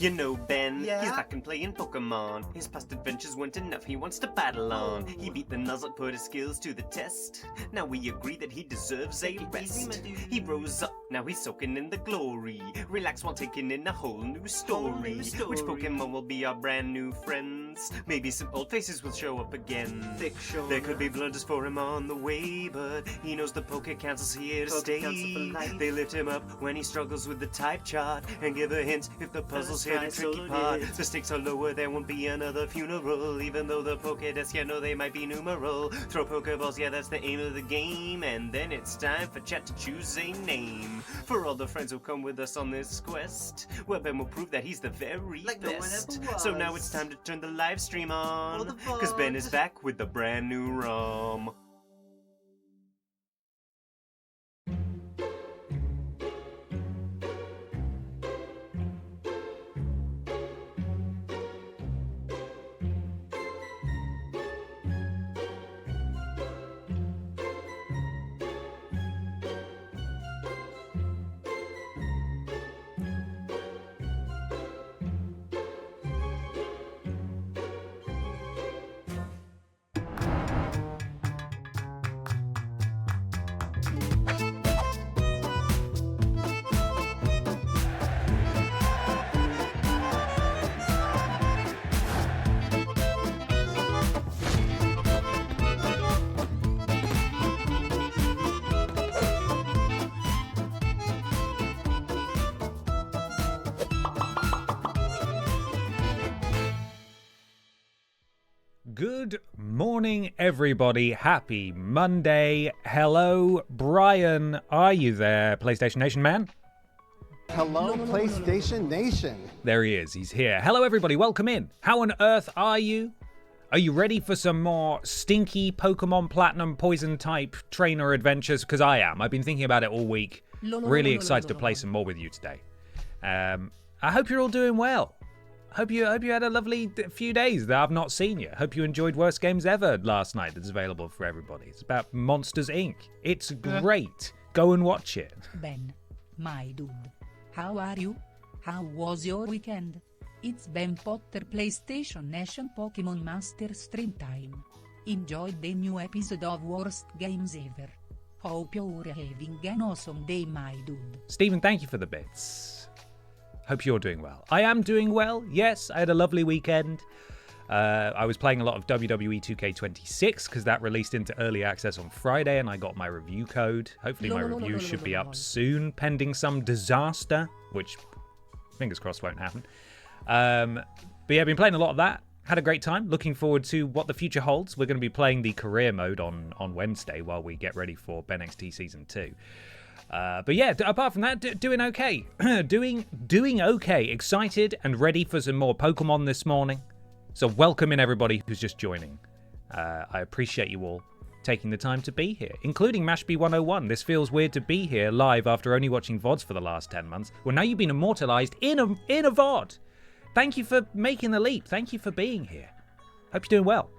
You know Ben, Yeah? he's back and playing Pokemon. His past adventures weren't enough, he wants to battle on. He beat the Nuzlocke, put his skills to the test. Now we agree that he deserves a rest. He rose up, now he's soaking in the glory. Relax while taking in a whole new story. Which Pokemon will be our brand new friends? Maybe some old faces will show up again. There could be blunders for him on the way, but he knows the Poke Council's here to stay. They lift him up when he struggles with the type chart and give a hint if the puzzle's hit a tricky part. The stakes are lower, there won't be another funeral. Even though the Pokédex, you know they might be numeral. Throw Pokeballs, yeah, that's the aim of the game. And then it's time for chat to choose a name. For all the friends who come with us on this quest, well, Ben will prove that he's the very best. So now it's time to turn the live stream on, cause Ben is back with the brand new ROM. Good morning, everybody. Happy Monday. Hello, Brian. Are you there, PlayStation Nation man? Hello, PlayStation Nation. There he is. He's here. Hello, everybody. Welcome in. How on earth are you? Are you ready for some more stinky Pokemon Platinum Poison type trainer adventures? Because I am. I've been thinking about it all week. Really excited to play some more with you today. I hope you're all doing well. Hope you had a lovely few days that I've not seen you. Hope you enjoyed Worst Games Ever last night. That's available for everybody. It's about Monsters Inc. It's great. Go and watch it. Ben, my dude, how are you? How was your weekend? It's Ben Potter PlayStation Nation Pokemon Master Stream Time. Enjoyed the new episode of Worst Games Ever. Hope you're having an awesome day, my dude. Stephen, thank you for the bits. Hope you're doing well. I am doing well. Yes, I had a lovely weekend. I was playing a lot of WWE 2K26 because that released into early access on Friday and I got my review code. Hopefully my review should be up soon, pending some disaster, which fingers crossed won't happen. But yeah, I've been playing a lot of that. Had a great time. Looking forward to what the future holds. We're going to be playing the career mode on Wednesday while we get ready for Ben XT Season 2. But yeah, apart from that, doing okay. doing okay. Excited and ready for some more Pokemon this morning. So welcome in everybody who's just joining. I appreciate you all taking the time to be here, including Mashby 101. This feels weird to be here live after only watching VODs for the last 10 months. Well, now you've been immortalized in a VOD. Thank you for making the leap. Thank you for being here. Hope you're doing well.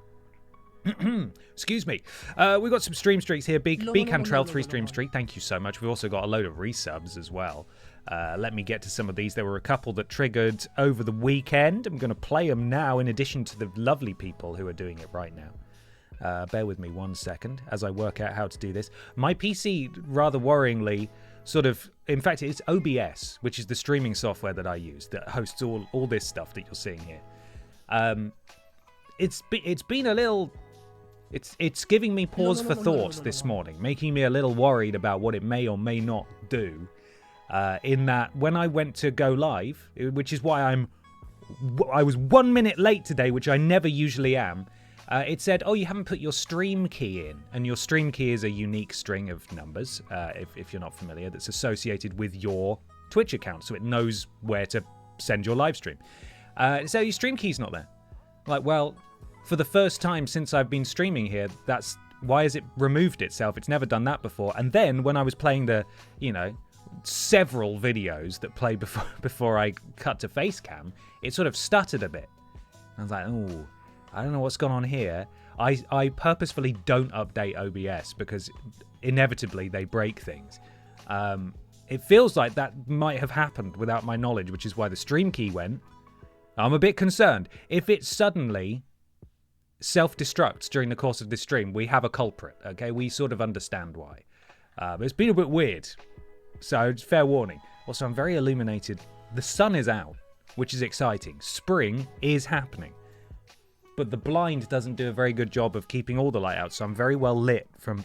Excuse me. We've got some stream streaks here. Big Cantrell 3 stream streak. Thank you so much. We've also got a load of resubs as well. Let me get to some of these. There were a couple that triggered over the weekend. I'm going to play them now in addition to the lovely people who are doing it right now. Bear with me 1 second as I work out how to do this. My PC, rather worryingly, in fact, it's OBS, which is the streaming software that I use that hosts all this stuff that you're seeing here. It's been a little... It's giving me pause for thought this morning, making me a little worried about what it may or may not do. In that, when I went to go live, which is why I was 1 minute late today, which I never usually am. It said, "Oh, you haven't put your stream key in," and your stream key is a unique string of numbers, if you're not familiar, that's associated with your Twitch account, so it knows where to send your live stream. So your stream key's not there. Like, well. For the first time since I've been streaming here, that's why has it removed itself? It's never done that before. And then when I was playing the, several videos that play before I cut to face cam, it sort of stuttered a bit. I was like, oh, I don't know what's gone on here. I purposefully don't update OBS because inevitably they break things. it feels like that might have happened without my knowledge, which is why the stream key went. I'm a bit concerned. If it suddenly self-destructs during the course of this stream, we have a culprit, okay? We sort of understand why. But it's been a bit weird, so it's fair warning. Also, I'm very illuminated. The sun is out, which is exciting. Spring is happening. But the blind doesn't do a very good job of keeping all the light out, so I'm very well lit from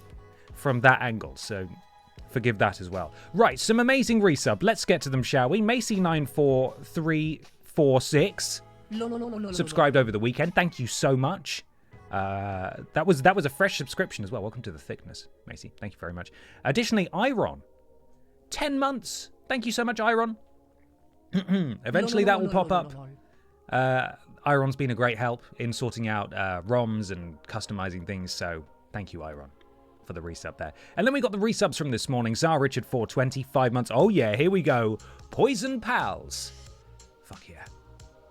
that angle, so forgive that as well. Right, some amazing resub. Let's get to them, shall we? Macy94346 subscribed over the weekend. Thank you so much. That was a fresh subscription as well. Welcome to the thickness, Macy. Thank you very much. Additionally, Iron, 10 months. Thank you so much, Iron. Eventually that will pop up. Iron's been a great help in sorting out ROMs and customizing things, so thank you, Iron, for the resub there. And then we got the resubs from this morning. Zar Richard 420, 5 months. Oh yeah, here we go. Poison Pals. Fuck yeah.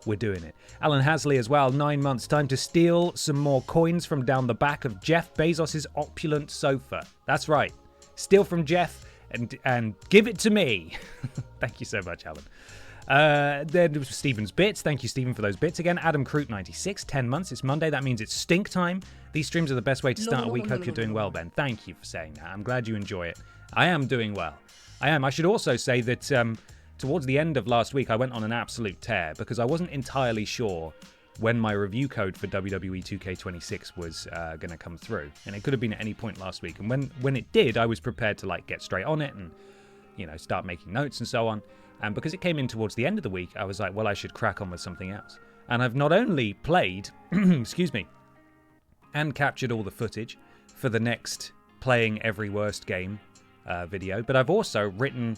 We're doing it. Alan Hasley as well, 9 months. Time to steal some more coins from down the back of Jeff Bezos' opulent sofa. That's right. Steal from Jeff and give it to me. Thank you so much, Alan. Then Stephen's bits. Thank you, Stephen, for those bits again. Adam Croot 96, 10 months. It's Monday. That means it's stink time. These streams are the best way to start a week. Hope you're doing well, Ben. Thank you for saying that. I'm glad you enjoy it. I am doing well. I am. I should also say that towards the end of last week, I went on an absolute tear because I wasn't entirely sure when my review code for WWE 2K26 was going to come through. And it could have been at any point last week. And when it did, I was prepared to like get straight on it and, you know, start making notes and so on. And because it came in towards the end of the week, I was like, well, I should crack on with something else. And I've not only played, excuse me, and captured all the footage for the next Playing Every Worst Game video, but I've also written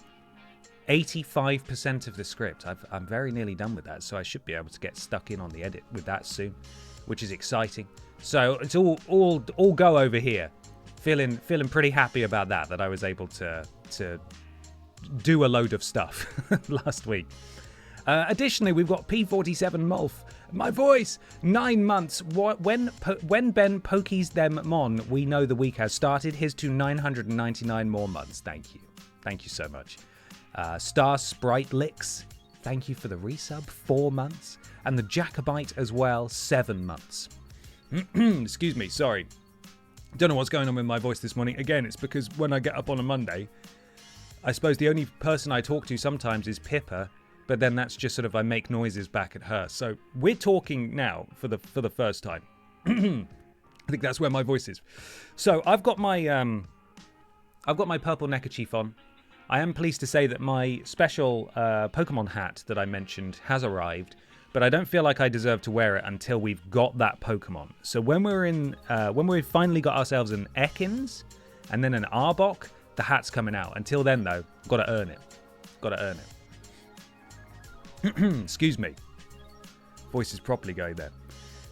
85% of the script. I'm very nearly done with that, so I should be able to get stuck in on the edit with that soon, which is exciting. So it's all go over here. Feeling pretty happy about that I was able to do a load of stuff last week. Additionally, we've got P47 Molf. My voice! 9 months. When Ben pokies them mon, we know the week has started. Here's to 999 more months. Thank you. Thank you so much. Star Sprite Licks, thank you for the resub. 4 months. And the Jacobite as well. 7 months. Excuse me, sorry. Don't know what's going on with my voice this morning. Again, it's because when I get up on a Monday, I suppose the only person I talk to sometimes is Pippa, but then that's just sort of I make noises back at her. So we're talking now for the first time. I think that's where my voice is. So I've got my purple neckerchief on. I am pleased to say that my special Pokemon hat that I mentioned has arrived, but I don't feel like I deserve to wear it until we've got that Pokemon. So when we've finally got ourselves an Ekans and then an Arbok, the hat's coming out. Until then, though, got to earn it. Excuse me. Voice is properly going there.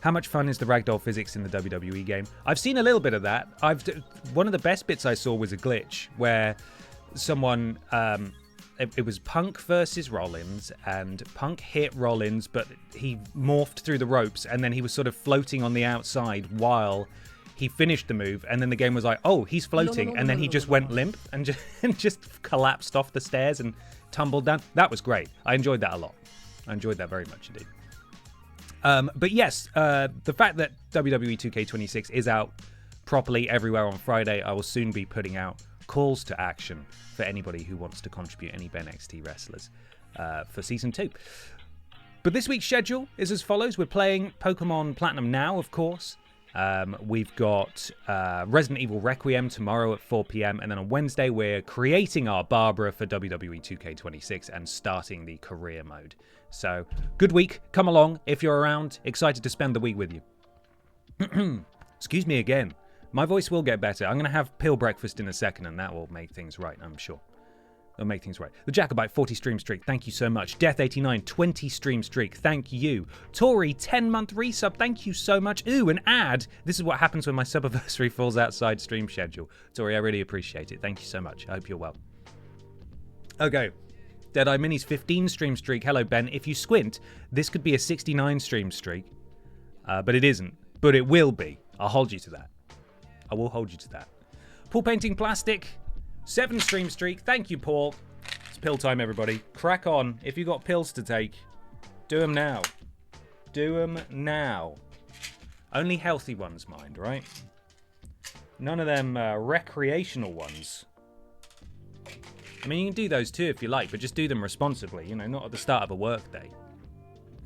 How much fun is the ragdoll physics in the WWE game? I've seen a little bit of that. One of the best bits I saw was a glitch where someone... It was Punk versus Rollins, and Punk hit Rollins, but he morphed through the ropes, and then he was sort of floating on the outside while... he finished the move, and then the game was like, oh, he's floating, and then he just went limp and just collapsed off the stairs and tumbled down. That was great. I enjoyed that a lot. I enjoyed that very much indeed. But yes, the fact that WWE 2K26 is out properly everywhere on Friday, I will soon be putting out calls to action for anybody who wants to contribute any Ben XT wrestlers for Season 2. But this week's schedule is as follows. We're playing Pokemon Platinum now, of course. We've got Resident Evil Requiem tomorrow at 4 p.m. And then on Wednesday, we're creating our Barbara for WWE 2K26 and starting the career mode. So, good week. Come along if you're around. Excited to spend the week with you. Excuse me again. My voice will get better. I'm going to have pill breakfast in a second, and that will make things right, I'm sure. It'll make things right. The Jacobite, 40 stream streak. Thank you so much. Death89, 20 stream streak. Thank you. Tori, 10-month resub. Thank you so much. Ooh, an ad. This is what happens when my subiversary falls outside stream schedule. Tori, I really appreciate it. Thank you so much. I hope you're well. Okay. Deadeye Mini's 15 stream streak. Hello, Ben. If you squint, this could be a 69 stream streak. But it isn't. But it will be. I'll hold you to that. I will hold you to that. Paul Painting Plastic, 7 stream streak. Thank you, Paul. It's pill time, everybody. Crack on. If you got pills to take, do them now. Do them now. Only healthy ones, mind, right? None of them recreational ones. I mean, you can do those too if you like, but just do them responsibly, you know, not at the start of a work day.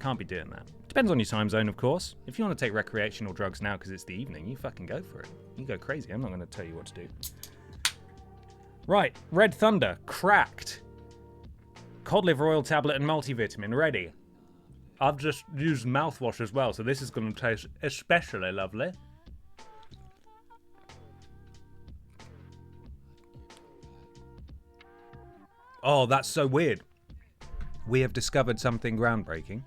Can't be doing that. Depends on your time zone, of course. If you want to take recreational drugs now because it's the evening, you fucking go for it. You go crazy. I'm not going to tell you what to do. Right, Red Thunder, cracked. Cod liver oil tablet and multivitamin, ready. I've just used mouthwash as well, so this is going to taste especially lovely. Oh, that's so weird. We have discovered something groundbreaking.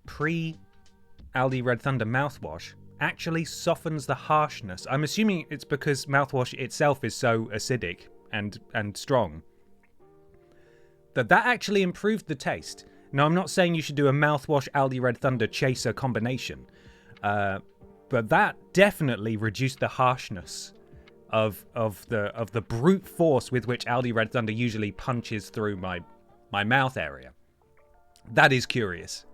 Pre-Aldi Red Thunder mouthwash actually softens the harshness. I'm assuming it's because mouthwash itself is so acidic and strong. That actually improved the taste. Now, I'm not saying you should do a mouthwash Aldi Red Thunder chaser combination. But that definitely reduced the harshness of the brute force with which Aldi Red Thunder usually punches through my mouth area. That is curious.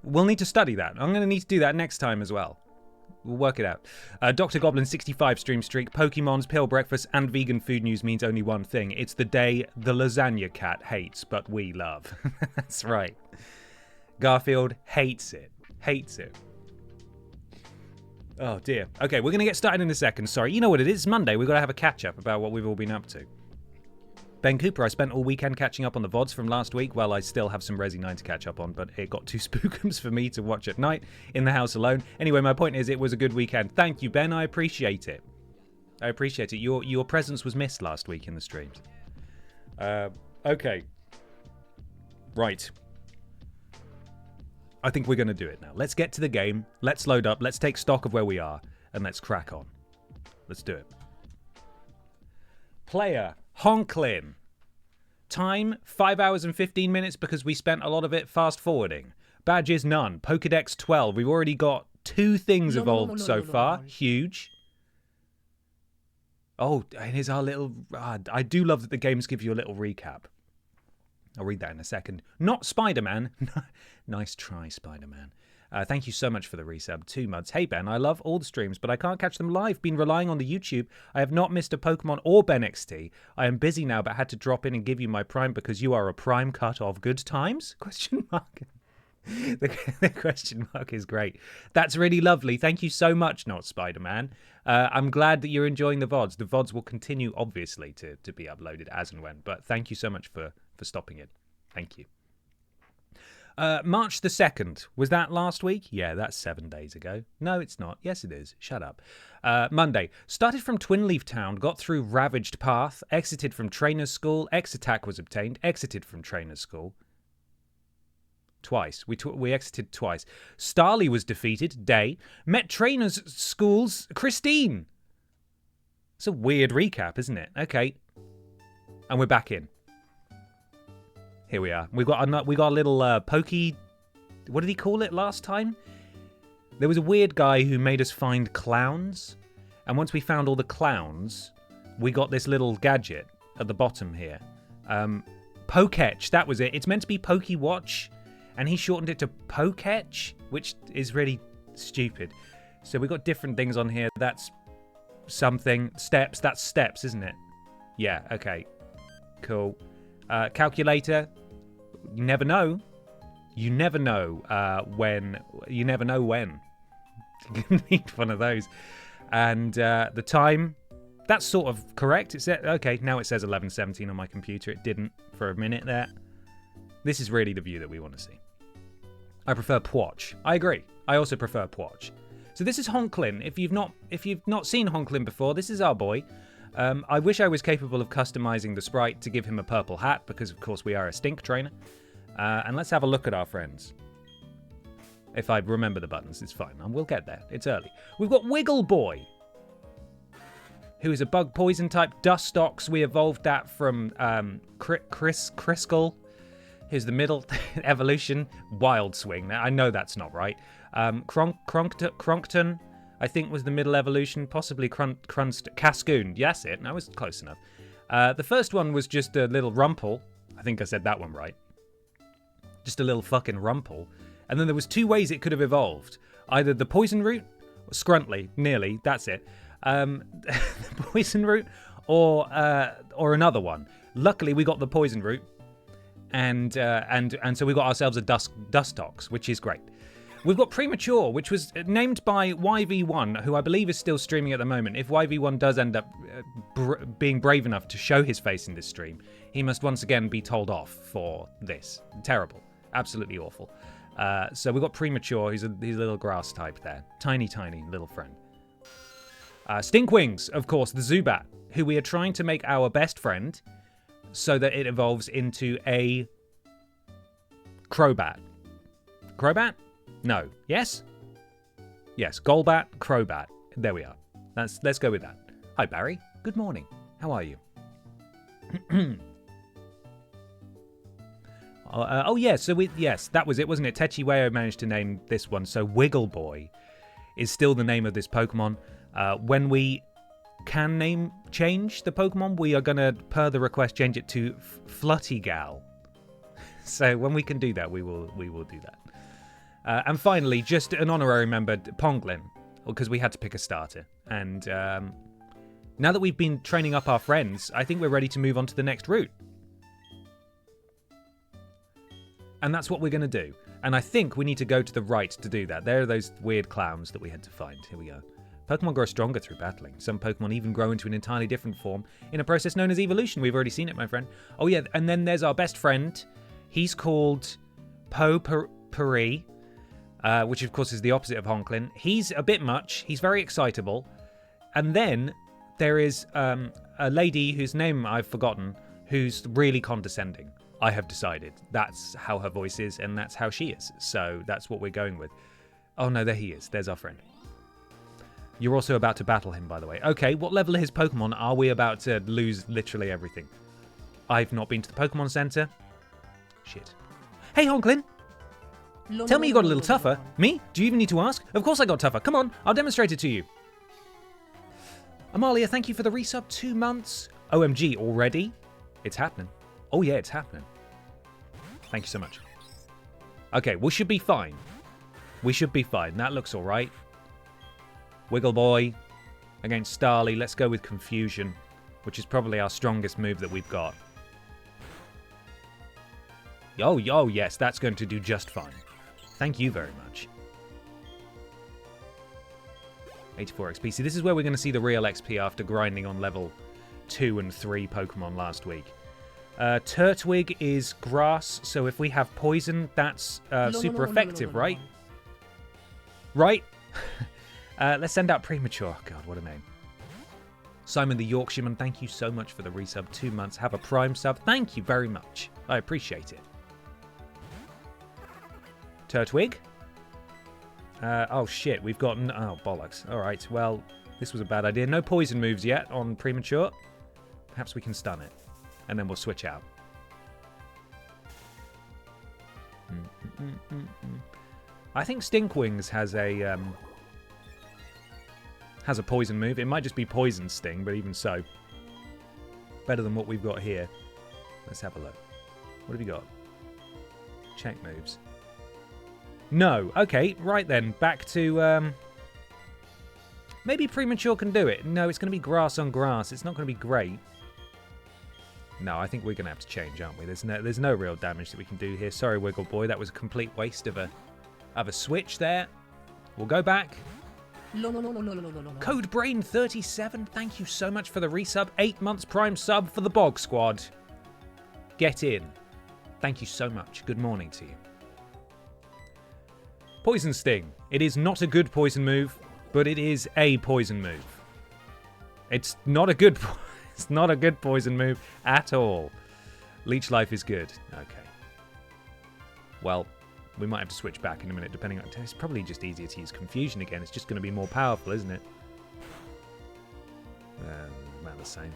We'll need to study that. I'm going to need to do that next time as well. We'll work it out. Dr. Goblin 65 stream streak. Pokemon's pill breakfast and vegan food news means only one thing. It's the day the lasagna cat hates, but we love. That's right. Garfield hates it. Hates it. Oh, dear. Okay, we're going to get started in a second. Sorry, you know what it is. It's Monday. We've got to have a catch-up about what we've all been up to. Ben Cooper, I spent all weekend catching up on the VODs from last week while I still have some Resi 9 to catch up on, but it got too spookums for me to watch at night in the house alone. Anyway, my point is it was a good weekend. Thank you, Ben. I appreciate it. I appreciate it. Your presence was missed last week in the streams. Okay. Right. I think we're going to do it now. Let's get to the game. Let's load up. Let's take stock of where we are. And let's crack on. Let's do it. Player, Honklin. Time, 5 hours and 15 minutes because we spent a lot of it fast forwarding. Badges, none. Pokedex, 12. We've already got 2 things evolved so far. Huge. Oh, and here's our little... I do love that the games give you a little recap. I'll read that in a second. Not Spider-Man. Nice try, Spider-Man. Thank you so much for the resub. 2 months. Hey, Ben, I love all the streams, but I can't catch them live. Been relying on the YouTube. I have not missed a Pokemon or Ben XT. I am busy now, but had to drop in and give you my Prime because you are a Prime cut of good times? Question mark. The question mark is great. That's really lovely. Thank you so much, Not Spider-Man. I'm glad that you're enjoying the VODs. The VODs will continue, obviously, to be uploaded as and when, but thank you so much for stopping it. Thank you. March the 2nd. Was that last week? Yeah, that's 7 days ago. No, it's not. Yes, it is. Shut up. Monday. Started from Twinleaf Town, got through Ravaged Path, exited from Trainer's School, X-Attack was obtained, exited from Trainer's School. Twice. We exited twice. Starly was defeated. Day. Met Trainer's School's Christine. It's a weird recap, isn't it? Okay. And we're back in. Here we are. We got a little pokey... What did he call it last time? There was a weird guy who made us find clowns. And once we found all the clowns, we got this little gadget at the bottom here. Pokeetch, that was it. It's meant to be Pokéwatch. And he shortened it to Pokeetch, which is really stupid. So we got different things on here. That's something. Steps. That's steps, isn't it? Yeah, okay. Cool. Calculator. You never know. You never know when. You never know when. You're going to need one of those. And the time. That's sort of correct. It said, okay, now it says 11:17 on my computer. It didn't for a minute there. This is really the view that we want to see. I prefer Pokeetch. I agree. I also prefer Pokeetch. So this is Honklin. If you've not seen Honklin before, this is our boy. I wish I was capable of customizing the sprite to give him a purple hat, because of course we are a stink trainer. And let's have a look at our friends. If I remember the buttons, it's fine. And we'll get there. It's early. We've got Wiggle Boy, who is a bug poison type. Dustox, we evolved that from Criskel. Here's the middle evolution. Wild Swing. Now, I know that's not right. Cronkton, I think, was the middle evolution. Possibly Cascoon. Yes, it. That was close enough. The first one was just a little Rumple. I think I said that one right. Just a little fucking Rumple. And then there was 2 ways it could have evolved. Either the poison route, or Scruntly, nearly, that's it. The poison route, or another one. Luckily, we got the poison route, and so we got ourselves a Dustox, which is great. We've got Premature, which was named by YV1, who I believe is still streaming at the moment. If YV1 does end up being brave enough to show his face in this stream, he must once again be told off for this. Terrible. Absolutely awful. So we've got Premature. He's a little grass type there. Tiny, tiny little friend. Stinkwings, of course, the Zubat, who we are trying to make our best friend so that it evolves into a Crobat. Crobat? No. Yes? Yes. Golbat, Crobat. There we are. Let's go with that. Hi, Barry. Good morning. How are you? Oh, yeah. Yes, that was it, wasn't it? Techiweo managed to name this one. So Wiggle Boy is still the name of this Pokemon. When we can change the Pokemon, we are going to, per the request, change it to Fluttygal. So when we can do that, we will do that. And finally, just an honorary member, Ponglin, because we had to pick a starter. And now that we've been training up our friends, I think we're ready to move on to the next route. And that's what we're going to do. And I think we need to go to the right to do that. There are those weird clowns that we had to find. Here we go. Pokemon grow stronger through battling. Some Pokemon even grow into an entirely different form in a process known as evolution. We've already seen it, my friend. Oh, yeah. And then there's our best friend. He's called Potpourri, which, of course, is the opposite of Honklin. He's a bit much. He's very excitable. And then there is a lady whose name I've forgotten who's really condescending. I have decided that's how her voice is and that's how she is. So that's what we're going with. Oh, no, there he is. There's our friend. You're also about to battle him, by the way. Okay, what level of his Pokemon are we about to lose literally everything? I've not been to the Pokemon Center. Shit. Hey, Honklin! Tell me you got a little tougher. Me? Do you even need to ask? Of course I got tougher. Come on, I'll demonstrate it to you. Amalia, thank you for the resub. 2 months. OMG, already? It's happening. Oh, yeah, it's happening. Thank you so much. Okay, we should be fine. We should be fine. That looks all right. Wiggle Boy against Starly. Let's go with Confusion, which is probably our strongest move that we've got. Oh, yes, that's going to do just fine. Thank you very much. 84 XP. See, this is where we're going to see the real XP after grinding on level 2 and 3 Pokemon last week. Turtwig is grass, so if we have poison, that's super effective, right? Right? Let's send out Premature. God, what a name. Simon the Yorkshireman, thank you so much for the resub. 2 months. Have a Prime sub. Thank you very much. I appreciate it. Turtwig. Oh, shit. We've got... Oh, bollocks. All right. Well, this was a bad idea. No poison moves yet on Premature. Perhaps we can stun it. And then we'll switch out. I think Stinkwings has a poison move. It might just be Poison Sting, but even so. Better than what we've got here. Let's have a look. What have you got? Check moves. No. Okay, right then. Back to... maybe Premature can do it. No, it's going to be grass on grass. It's not going to be great. No, I think we're going to have to change, aren't we? There's no real damage that we can do here. Sorry, Wiggle Boy. That was a complete waste of a switch there. We'll go back. Code Brain 37. Thank you so much for the resub. 8 months Prime sub for the Bog Squad. Get in. Thank you so much. Good morning to you. Poison Sting. It is not a good poison move, but it is a poison move. It's not a good... It's not a good poison move at all. Leech Life is good. Okay. Well, we might have to switch back in a minute, depending on... It's probably just easier to use Confusion again. It's just going to be more powerful, isn't it? About the same.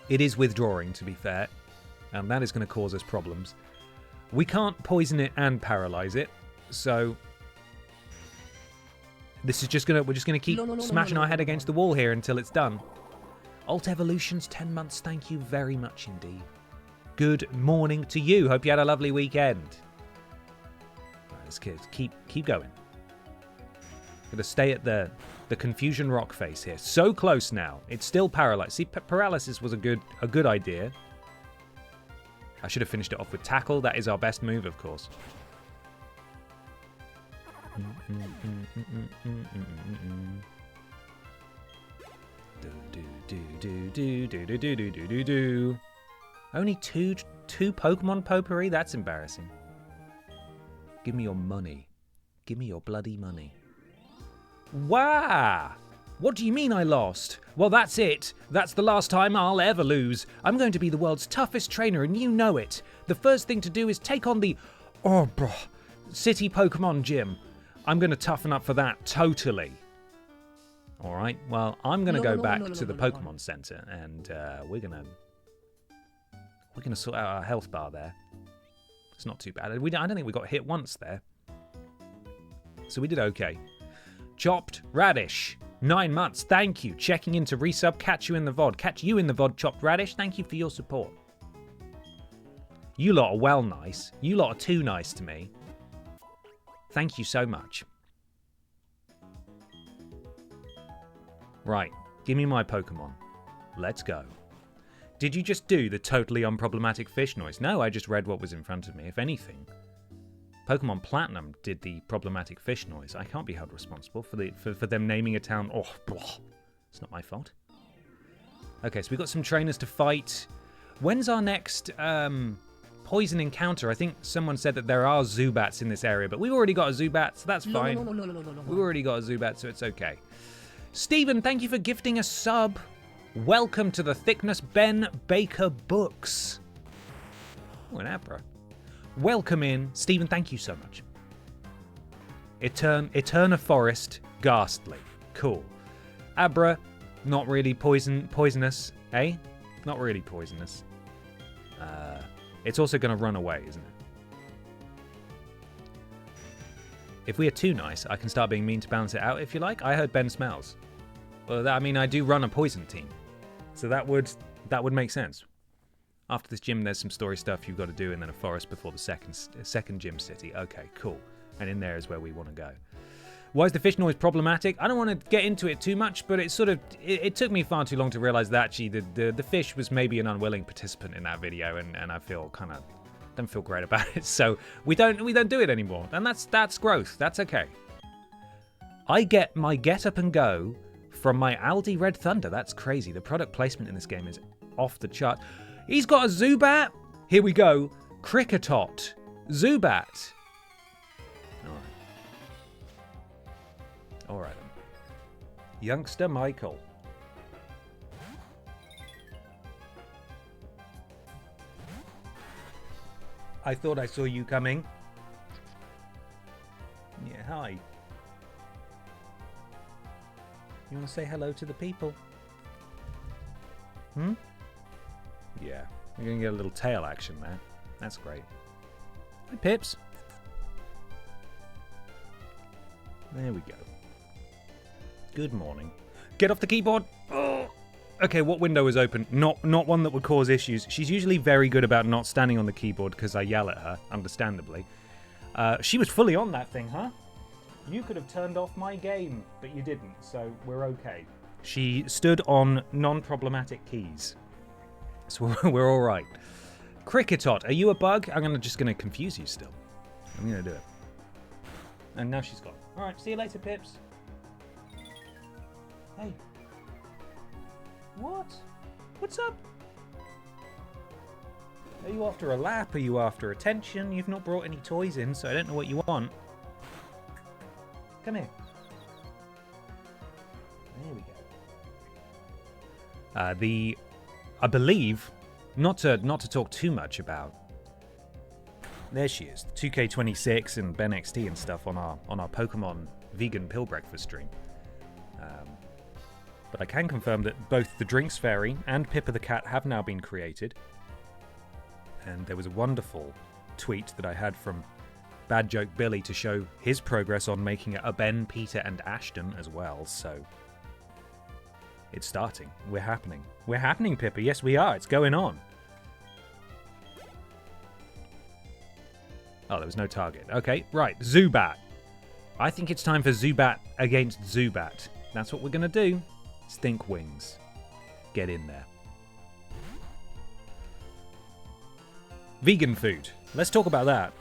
It is withdrawing, to be fair. And that is going to cause us problems. We can't poison it and paralyze it. So... This is just going to... We're just going to keep smashing our head against the wall here until it's done. Alt Evolutions, 10 months. Thank you very much indeed. Good morning to you. Hope you had a lovely weekend. Right, let's keep going. Gonna stay at the Confusion Rock face here. So close now. It's still paralyzed. See, paralysis was a good idea. I should have finished it off with tackle. That is our best move, of course. Only two Pokemon potpourri? That's embarrassing. Give me your money. Give me your bloody money. Wow! What do you mean I lost? Well, that's it. That's the last time I'll ever lose. I'm going to be the world's toughest trainer, and you know it. The first thing to do is take on the City Pokemon Gym. I'm going to toughen up for that, totally. All right, well, I'm going to go back to the Pokemon Center, and we're going to sort out our health bar there. It's not too bad. I don't think we got hit once there. So we did okay. Chopped Radish, 9 months. Thank you. Checking in to resub. Catch you in the VOD. Catch you in the VOD, Chopped Radish. Thank you for your support. You lot are well nice. You lot are too nice to me. Thank you so much. Right, give me my Pokemon. Let's go. Did you just do the totally unproblematic fish noise? No, I just read what was in front of me. If anything, Pokemon Platinum did the problematic fish noise. I can't be held responsible for them naming a town. Oh, blah. It's not my fault. Okay, so we've got some trainers to fight. When's our next poison encounter? I think someone said that there are Zubats in this area, but we've already got a Zubat, so that's fine. We've already got a Zubat, so it's okay. Stephen, thank you for gifting a sub. Welcome to the Thickness Ben Baker books. Oh, an Abra. Welcome in. Stephen, thank you so much. Eterna Forest, Ghastly. Cool. Abra, not really poisonous, eh? Not really poisonous. It's also going to run away, isn't it? If we are too nice, I can start being mean to balance it out, if you like. I heard Ben smells. Well, I mean, I do run a poison team. So that would make sense. After this gym, there's some story stuff you've got to do, and then a forest before the second gym city. Okay, cool. And in there is where we want to go. Why is the fish noise problematic? I don't want to get into it too much, but it took me far too long to realize that actually the fish was maybe an unwilling participant in that video, and I feel don't feel great about it. So we don't do it anymore, and that's growth. That's okay. I get my get up and go from my Aldi Red Thunder. That's crazy. The product placement in this game is off the chart. He's got a Zubat. Here we go. Cricketot. Zubat. All right. Youngster Michael. I thought I saw you coming. Yeah, hi. You want to say hello to the people? Hmm? Yeah, we're going to get a little tail action there. That's great. Hi, Pips. There we go. Good morning. Get off the keyboard. Oh. Okay, what window is open? Not one that would cause issues. She's usually very good about not standing on the keyboard because I yell at her, understandably. She was fully on that thing, huh? You could have turned off my game, but you didn't, so we're okay. She stood on non-problematic keys. So we're all right. Cricketot, are you a bug? I'm just going to confuse you still. I'm going to do it. And now she's gone. All right, see you later, Pips. Hey. What? What's up? Are you after a lap? Are you after attention? You've not brought any toys in, so I don't know what you want. Come here. There we go. I believe, not to talk too much about. There she is, 2K26 and Ben XT and stuff on our Pokemon vegan pill breakfast stream. But I can confirm that both the Drinks Fairy and Pippa the Cat have now been created. And there was a wonderful tweet that I had from Bad Joke Billy to show his progress on making a Ben, Peter, and Ashton as well. So It's starting. We're happening. We're happening, Pippa. Yes, we are. It's going on. Oh, there was no target. Okay, right. Zubat. I think it's time for Zubat against Zubat. That's what we're going to do. Stink Wings. Get in there. Vegan food. Let's talk about that.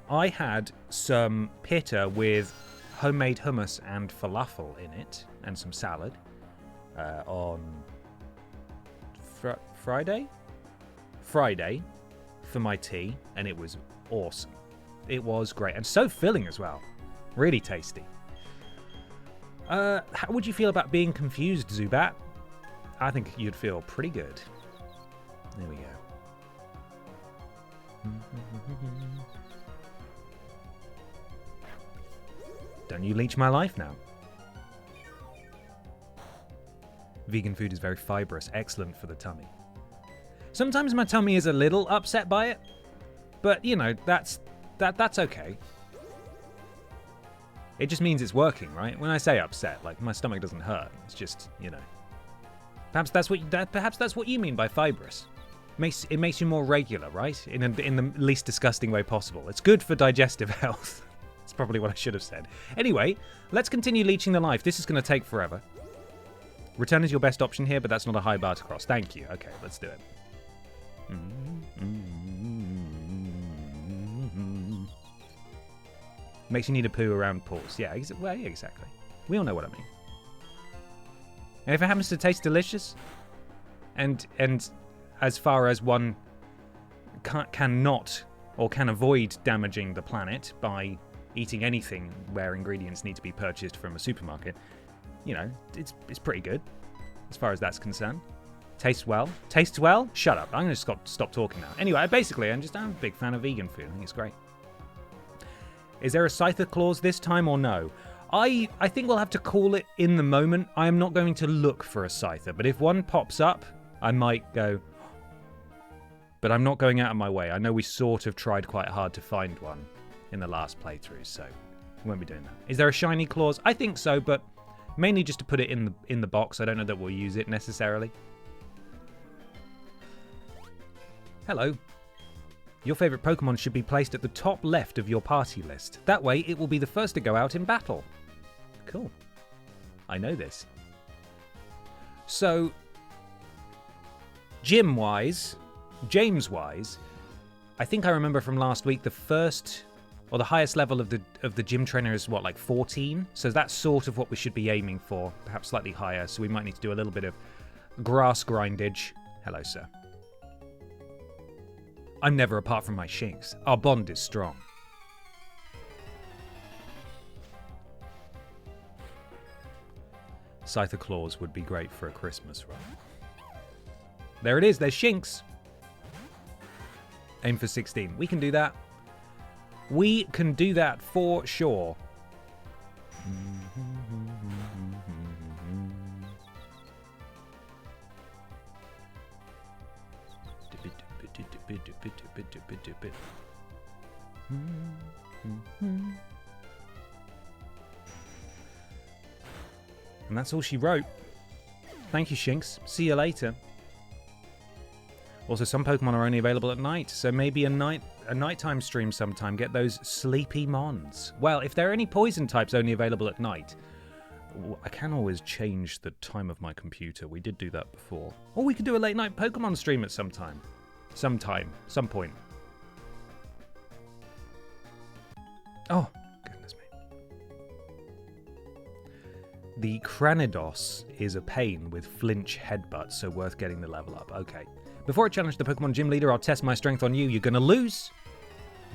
I had some pitta with homemade hummus and falafel in it, and some salad on Friday for my tea, and it was awesome. It was great, and so filling as well. Really tasty. How would you feel about being confused, Zubat? I think you'd feel pretty good. There we go. Don't you leech my life now. Vegan food is very fibrous, excellent for the tummy. Sometimes my tummy is a little upset by it, but you know, that's okay. It just means it's working, right? When I say upset, like my stomach doesn't hurt. It's just, you know. Perhaps that's what you mean by fibrous. It makes you more regular, right? In the least disgusting way possible. It's good for digestive health. That's probably what I should have said. Anyway, let's continue leeching the life. This is going to take forever. Return is your best option here, but that's not a high bar to cross. Thank you. Okay, let's do it. Makes you need a poo around pools. Yeah, yeah, exactly. We all know what I mean. And if it happens to taste delicious, and as far as one cannot or can avoid damaging the planet by eating anything where ingredients need to be purchased from a supermarket, you know, it's pretty good as far as that's concerned. Tastes well. Tastes well? Shut up. I'm going to stop talking now. Anyway, basically, I'm a big fan of vegan food. I think it's great. Is there a Scyther clause this time or no? I think we'll have to call it in the moment. I am not going to look for a Scyther, but if one pops up, I might go. But I'm not going out of my way. I know we sort of tried quite hard to find one in the last playthrough, so we won't be doing that. Is there a shiny clause? I think so, but mainly just to put it in the box. I don't know that we'll use it necessarily. Hello. Your favourite Pokemon should be placed at the top left of your party list. That way, it will be the first to go out in battle. Cool. I know this. So, James-wise, I think I remember from last week the first or the highest level of the gym trainer is what, like 14? So that's sort of what we should be aiming for, perhaps slightly higher. So we might need to do a little bit of grass grindage. Hello, sir. I'm never apart from my Shinx. Our bond is strong. Scyther Claws would be great for a Christmas run. There it is, there's Shinx. Aim for 16. We can do that. We can do that for sure. And that's all she wrote. Thank you, Shinx. See you later. Also, some Pokemon are only available at night, so maybe a nighttime stream sometime. Get those sleepy mons. Well, if there are any poison types only available at night, I can always change the time of my computer. We did do that before. Or we could do a late night Pokemon stream at some time. Some point. Oh, goodness me. The Cranidos is a pain with flinch headbutt, so worth getting the level up. Okay. Before I challenge the Pokemon gym leader, I'll test my strength on you. You're going to lose.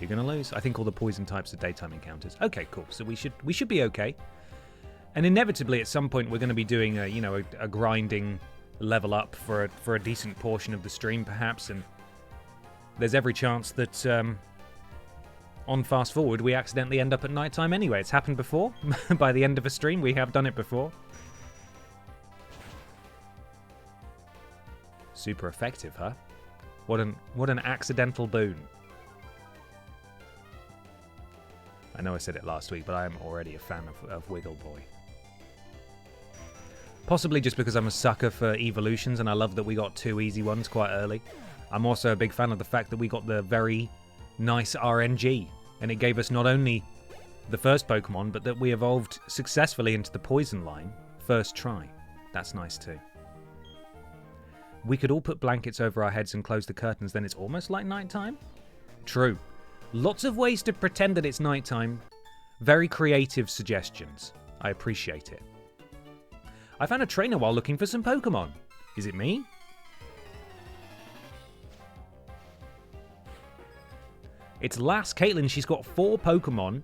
You're going to lose. I think all the poison types are daytime encounters. Okay, cool. So we should be okay. And inevitably, at some point, we're going to be doing a grinding level up for a decent portion of the stream, perhaps. And there's every chance that on fast forward, we accidentally end up at nighttime anyway. It's happened before. By the end of a stream, we have done it before. Super effective, huh? What an accidental boon. I know I said it last week, but I am already a fan of Wiggle Boy. Possibly just because I'm a sucker for evolutions and I love that we got 2 easy ones quite early. I'm also a big fan of the fact that we got the very nice RNG, and it gave us not only the first Pokemon, but that we evolved successfully into the poison line first try. That's nice too. We could all put blankets over our heads and close the curtains, then it's almost like nighttime? True. Lots of ways to pretend that it's nighttime. Very creative suggestions. I appreciate it. I found a trainer while looking for some Pokemon. Is it me? It's Lass Caitlin. She's got 4 Pokemon.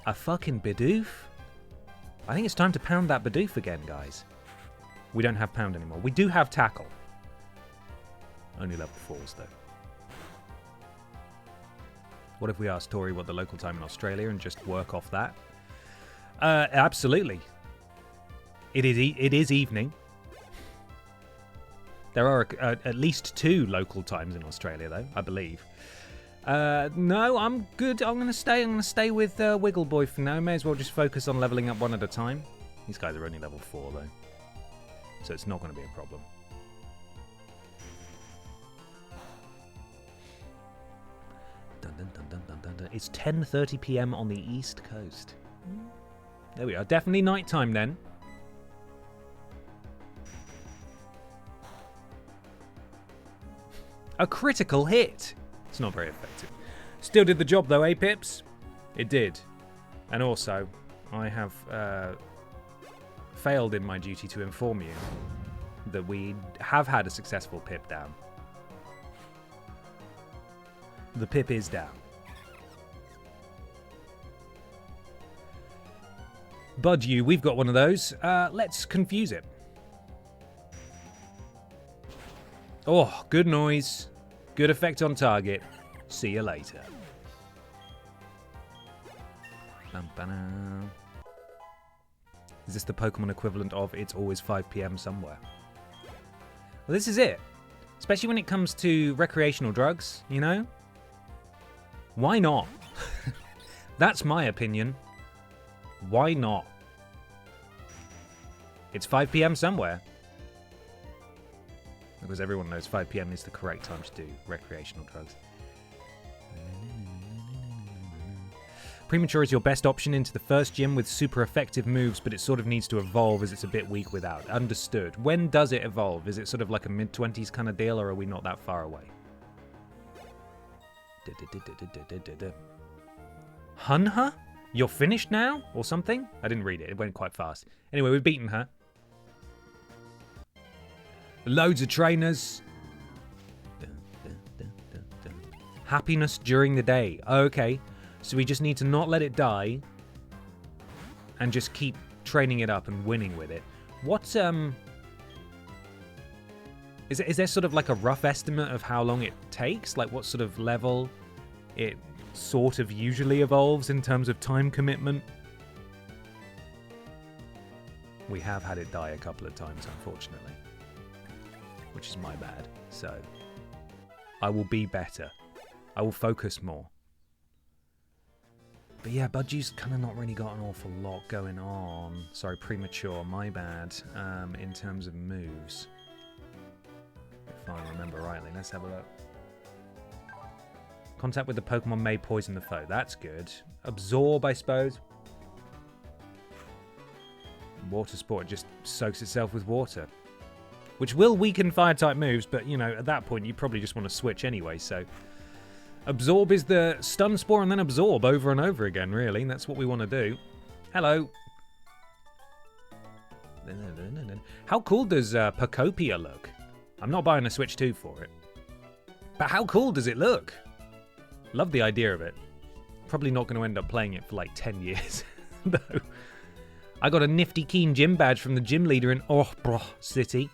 A fucking Bidoof? I think it's time to pound that Bidoof again, guys. We don't have Pound anymore. We do have Tackle. Only level 4s, though. What if we ask Tori what the local time in Australia and just work off that? Absolutely. It is evening. There are at least 2 local times in Australia, though, I believe. No, I'm good. I'm gonna stay with Wiggle Boy for now. May as well just focus on leveling up one at a time. These guys are only level 4 though, so it's not going to be a problem. Dun, dun, dun, dun, dun, dun, dun. It's 10:30 p.m. on the East Coast. There we are. Definitely nighttime then. A critical hit. It's not very effective. Still did the job though, eh, Pips? It did. And also, I have failed in my duty to inform you that we have had a successful pip down. The pip is down. Bud you, we've got one of those. Let's confuse it. Oh, good noise. Good effect on target. See you later. Is this the Pokemon equivalent of it's always 5 p.m. somewhere? Well, this is it. Especially when it comes to recreational drugs, you know? Why not? That's my opinion. Why not? It's 5 p.m. somewhere. Because everyone knows 5 p.m. is the correct time to do recreational drugs. Premature is your best option into the first gym with super effective moves, but it sort of needs to evolve as it's a bit weak without. Understood. When does it evolve? Is it sort of like a mid-20s kind of deal, or are we not that far away? Hunha? You're finished now? Or something? I didn't read it. It went quite fast. Anyway, we've beaten her. Loads of trainers. Happiness during the day. Okay. So we just need to not let it die. And just keep training it up and winning with it. What, Is there sort of like a rough estimate of how long it takes? Like what sort of level it sort of usually evolves in terms of time commitment? We have had it die a couple of times, unfortunately. Which is my bad. So, I will be better. I will focus more. But yeah, Budgie's kind of not really got an awful lot going on. Sorry, Premature, my bad. In terms of moves. If I remember rightly, let's have a look. Contact with the Pokemon may poison the foe. That's good. Absorb, I suppose. Water Sport just soaks itself with water. Which will weaken fire-type moves, but, you know, at that point you probably just want to switch anyway, so... Absorb is the Stun Spore and then Absorb over and over again, really. That's what we want to do. Hello. How cool does Pokopia look? I'm not buying a Switch 2 for it. But how cool does it look? Love the idea of it. Probably not going to end up playing it for like 10 years, though. I got a nifty Keen Gym badge from the gym leader in Ohbro City.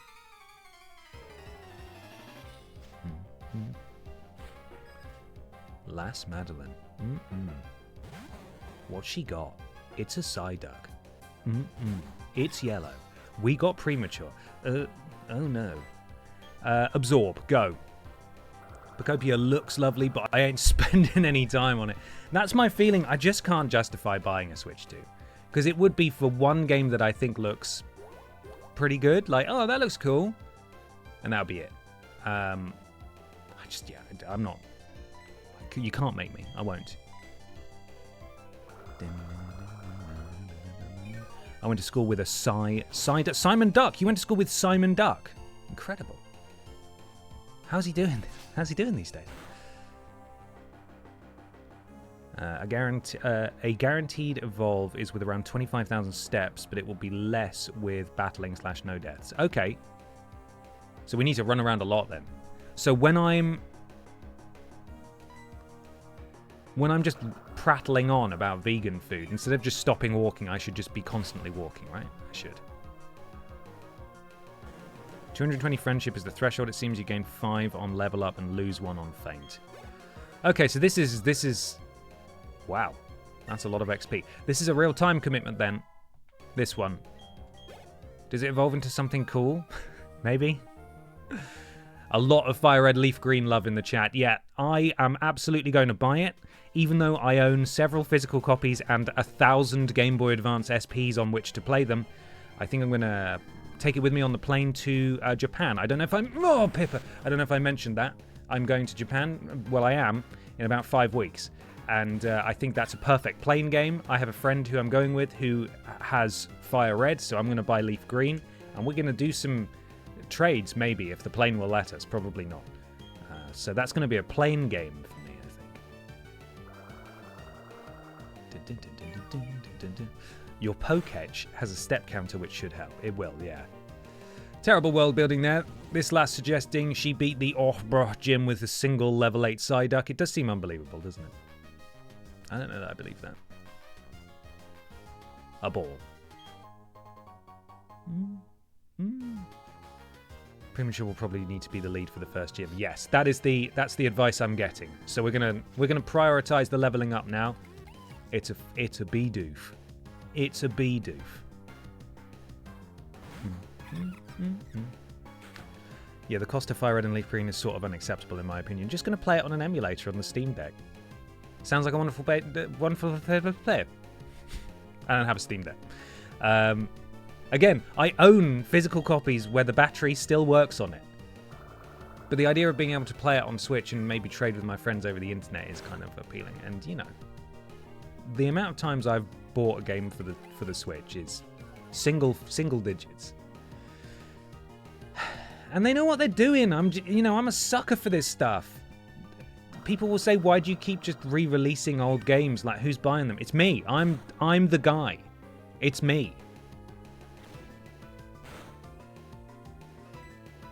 Lass Madeline. What's she got? It's a Psyduck. It's yellow. We got Premature. Oh no. Absorb. Go. Pokopia looks lovely, but I ain't spending any time on it. That's my feeling. I just can't justify buying a Switch 2. Because it would be for one game that I think looks pretty good. Like, oh, that looks cool. And that'll be it. I'm not. You can't make me. I won't. I went to school with a Simon Duck. You went to school with Simon Duck. Incredible. How's he doing? How's he doing these days? A guaranteed evolve is with around 25,000 steps, but it will be less with battling / no deaths. Okay. So we need to run around a lot then. So when I'm just prattling on about vegan food, instead of just stopping walking, I should just be constantly walking, right? I should. 220 friendship is the threshold. It seems you gain 5 on level up and lose 1 on faint. Okay, so this is... Wow. That's a lot of XP. This is a real time commitment then. This one. Does it evolve into something cool? Maybe? A lot of Fire Red Leaf Green love in the chat. Yeah, I am absolutely going to buy it, even though I own several physical copies and 1,000 Game Boy Advance SPs on which to play them. I think I'm going to take it with me on the plane to Japan. I don't know if I'm... Oh, Pippa! I don't know if I mentioned that. I'm going to Japan. Well, I am, in about 5 weeks. And I think that's a perfect plane game. I have a friend who I'm going with who has Fire Red, so I'm going to buy Leaf Green. And we're going to do some trades, maybe, if the plane will let us. Probably not. So that's going to be a plane game for me, I think. Your Pokeetch has a step counter which should help. It will, yeah. Terrible world building there. This last suggesting she beat the Ochbroch gym with a single level 8 Psyduck. It does seem unbelievable, doesn't it? I don't know that I believe that. A ball. Premature will probably need to be the lead for the first gym. Yes, that's the advice I'm getting. So we're gonna prioritize the leveling up now. It's a Bidoof. It's a Bidoof. Yeah, the cost of Fire Red and Leaf Green is sort of unacceptable in my opinion. Just going to play it on an emulator on the Steam Deck. Sounds like a wonderful player. I don't have a Steam Deck. Again, I own physical copies where the battery still works on it. But the idea of being able to play it on Switch and maybe trade with my friends over the internet is kind of appealing. And, you know, the amount of times I've bought a game for the Switch is single digits. And they know what they're doing. I'm a sucker for this stuff. People will say, "Why do you keep just re-releasing old games? Like, who's buying them?" It's me. I'm the guy. It's me.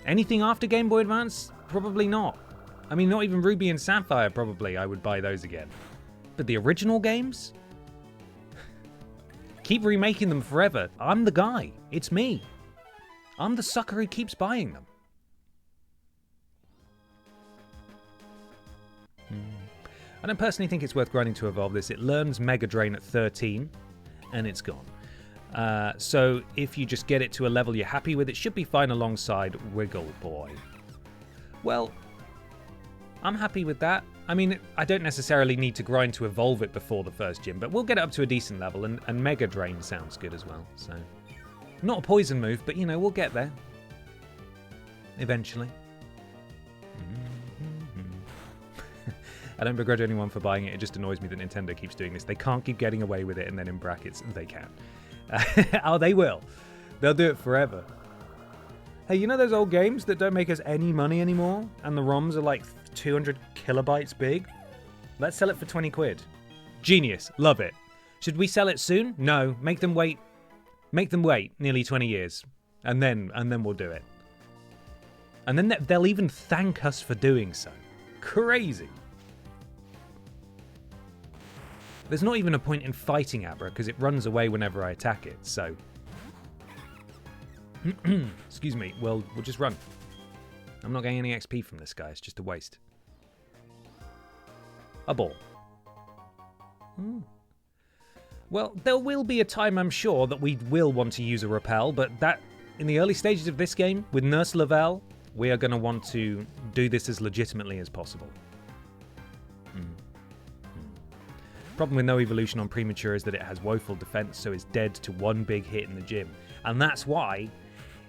Anything after Game Boy Advance? Probably not. I mean, not even Ruby and Sapphire. Probably I would buy those again. But the original games? Keep remaking them forever. I'm the guy. It's me. I'm the sucker who keeps buying them. I don't personally think it's worth grinding to evolve this. It learns Mega Drain at 13, and it's gone. So if you just get it to a level you're happy with, it should be fine alongside Wiggle Boy. Well, I'm happy with that. I mean, I don't necessarily need to grind to evolve it before the first gym, but we'll get it up to a decent level, and Mega Drain sounds good as well. So, not a poison move, but, you know, we'll get there. Eventually. I don't begrudge anyone for buying it. It just annoys me that Nintendo keeps doing this. They can't keep getting away with it, and then in brackets, they can. Oh, they will. They'll do it forever. Hey, you know those old games that don't make us any money anymore? And the ROMs are like 200 kilobytes big? Let's sell it for 20 quid. Genius. Love it. Should we sell it soon? No. Make them wait. Make them wait nearly 20 years. And then we'll do it. And then they'll even thank us for doing so. Crazy. There's not even a point in fighting Abra because it runs away whenever I attack it, so... Excuse me, we'll just run. I'm not getting any XP from this guy, it's just a waste. A ball. Well, there will be a time, I'm sure, that we will want to use a repel, but that, in the early stages of this game, with Nurse Lavelle, we are going to want to do this as legitimately as possible. Problem with no evolution on Premature is that it has woeful defense, so it's dead to one big hit in the gym. And that's why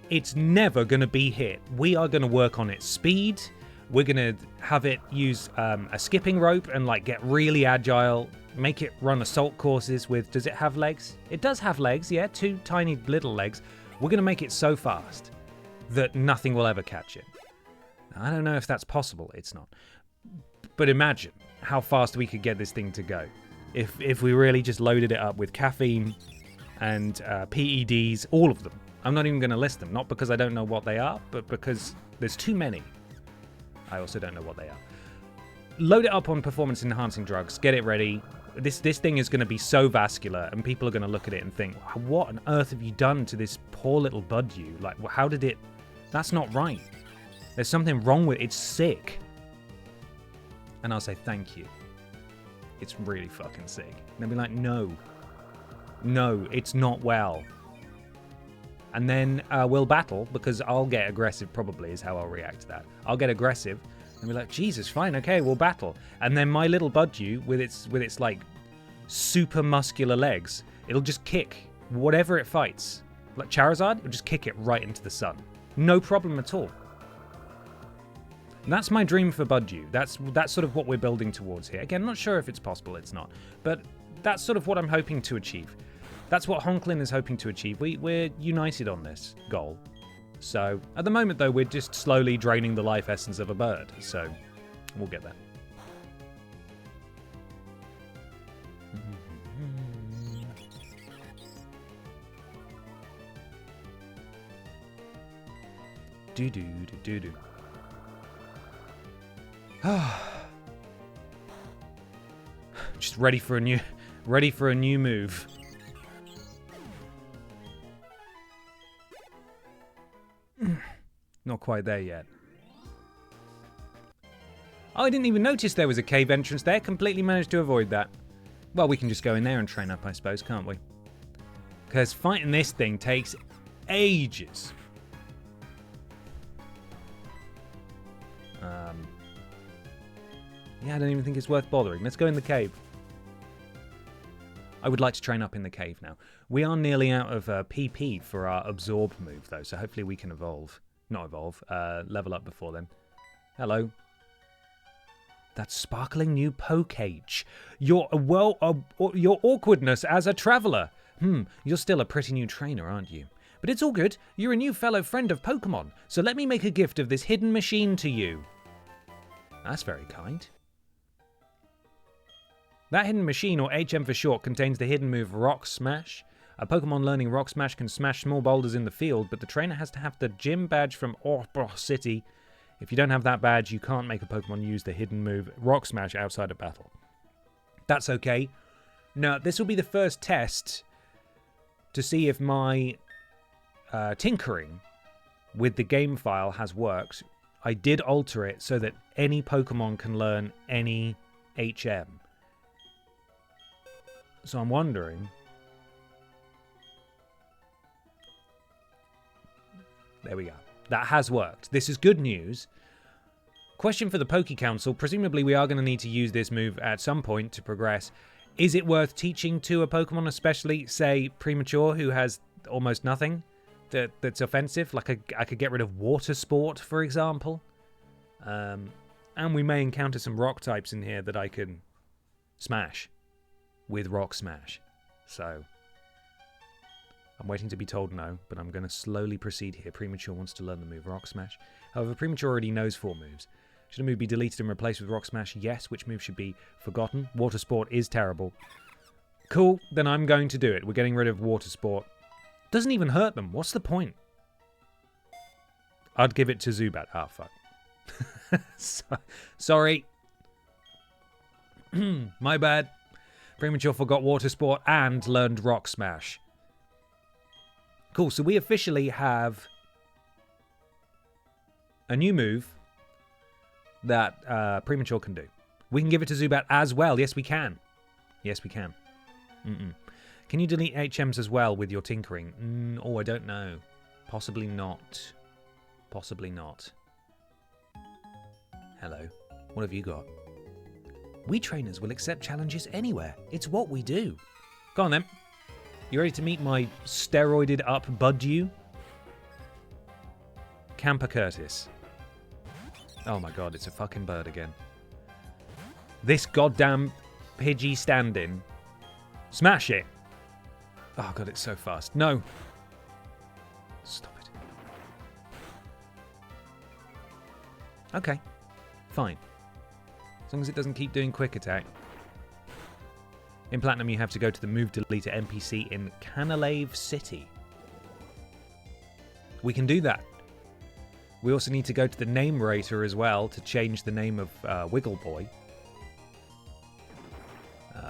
it's never going to be hit. We are going to work on its speed. We're going to have it use a skipping rope and like get really agile, make it run assault courses with, does it have legs? It does have legs, yeah, 2 tiny little legs. We're going to make it so fast that nothing will ever catch it. I don't know if that's possible. It's not. But imagine how fast we could get this thing to go if we really just loaded it up with caffeine and PEDs, all of them. I'm not even going to list them, not because I don't know what they are, but because there's too many. I also don't know what they are. Load it up on performance-enhancing drugs. Get it ready. This thing is going to be so vascular, and people are going to look at it and think, what on earth have you done to this poor little Budyu? Like, how did it... That's not right. There's something wrong with it. It's sick. And I'll say, thank you. It's really fucking sick. And they'll be like, no, it's not well. And then we'll battle, because I'll get aggressive, probably, is how I'll react to that. I'll get aggressive, and be like, Jesus, fine, okay, we'll battle. And then my little Budyu, with its like, super muscular legs, it'll just kick whatever it fights. Like Charizard, it'll just kick it right into the sun. No problem at all. And that's my dream for Budyu. That's sort of what we're building towards here. Again, I'm not sure if it's possible, it's not. But that's sort of what I'm hoping to achieve. That's what Honklin is hoping to achieve. We're united on this goal. So, at the moment, though, we're just slowly draining the life essence of a bird. So, we'll get there. Do-do-do-do-do. Just ready for a new move. Not quite there yet. Oh, I didn't even notice there was a cave entrance there. Completely managed to avoid that. Well, we can just go in there and train up, I suppose, can't we? Because fighting this thing takes ages. Yeah, I don't even think it's worth bothering. Let's go in the cave. I would like to train up in the cave now. We are nearly out of PP for our Absorb move, though, so hopefully we can level up before then. Hello. That's sparkling new Pokeetch. Your awkwardness as a traveller. You're still a pretty new trainer, aren't you? But it's all good. You're a new fellow friend of Pokemon, so let me make a gift of this hidden machine to you. That's very kind. That hidden machine, or HM for short, contains the hidden move Rock Smash. A Pokemon learning Rock Smash can smash small boulders in the field, but the trainer has to have the gym badge from Orbor City. If you don't have that badge, you can't make a Pokemon use the hidden move Rock Smash outside of battle. That's okay. Now, this will be the first test to see if my tinkering with the game file has worked. I did alter it so that any Pokemon can learn any HM. So I'm wondering... There we go. That has worked. This is good news. Question for the Poke Council. Presumably we are going to need to use this move at some point to progress. Is it worth teaching to a Pokemon, especially, say, Premature, who has almost nothing that's offensive? Like I could get rid of Water Sport, for example. And we may encounter some rock types in here that I can smash with Rock Smash. So I'm waiting to be told no, but I'm going to slowly proceed here. Premature wants to learn the move Rock Smash. However, Premature already knows 4 moves. Should a move be deleted and replaced with Rock Smash? Yes. Which move should be forgotten? Water Sport is terrible. Cool, then I'm going to do it. We're getting rid of Water Sport. Doesn't even hurt them. What's the point? I'd give it to Zubat. Ah, fuck. Sorry. My bad. Premature forgot Water Sport and learned Rock Smash. Cool, so we officially have a new move that Premature can do. We can give it to Zubat as well. Yes, we can. Yes, we can. Can you delete HMs as well with your tinkering? Oh, I don't know. Possibly not. Possibly not. Hello. What have you got? We trainers will accept challenges anywhere. It's what we do. Go on then. You ready to meet my steroided up Budyu? Camper Curtis. Oh my god, it's a fucking bird again. This goddamn Pidgey stand-in. Smash it! Oh god, it's so fast. No! Stop it. Okay. Fine. As long as it doesn't keep doing quick attack. In Platinum, you have to go to the Move Deleter NPC in Canalave City. We can do that. We also need to go to the Name Rater as well to change the name of Wiggle Boy.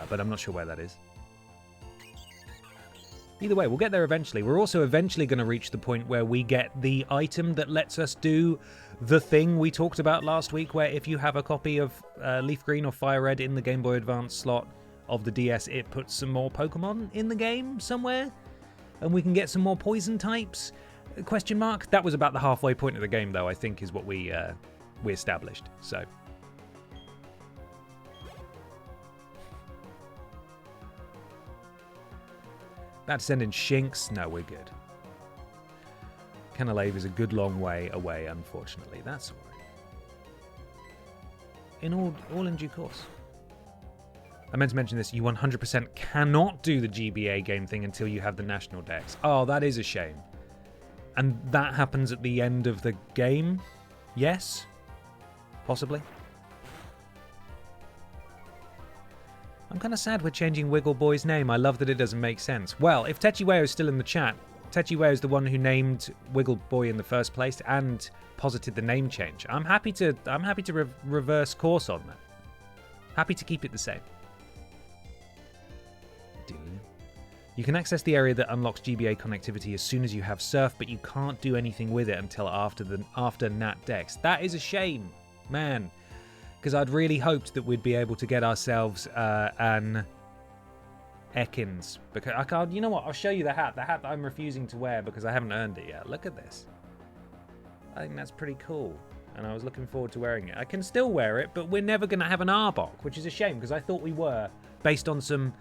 But I'm not sure where that is. Either way, we'll get there eventually. We're also eventually going to reach the point where we get the item that lets us do the thing we talked about last week, where if you have a copy of Leaf Green or Fire Red in the Game Boy Advance slot of the DS, it puts some more Pokemon in the game somewhere, and we can get some more poison types? Question mark. That was about the halfway point of the game, though, I think, is what we established. So. About to send in Shinx? No, we're good. Canalave is a good long way away, unfortunately. That's all right. All in due course. I meant to mention this. You 100% cannot do the GBA game thing until you have the national dex. Oh, that is a shame. And that happens at the end of the game? Yes? Possibly? I'm kind of sad we're changing Wiggle Boy's name. I love that it doesn't make sense. Well, if Techiweo is still in the chat, Techiweo is the one who named Wiggle Boy in the first place and posited the name change. I'm happy to reverse course on that. Happy to keep it the same. You can access the area that unlocks GBA connectivity as soon as you have Surf, but you can't do anything with it until after Nat Dex. That is a shame, man. Because I'd really hoped that we'd be able to get ourselves an Ekans. Because I can't. You know what? I'll show you the hat. The hat that I'm refusing to wear because I haven't earned it yet. Look at this. I think that's pretty cool, and I was looking forward to wearing it. I can still wear it, but we're never going to have an Arbok, which is a shame because I thought we were, based on some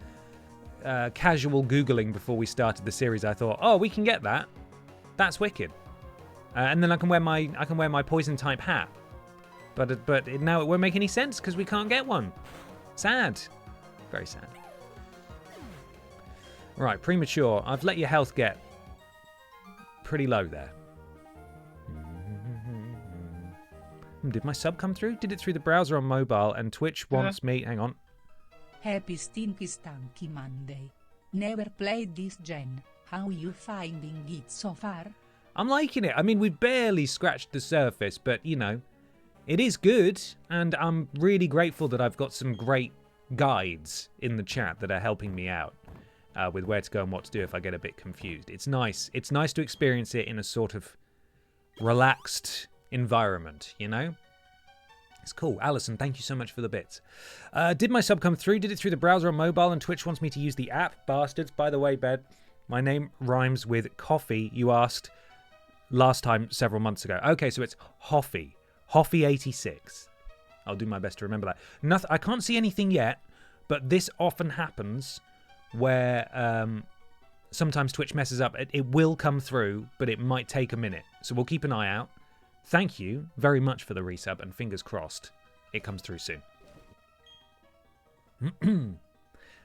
casual Googling before we started the series. I thought, oh, we can get that. That's wicked. And then I can wear my poison type hat. But now it won't make any sense because we can't get one. Sad. Very sad. Right, Premature. I've let your health get pretty low there. Did my sub come through? Did it through the browser on mobile, and Twitch wants me... Hang on. Happy Stinky Stanky Monday. Never played this gen. How you finding it so far? I'm liking it. I mean, we've barely scratched the surface, but, you know... It is good, and I'm really grateful that I've got some great guides in the chat that are helping me out with where to go and what to do if I get a bit confused. It's nice. It's nice to experience it in a sort of relaxed environment, you know? It's cool. Alison, thank you so much for the bits. Did my sub come through? Did it through the browser on mobile, and Twitch wants me to use the app? Bastards. By the way, Bed, my name rhymes with coffee, you asked last time several months ago. Okay, so it's Hoffy. Hoffy86. I'll do my best to remember that. I can't see anything yet, but this often happens where sometimes Twitch messes up. It will come through, but it might take a minute. So we'll keep an eye out. Thank you very much for the resub, and fingers crossed it comes through soon. I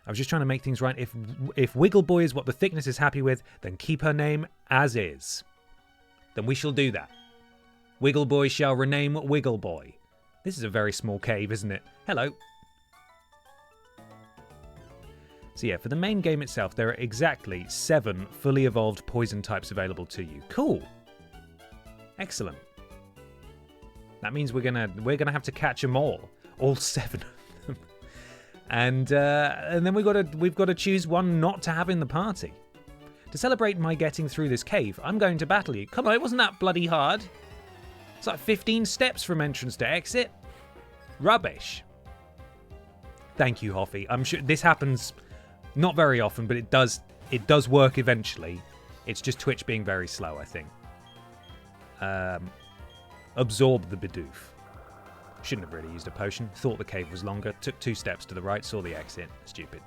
was just trying to make things right. If Wiggle Boy is what the thickness is happy with, then keep her name as is. Then we shall do that. Wiggle Boy shall rename Wiggle Boy. This is a very small cave, isn't it? Hello. So yeah, for the main game itself, there are exactly 7 fully evolved poison types available to you. Cool. Excellent. That means we're gonna have to catch them all 7 of them, and then we've got to choose one not to have in the party. To celebrate my getting through this cave, I'm going to battle you. Come on, it wasn't that bloody hard. It's like 15 steps from entrance to exit. Rubbish. Thank you, Hoffy. I'm sure this happens not very often, but it does work eventually. It's just Twitch being very slow, I think. Absorb the Bidoof. Shouldn't have really used a potion. Thought the cave was longer. Took 2 steps to the right. Saw the exit. Stupid.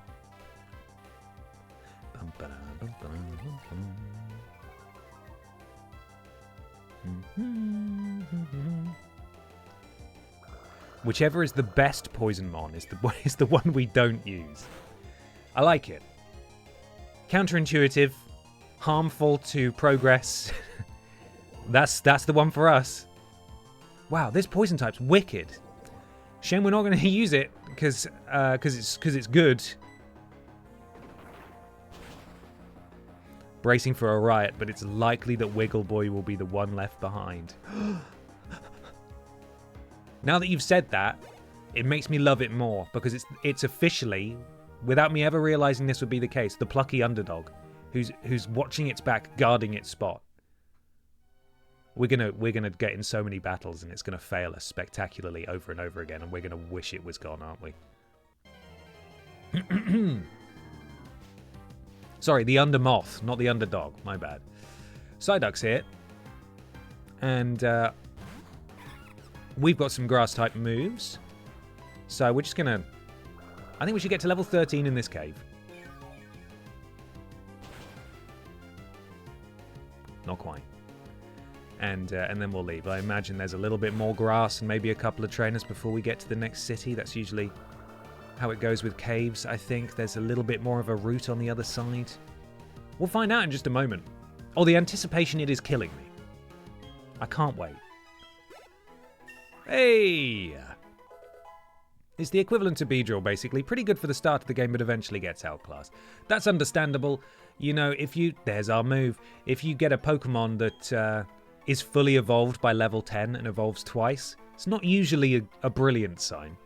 Whichever is the best Poisonmon is the one we don't use. I like it. Counterintuitive, harmful to progress. That's the one for us. Wow, this poison type's wicked. Shame we're not going to use it because it's good. Bracing for a riot, but it's likely that Wiggle Boy will be the one left behind. Now that you've said that, it makes me love it more because it's officially, without me ever realizing this would be the case, the plucky underdog who's watching its back, guarding its spot. We're gonna get in so many battles and it's gonna fail us spectacularly over and over again, and we're gonna wish it was gone, aren't we? Sorry, the Undermoth, not the Underdog. My bad. Psyduck's here. And we've got some grass-type moves. So we're just going to... I think we should get to level 13 in this cave. Not quite. And then we'll leave. I imagine there's a little bit more grass and maybe a couple of trainers before we get to the next city. That's usually... how it goes with caves, I think. There's a little bit more of a route on the other side. We'll find out in just a moment. Oh, the anticipation, it is killing me. I can't wait. Hey! It's the equivalent to Beedrill, basically. Pretty good for the start of the game, but eventually gets outclassed. That's understandable. You know, if you... There's our move. If you get a Pokemon that is fully evolved by level 10 and evolves twice, it's not usually a brilliant sign.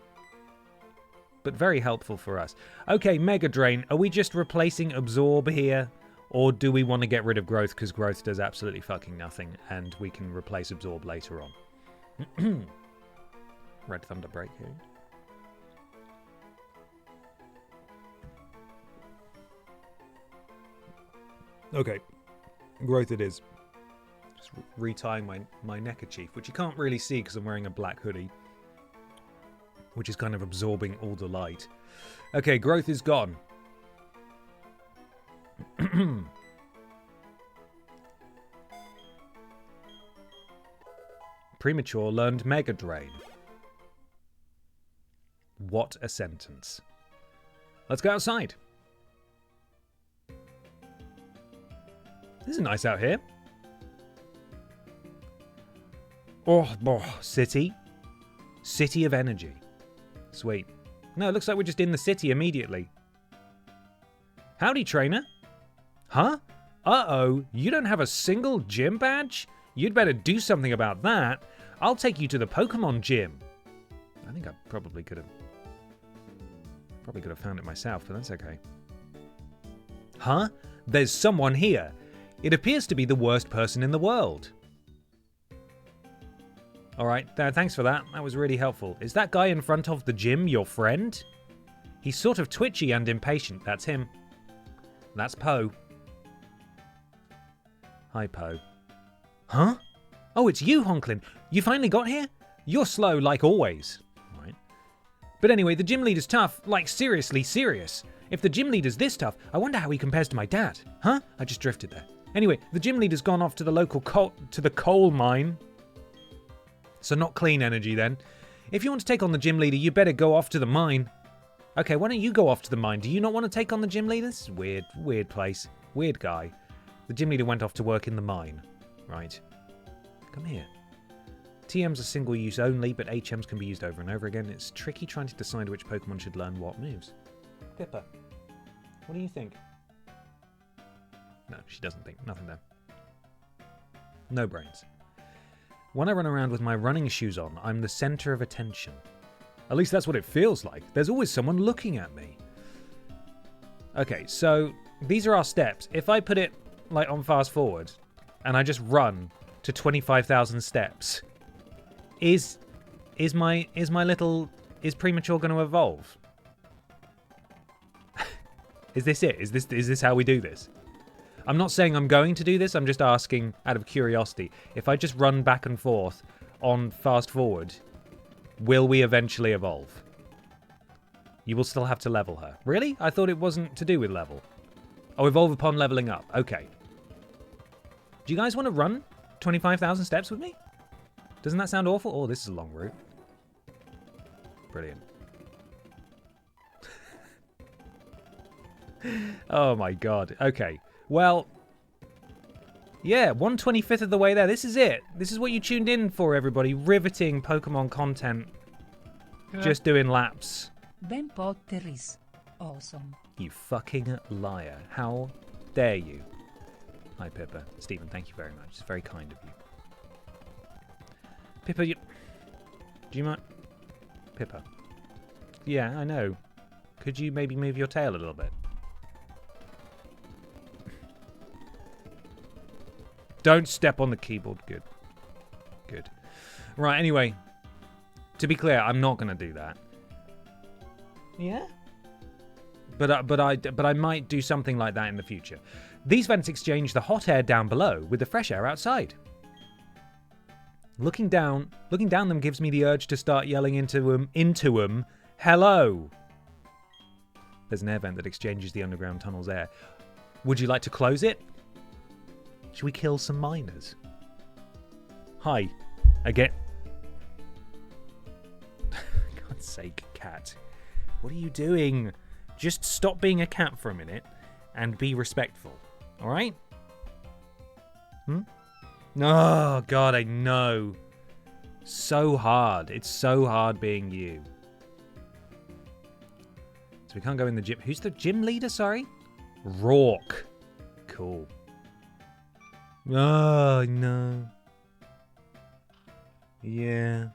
But very helpful for us. Okay, Mega Drain. Are we just replacing Absorb here? Or do we want to get rid of Growth because Growth does absolutely fucking nothing and we can replace Absorb later on? Red Thunder Break here. Okay, Growth it is. Just retying my neckerchief, which you can't really see because I'm wearing a black hoodie, which is kind of absorbing all the light. Okay, Growth is gone. Premature learned Mega Drain. What a sentence. Let's go outside. This is nice out here. Oh, city. City of energy. Sweet. No, it looks like we're just in the city immediately. Howdy, trainer. Huh? Uh-oh, you don't have a single gym badge? You'd better do something about that. I'll take you to the Pokemon gym. I think I probably could have found it myself, but that's okay. Huh? There's someone here. It appears to be the worst person in the world. Alright, thanks for that. That was really helpful. Is that guy in front of the gym your friend? He's sort of twitchy and impatient. That's him. That's Poe. Hi, Poe. Huh? Oh, it's you, Honklin. You finally got here? You're slow, like always. Right. But anyway, the gym leader's tough. Like, seriously serious. If the gym leader's this tough, I wonder how he compares to my dad. Huh? I just drifted there. Anyway, the gym leader's gone off to the local coal mine. So not clean energy, then. If you want to take on the gym leader, you better go off to the mine. Okay, why don't you go off to the mine? Do you not want to take on the gym leader? This is weird. Weird place. Weird guy. The gym leader went off to work in the mine. Right. Come here. TMs are single use only, but HMs can be used over and over again. It's tricky trying to decide which Pokemon should learn what moves. Pippa, what do you think? No, she doesn't think. Nothing there. No brains. When I run around with my running shoes on, I'm the center of attention. At least that's what it feels like. There's always someone looking at me. Okay, so these are our steps. If I put it like on fast forward and I just run to 25,000 steps, is Premature going to evolve? Is this it? Is this how we do this? I'm not saying I'm going to do this, I'm just asking out of curiosity. If I just run back and forth on fast forward, will we eventually evolve? You will still have to level her. Really? I thought it wasn't to do with level. Oh, evolve upon leveling up. Okay. Do you guys want to run 25,000 steps with me? Doesn't that sound awful? Oh, this is a long route. Brilliant. Oh my god. Okay. Well, yeah, 1/25th of the way there. This is it. This is what you tuned in for, everybody. Riveting Pokemon content. Just doing laps. Ben Potter is awesome. You fucking liar. How dare you? Hi, Pippa. Stephen, thank you very much. It's very kind of you. Pippa, do you mind? Pippa. Yeah, I know. Could you maybe move your tail a little bit? Don't step on the keyboard. Good. Good. Right, anyway. To be clear, I'm not going to do that. Yeah? But I might do something like that in the future. These vents exchange the hot air down below with the fresh air outside. Looking down them gives me the urge to start yelling into them, hello! There's an air vent that exchanges the underground tunnel's air. Would you like to close it? Should we kill some miners? Hi. Again. For God's sake, cat. What are you doing? Just stop being a cat for a minute and be respectful. Alright? Oh, God, I know. So hard. It's so hard being you. So we can't go in the gym. Who's the gym leader, sorry? Rourke. Cool. Oh, no. Yeah.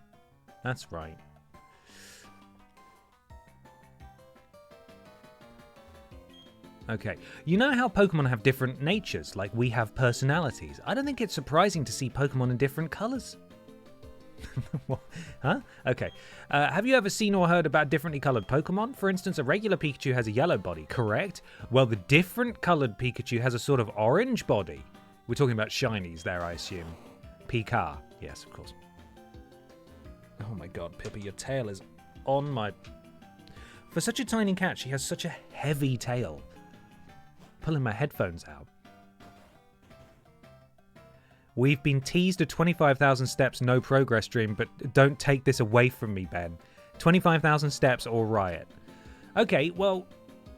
That's right. Okay. You know how Pokemon have different natures, like we have personalities? I don't think it's surprising to see Pokemon in different colours. What? Huh? Okay. Have you ever seen or heard about differently coloured Pokemon? For instance, a regular Pikachu has a yellow body, correct? Well, the different coloured Pikachu has a sort of orange body. We're talking about shinies there, I assume. Pika. Yes, of course. Oh my god, Pippa, your tail is on my... For such a tiny cat, she has such a heavy tail. Pulling my headphones out. We've been teased a 25,000 steps no progress stream, but don't take this away from me, Ben. 25,000 steps or riot. Okay, well,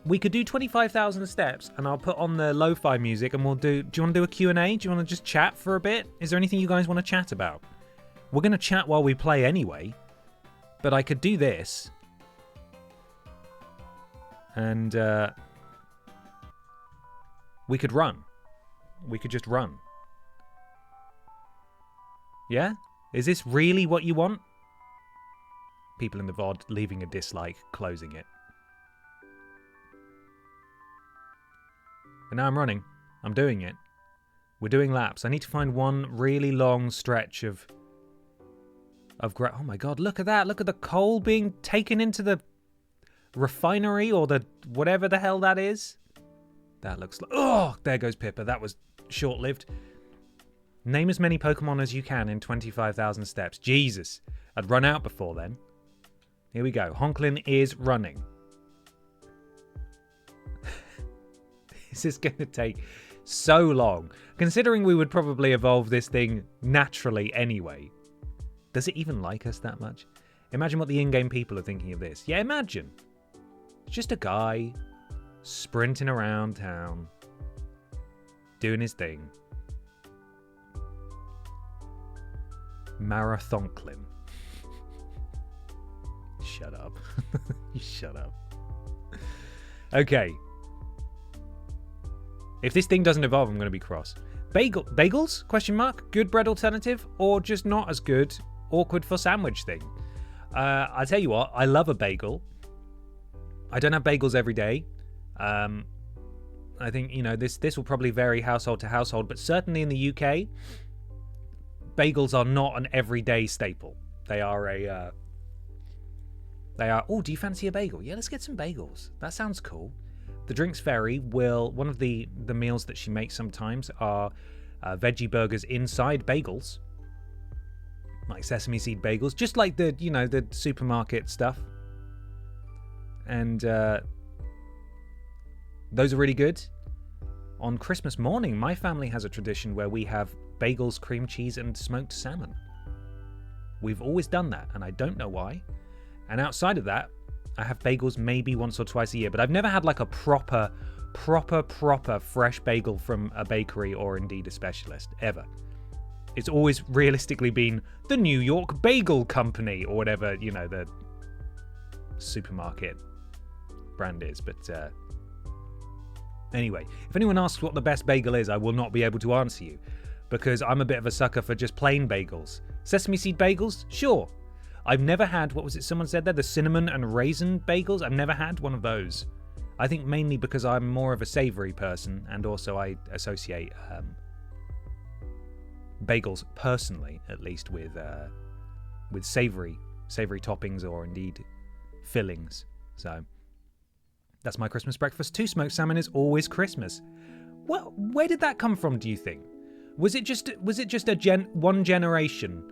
we could do 25,000 steps, and I'll put on the lo-fi music, and we'll do... Do you want to do a Q&A? Do you want to just chat for a bit? Is there anything you guys want to chat about? We're going to chat while we play anyway, but I could do this. And, we could run. We could just run. Yeah? Is this really what you want? People in the VOD leaving a dislike, closing it. But now I'm running. I'm doing it. We're doing laps. I need to find one really long stretch of oh my god, look at that. Look at the coal being taken into the refinery or the whatever the hell that is. That looks like... Oh, there goes Pippa. That was short-lived. Name as many Pokemon as you can in 25,000 steps. Jesus. I'd run out before then. Here we go. Honklin is running. This is going to take so long. Considering we would probably evolve this thing naturally anyway. Does it even like us that much? Imagine what the in-game people are thinking of this. Yeah, imagine. It's just a guy sprinting around town, doing his thing. Marathonklin. Shut up. You shut up. Okay. If this thing doesn't evolve, I'm going to be cross. Bagels? Question mark. Good bread alternative, or just not as good? Awkward for sandwich thing. I tell you what, I love a bagel. I don't have bagels every day. I think, you know, this will probably vary household to household, but certainly in the UK, bagels are not an everyday staple. They are oh, do you fancy a bagel? Yeah, let's get some bagels. That sounds cool. The Drinks Fairy one of the meals that she makes sometimes are veggie burgers inside bagels. Like sesame seed bagels, just like the, you know, the supermarket stuff. And those are really good. on Christmas morning, my family has a tradition where we have bagels, cream cheese, and smoked salmon. We've always done that, and I don't know why. And outside of that, I have bagels maybe once or twice a year, but I've never had like a proper fresh bagel from a bakery or indeed a specialist, ever. It's always realistically been the New York Bagel Company or whatever, you know, the supermarket brand is. But anyway, if anyone asks what the best bagel is, I will not be able to answer you because I'm a bit of a sucker for just plain bagels. Sesame seed bagels? Sure. I've never had, what was it someone said there, the cinnamon and raisin bagels? I've never had one of those. I think mainly because I'm more of a savoury person, and also I associate bagels personally, at least, with savoury toppings or indeed fillings. So that's my Christmas breakfast too. Smoked salmon is always Christmas. Well, where did that come from, do you think? Was it just one generation,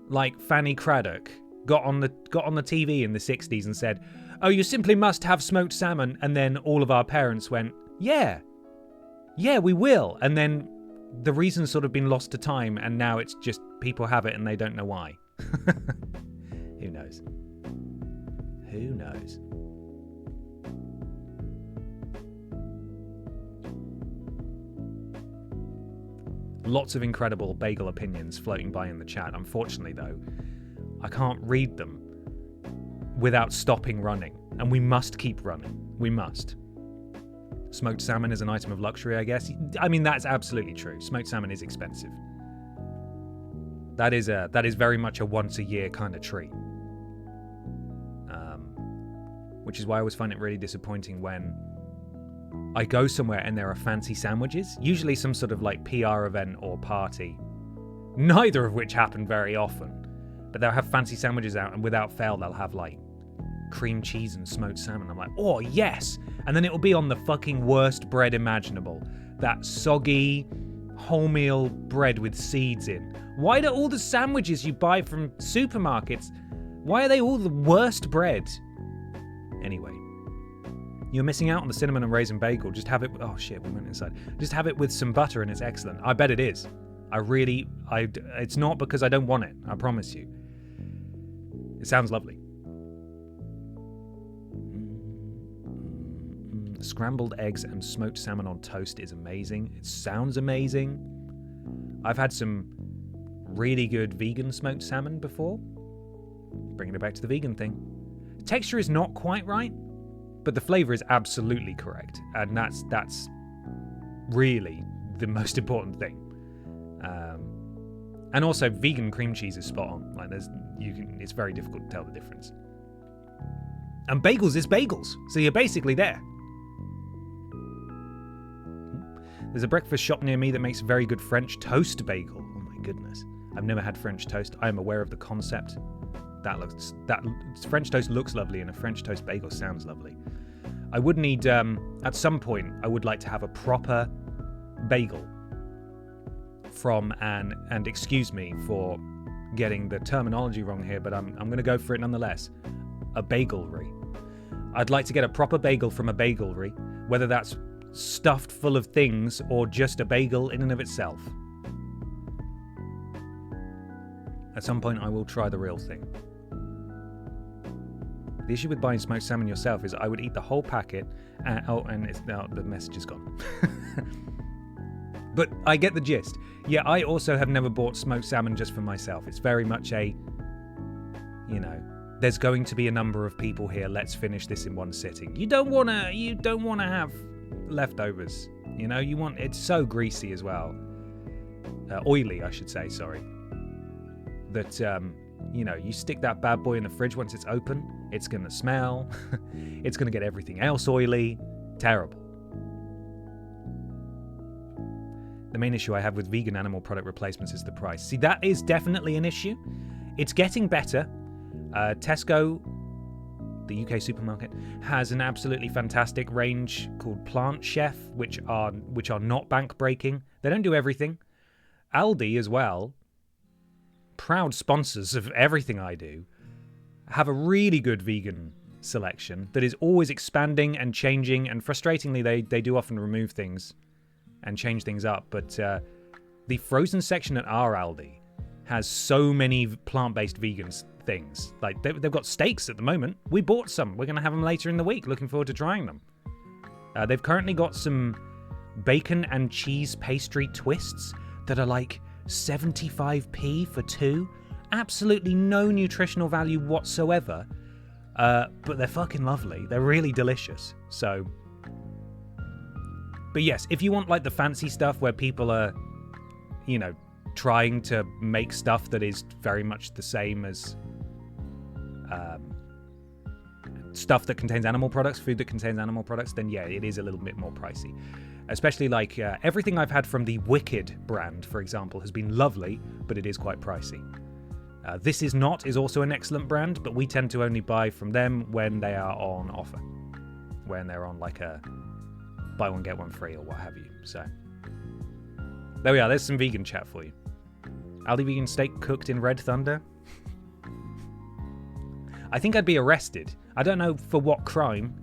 like Fanny Craddock got on the TV in the 60s and said, "Oh, you simply must have smoked salmon," and then all of our parents went, yeah, we will, and then the reason's sort of been lost to time, and now it's just people have it and they don't know why. Who knows? Who knows? Lots of incredible bagel opinions floating by in the chat. Unfortunately, though, I can't read them without stopping running. And we must keep running. We must. Smoked salmon is an item of luxury, I guess. I mean, that's absolutely true. Smoked salmon is expensive. That is very much a once-a-year kind of treat. Which is why I always find it really disappointing when I go somewhere and there are fancy sandwiches, usually some sort of like PR event or party, neither of which happen very often, but they'll have fancy sandwiches out and without fail they'll have like cream cheese and smoked salmon. I'm like, oh yes! And then it'll be on the fucking worst bread imaginable. That soggy, wholemeal bread with seeds in. Why do all the sandwiches you buy from supermarkets, why are they all the worst bread? Anyway. You're missing out on the cinnamon and raisin bagel. Just have it... Oh, shit, we went inside. Just have it with some butter and it's excellent. I bet it is. It's not because I don't want it. I promise you. It sounds lovely. Scrambled eggs and smoked salmon on toast is amazing. It sounds amazing. I've had some really good vegan smoked salmon before. Bringing it back to the vegan thing. Texture is not quite right, but the flavour is absolutely correct, and that's really the most important thing. And also, vegan cream cheese is spot on. Like it's very difficult to tell the difference. And bagels is bagels, so you're basically there. There's a breakfast shop near me that makes a very good French toast bagel. Oh my goodness, I've never had French toast. I am aware of the concept. That French toast looks lovely, and a French toast bagel sounds lovely. I would need, at some point, I would like to have a proper bagel from and excuse me for getting the terminology wrong here, but I'm going to go for it nonetheless, a bagelry. I'd like to get a proper bagel from a bagelry, whether that's stuffed full of things or just a bagel in and of itself. At some point, I will try the real thing. The issue with buying smoked salmon yourself is I would eat the whole packet, and the message is gone. But I get the gist. Yeah, I also have never bought smoked salmon just for myself. It's very much there's going to be a number of people here. Let's finish this in one sitting. You don't want to have leftovers. It's so greasy as well. Oily, I should say. Sorry. That you stick that bad boy in the fridge once it's open. It's going to smell. It's going to get everything else oily. Terrible. The main issue I have with vegan animal product replacements is the price. See, that is definitely an issue. It's getting better. Tesco, the UK supermarket, has an absolutely fantastic range called Plant Chef, which are not bank breaking. They don't do everything. Aldi as well, proud sponsors of everything I do, have a really good vegan selection that is always expanding and changing, and frustratingly they do often remove things and change things up. But the frozen section at our Aldi has so many plant-based vegan things. Like, they've got steaks at the moment. We bought some. We're going to have them later in the week. Looking forward to trying them. They've currently got some bacon and cheese pastry twists that are like 75p for 2. Absolutely no nutritional value whatsoever. But they're fucking lovely. They're really delicious. So, but yes, if you want like the fancy stuff where people are, you know, trying to make stuff that is very much the same as stuff that contains animal products, food that contains animal products, then yeah, it is a little bit more pricey. Especially like everything I've had from the Wicked brand, for example, has been lovely, but it is quite pricey. This Is Not is also an excellent brand, but we tend to only buy from them when they are on offer. When they're on like a buy one, get one free or what have you. So there we are. There's some vegan chat for you. Aldi vegan steak cooked in Red Thunder. I think I'd be arrested. I don't know for what crime,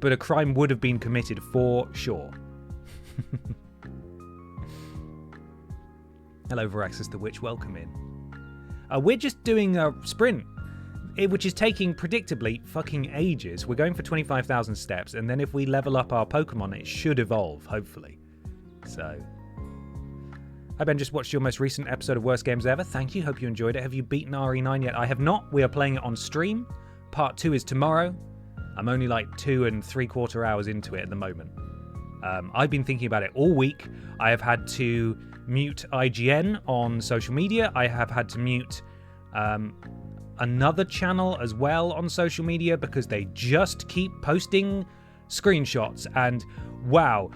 but a crime would have been committed for sure. Hello, Veraxis the Witch. Welcome in. We're just doing a sprint, which is taking predictably fucking ages. We're going for 25,000 steps, and then if we level up our Pokemon, it should evolve, hopefully. So, hi Ben, just watched your most recent episode of Worst Games Ever. Thank you, hope you enjoyed it. Have you beaten RE9 yet? I have not. We are playing it on stream. Part 2 is tomorrow. I'm only like 2 3/4 hours into it at the moment. I've been thinking about it all week. I have had to mute IGN on social media. I have had to mute another channel as well on social media because they just keep posting screenshots and wow,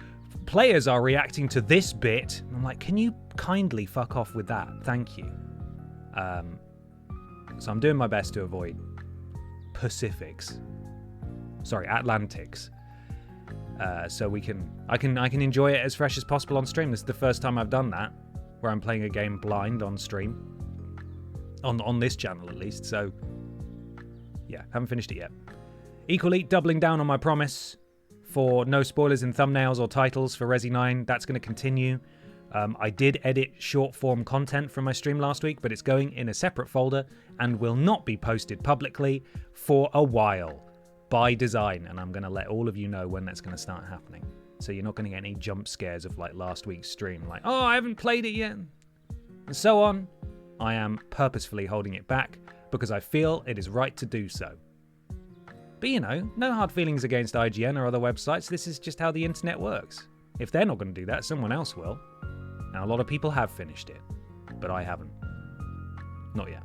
players are reacting to this bit. I'm like, can you kindly fuck off with that? Thank you. So I'm doing my best to avoid Atlantics. So I can enjoy it as fresh as possible on stream. This is the first time I've done that, where I'm playing a game blind on stream. On this channel at least, so yeah, haven't finished it yet. Equally, doubling down on my promise for no spoilers in thumbnails or titles for Resi 9. That's going to continue. I did edit short form content from my stream last week, but it's going in a separate folder and will not be posted publicly for a while. By design, and I'm going to let all of you know when that's going to start happening. So you're not going to get any jump scares of like last week's stream, like, oh, I haven't played it yet, and so on. I am purposefully holding it back because I feel it is right to do so. But you know, no hard feelings against IGN or other websites. This is just how the internet works. If they're not going to do that, someone else will. Now, a lot of people have finished it, but I haven't. Not yet.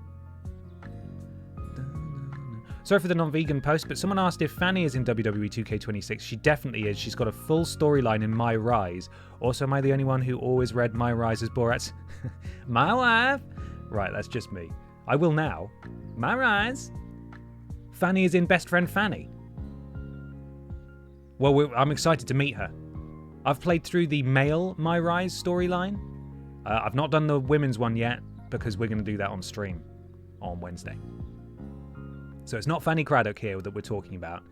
Sorry for the non-vegan post, but someone asked if Fanny is in WWE 2K26. She definitely is. She's got a full storyline in My Rise. Also, am I the only one who always read My Rise as Borat's My Wife? Right, that's just me. I will now. My Rise. Fanny is in Best Friend Fanny. Well, I'm excited to meet her. I've played through the male My Rise storyline. I've not done the women's one yet because we're going to do that on stream on Wednesday. So it's not Fanny Craddock here that we're talking about.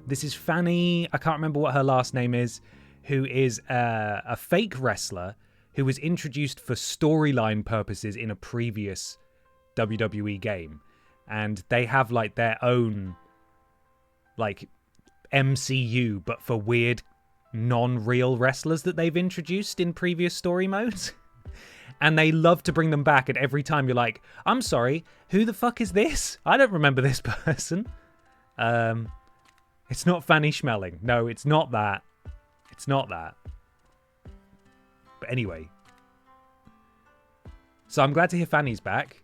This is Fanny, I can't remember what her last name is, who is a fake wrestler who was introduced for storyline purposes in a previous WWE game. And they have like their own like MCU, but for weird non-real wrestlers that they've introduced in previous story modes. And they love to bring them back, and every time you're like, I'm sorry, who the fuck is this? I don't remember this person. It's not Fanny Schmeling. No, it's not that. It's not that. But anyway. So I'm glad to hear Fanny's back.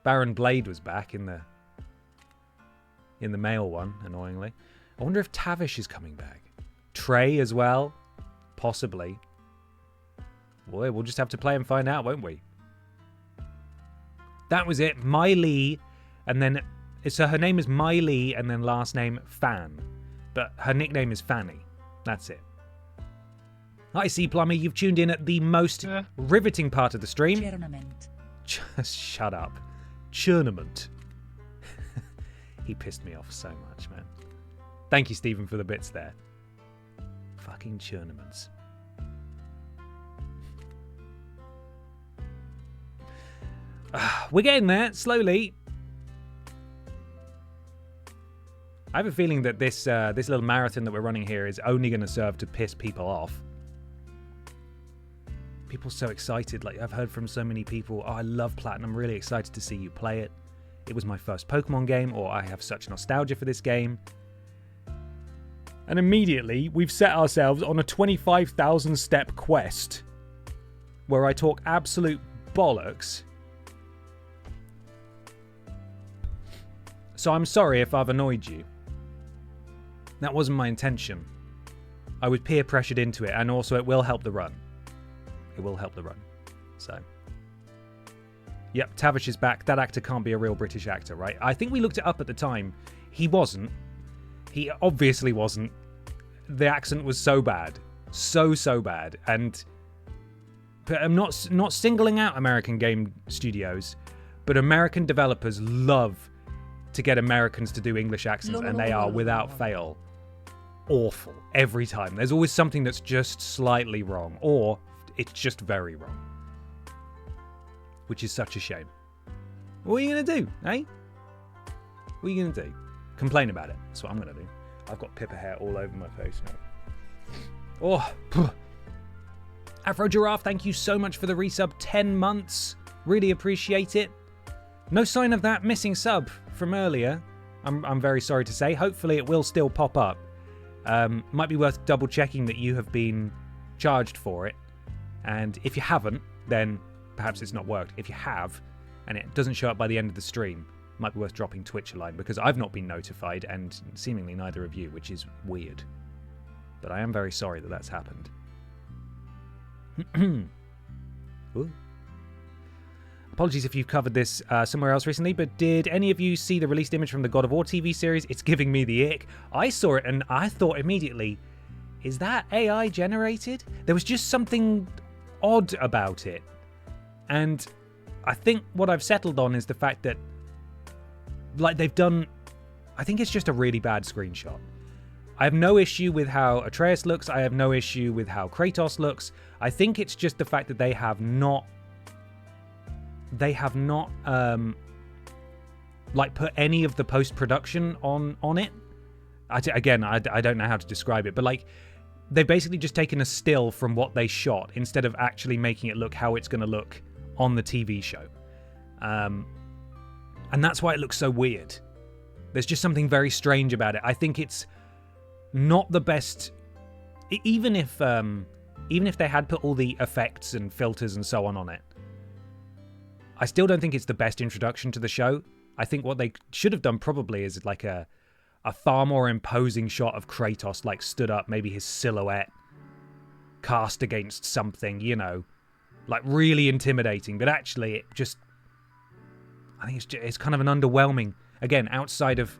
Baron Blade was back in the male one, annoyingly. I wonder if Tavish is coming back. Trey as well? Possibly. Boy, we'll just have to play and find out, won't we? That was it. Miley, and then... So her name is Miley, and then last name Fan. But her nickname is Fanny. That's it. Hi, C. Plummy. You've tuned in at the most riveting part of the stream. Churnament. Just shut up. Churnament. He pissed me off so much, man. Thank you, Stephen, for the bits there. Fucking churnaments. We're getting there, slowly. I have a feeling that this little marathon that we're running here is only going to serve to piss people off. People are so excited. Like, I've heard from so many people, oh, I love Platinum. I'm really excited to see you play it. It was my first Pokemon game, or I have such nostalgia for this game. And immediately, we've set ourselves on a 25,000 step quest where I talk absolute bollocks. So I'm sorry if I've annoyed you. That wasn't my intention. I was peer pressured into it, and also it will help the run. It will help the run. So. Yep, Tavish is back. That actor can't be a real British actor, right? I think we looked it up at the time. He wasn't. He obviously wasn't. The accent was so bad. So bad. And I'm not singling out American game studios, but American developers love to get Americans to do English accents, and they are, without fail, awful every time. There's always something that's just slightly wrong, or it's just very wrong. Which is such a shame. What are you going to do, eh? What are you going to do? Complain about it. That's what I'm going to do. I've got Pippa hair all over my face now. Oh, Afro Giraffe, thank you so much for the resub. 10 months. Really appreciate it. No sign of that missing sub from earlier. I'm very sorry to say. Hopefully it will still pop up. Might be worth double checking that you have been charged for it. And if you haven't, then perhaps it's not worked. If you have, and it doesn't show up by the end of the stream, it might be worth dropping Twitch a line, because I've not been notified, and seemingly neither of you, which is weird. But I am very sorry that that's happened. Ooh. Apologies if you've covered this somewhere else recently, but did any of you see the released image from the God of War TV series? It's giving me the ick. I saw it and I thought immediately, is that AI generated? There was just something odd about it. And I think what I've settled on is the fact that, like, they've done, I think it's just a really bad screenshot. I have no issue with how Atreus looks. I have no issue with how Kratos looks. I think it's just the fact that they have not like put any of the post-production on it. I don't know how to describe it, but like they've basically just taken a still from what they shot instead of actually making it look how it's going to look on the TV show. And that's why it looks so weird. There's just something very strange about it. I think it's not the best, even if they had put all the effects and filters and so on it. I still don't think it's the best introduction to the show. I think what they should have done probably is like a far more imposing shot of Kratos, like stood up, maybe his silhouette cast against something, you know, like really intimidating. But actually, it just, I think it's kind of an underwhelming, again, outside of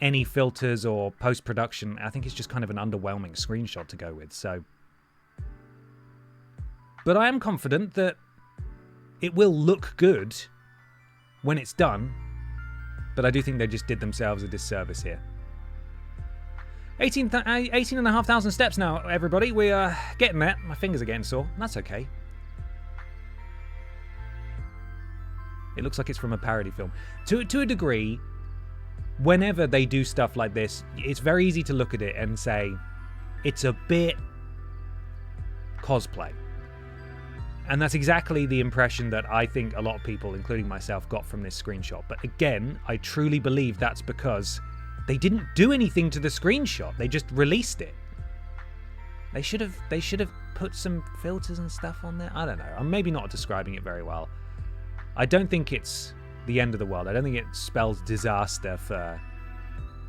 any filters or post-production, I think it's just kind of an underwhelming screenshot to go with. So, but I am confident that it will look good when it's done, but I do think they just did themselves a disservice here. 18,500 steps now, everybody. We are getting there. My fingers are getting sore. That's okay. It looks like it's from a parody film. To a degree, whenever they do stuff like this, it's very easy to look at it and say, it's a bit cosplay. And that's exactly the impression that I think a lot of people, including myself, got from this screenshot. But again, I truly believe that's because they didn't do anything to the screenshot. They just released it. They should have put some filters and stuff on there. I don't know. I'm maybe not describing it very well. I don't think it's the end of the world. I don't think it spells disaster for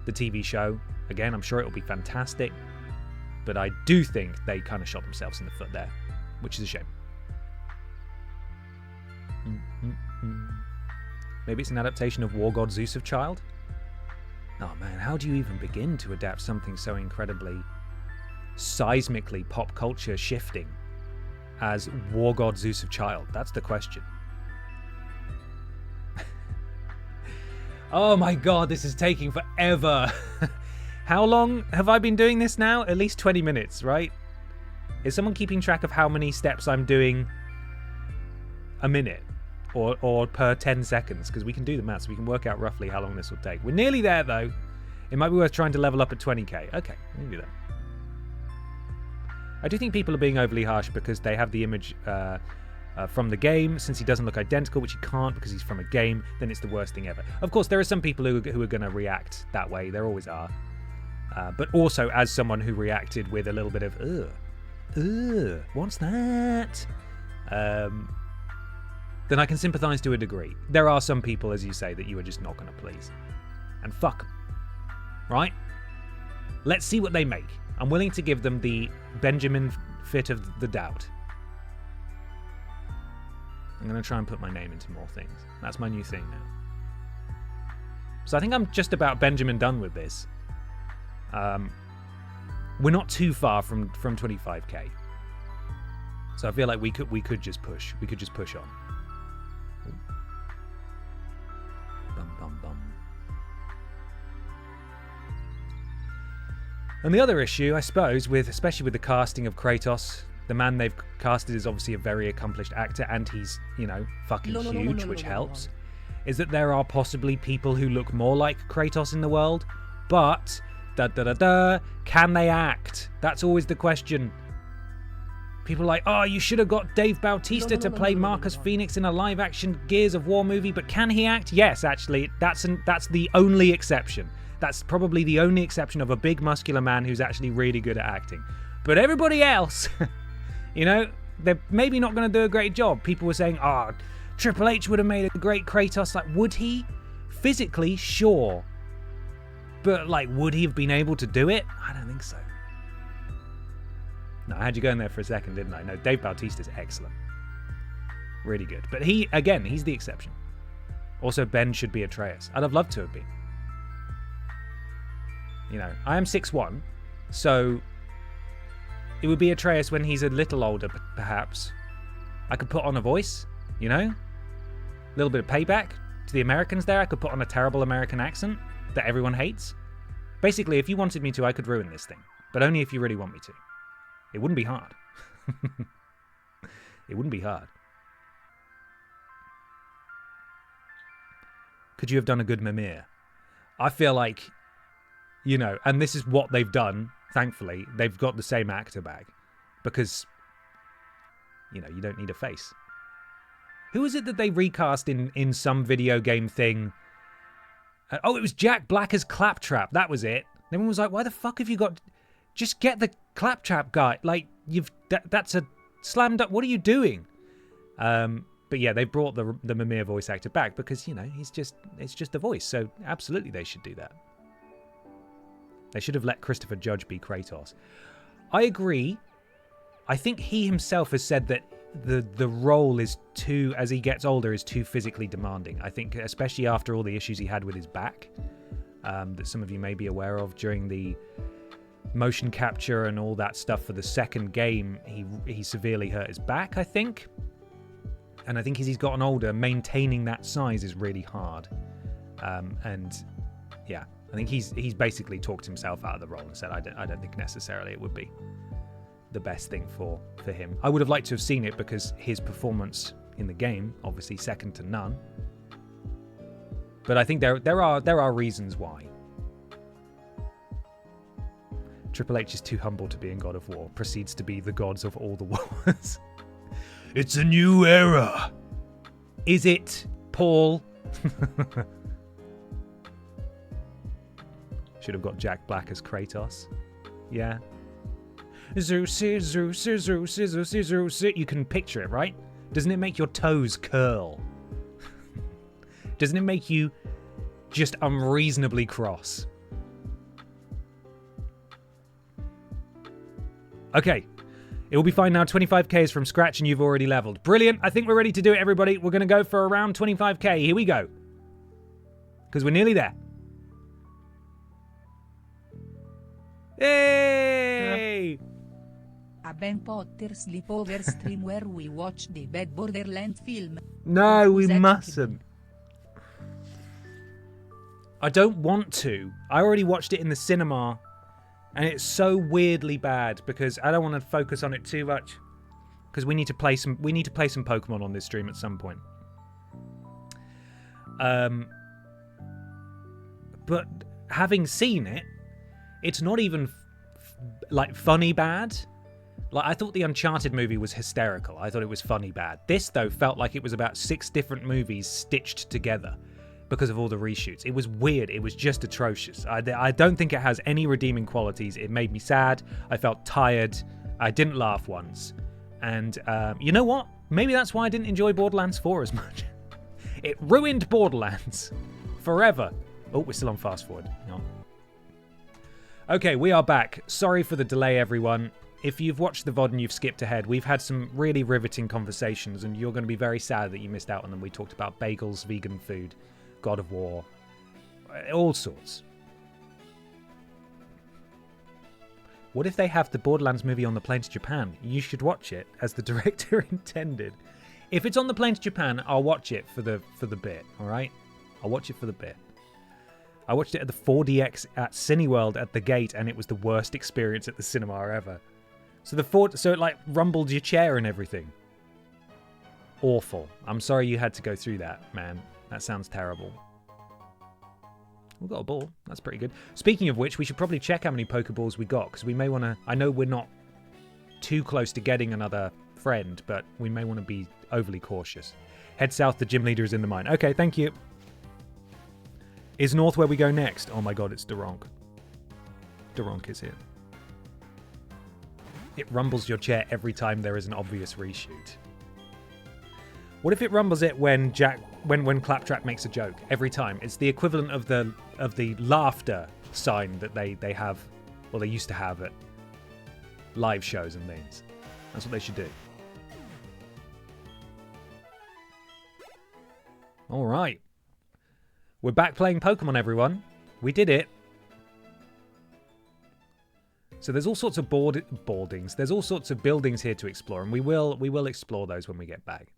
the TV show. Again, I'm sure it'll be fantastic. But I do think they kind of shot themselves in the foot there, which is a shame. Maybe it's an adaptation of War God Zeus of Child? Oh man, how do you even begin to adapt something so incredibly seismically pop culture shifting as War God Zeus of Child? That's the question. Oh my god, this is taking forever. How long have I been doing this now? At least 20 minutes, right? Is someone keeping track of how many steps I'm doing a minute? or per 10 seconds, because we can do the maths. We can work out roughly how long this will take. We're nearly there, though. It might be worth trying to level up at 20k. Okay, we can do that. I do think people are being overly harsh because they have the image from the game. Since he doesn't look identical, which he can't because he's from a game, then it's the worst thing ever. Of course, there are some people who are going to react that way. There always are. But also, as someone who reacted with a little bit of, what's that? Then I can sympathise to a degree. There are some people, as you say, that you are just not going to please. And fuck 'em. Right? Let's see what they make. I'm willing to give them the Benjamin fit of the doubt. I'm going to try and put my name into more things. That's my new thing now. So I think I'm just about Benjamin done with this. We're not too far from 25k. So I feel like we could just push. We could just push on. Bum, bum, bum. And the other issue, I suppose, especially with the casting of Kratos, the man they've casted is obviously a very accomplished actor, and he's, fucking huge, which helps, is that there are possibly people who look more like Kratos in the world, but can they act? That's always the question. People are like, oh, you should have got Dave Bautista to play Marcus Phoenix in a live-action Gears of War movie, but can he act? Yes, actually, that's the only exception. That's probably the only exception of a big muscular man who's actually really good at acting. But everybody else, they're maybe not going to do a great job. People were saying, Triple H would have made a great Kratos. Like, would he? Physically, sure. But, would he have been able to do it? I don't think so. No, I had you going there for a second, didn't I? No, Dave Bautista's excellent. Really good. But he's the exception. Also, Ben should be Atreus. I'd have loved to have been. I am 6'1", so it would be Atreus when he's a little older, perhaps. I could put on a voice, a little bit of payback to the Americans there. I could put on a terrible American accent that everyone hates. Basically, if you wanted me to, I could ruin this thing, but only if you really want me to. It wouldn't be hard. It wouldn't be hard. Could you have done a good Mimir? I feel like, and this is what they've done, thankfully. They've got the same actor back. Because, you don't need a face. Who is it that they recast in some video game thing? It was Jack Black as Claptrap. That was it. And everyone was like, why the fuck have you got... Just get the Claptrap guy. That's a slammed up... What are you doing? But yeah, they brought the Mimir voice actor back because, it's just the voice. So absolutely they should do that. They should have let Christopher Judge be Kratos. I agree. I think he himself has said that the role is too, as he gets older, is too physically demanding. I think especially after all the issues he had with his back, that some of you may be aware of during the motion capture and all that stuff for the second game, he severely hurt his back, I think. And I think as he's gotten older, maintaining that size is really hard. And yeah, I think he's basically talked himself out of the role and said, I don't think necessarily it would be the best thing for him. I would have liked to have seen it because his performance in the game, obviously second to none. But I think there are reasons why. Triple H is too humble to be in God of War, proceeds to be the gods of all the wars. It's a new era. Is it, Paul? Should have got Jack Black as Kratos. Yeah. Zeus, Zeus, Zeus, Zeus, Zeus, Zeus. You can picture it, right? Doesn't it make your toes curl? Doesn't it make you just unreasonably cross? Okay. It will be fine now. 25k is from scratch and you've already leveled. Brilliant. I think we're ready to do it, everybody. We're going to go for around 25k. Here we go. Because we're nearly there. Hey! A Ben Potter sleepover stream where we watch the bad Borderlands film. No, we mustn't. I don't want to. I already watched it in the cinema. And it's so weirdly bad because I don't want to focus on it too much. Because we need to play some Pokemon on this stream at some point. But having seen it, it's not even like funny bad. Like, I thought the Uncharted movie was hysterical. I thought it was funny bad. This, though, felt like it was about 6 different movies stitched together because of all the reshoots. It was weird. It was just atrocious. I don't think it has any redeeming qualities. It made me sad. I felt tired. I didn't laugh once. And you know what? Maybe that's why I didn't enjoy Borderlands 4 as much. It ruined Borderlands forever. Oh, we're still on fast forward. Hang on. Okay, we are back. Sorry for the delay, everyone. If you've watched the VOD and you've skipped ahead, we've had some really riveting conversations, and you're going to be very sad that you missed out on them. We talked about bagels, vegan food, God of War, all sorts. What if they have the Borderlands movie on the plane to Japan? You should watch it, as the director intended. If it's on the plane to Japan, I'll watch it for the bit, all right? I'll watch it for the bit. I watched it at the 4DX at Cineworld at the gate, and it was the worst experience at the cinema ever. So it like rumbled your chair and everything. Awful. I'm sorry you had to go through that, man. That sounds terrible. We've got a ball. That's pretty good. Speaking of which, we should probably check how many Pokeballs we got, because we may want to... I know we're not too close to getting another friend, but we may want to be overly cautious. Head south, the gym leader is in the mine. Okay, thank you. Is north where we go next? Oh my god, it's Duronk. Duronk is here. It rumbles your chair every time there is an obvious reshoot. What if it rumbles it when Claptrap makes a joke? Every time. It's the equivalent of the laughter sign that they have, well, they used to have at live shows and things. That's what they should do. All right. We're back playing Pokemon, everyone. We did it. So there's all sorts of boardings. There's all sorts of buildings here to explore, and we will explore those when we get back.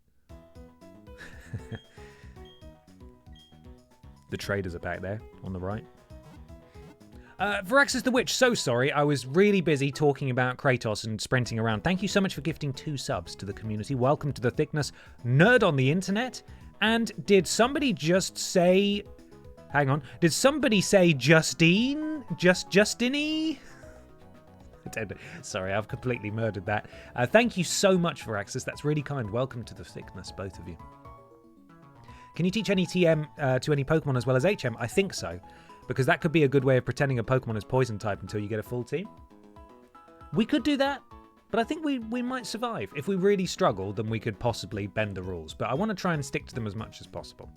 The traders are back there on the right. Viraxis the Witch, so sorry. I was really busy talking about Kratos and sprinting around. Thank you so much for gifting 2 subs to the community. Welcome to the thickness. Nerd on the internet. And did somebody just say... Hang on. Did somebody say Justine? Justini? Sorry, I've completely murdered that. Thank you so much for access. That's really kind. Welcome to the thickness, both of you. Can you teach any TM to any Pokemon as well as HM? I think so, because that could be a good way of pretending a Pokemon is poison type until you get a full team. We could do that, but I think we might survive. If we really struggle, then we could possibly bend the rules, but I want to try and stick to them as much as possible.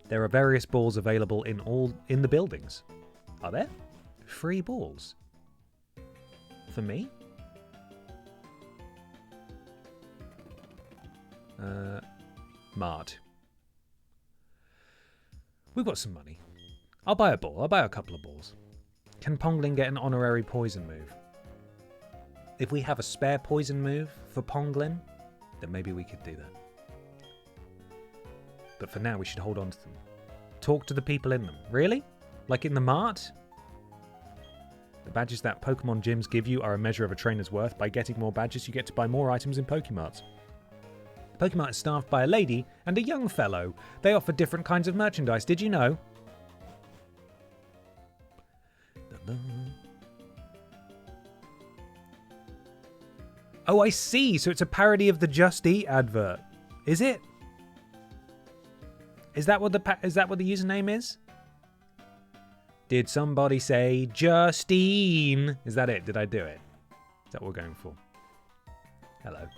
There are various balls available in the buildings. Are there? Free balls? For me? Mart. We've got some money. I'll buy a ball. I'll buy a couple of balls. Can Pongling get an honorary poison move? If we have a spare poison move for Pongling, then maybe we could do that. But for now, we should hold on to them. Talk to the people in them. Really? Like in the mart? The badges that Pokemon gyms give you are a measure of a trainer's worth. By getting more badges, you get to buy more items in Pokemarts. The Pokemart is staffed by a lady and a young fellow. They offer different kinds of merchandise. Did you know? Oh, I see. So it's a parody of the Just Eat advert. Is it? Is that what the username is? Did somebody say Justine? Is that it? Did I do it? Is that what we're going for? Hello.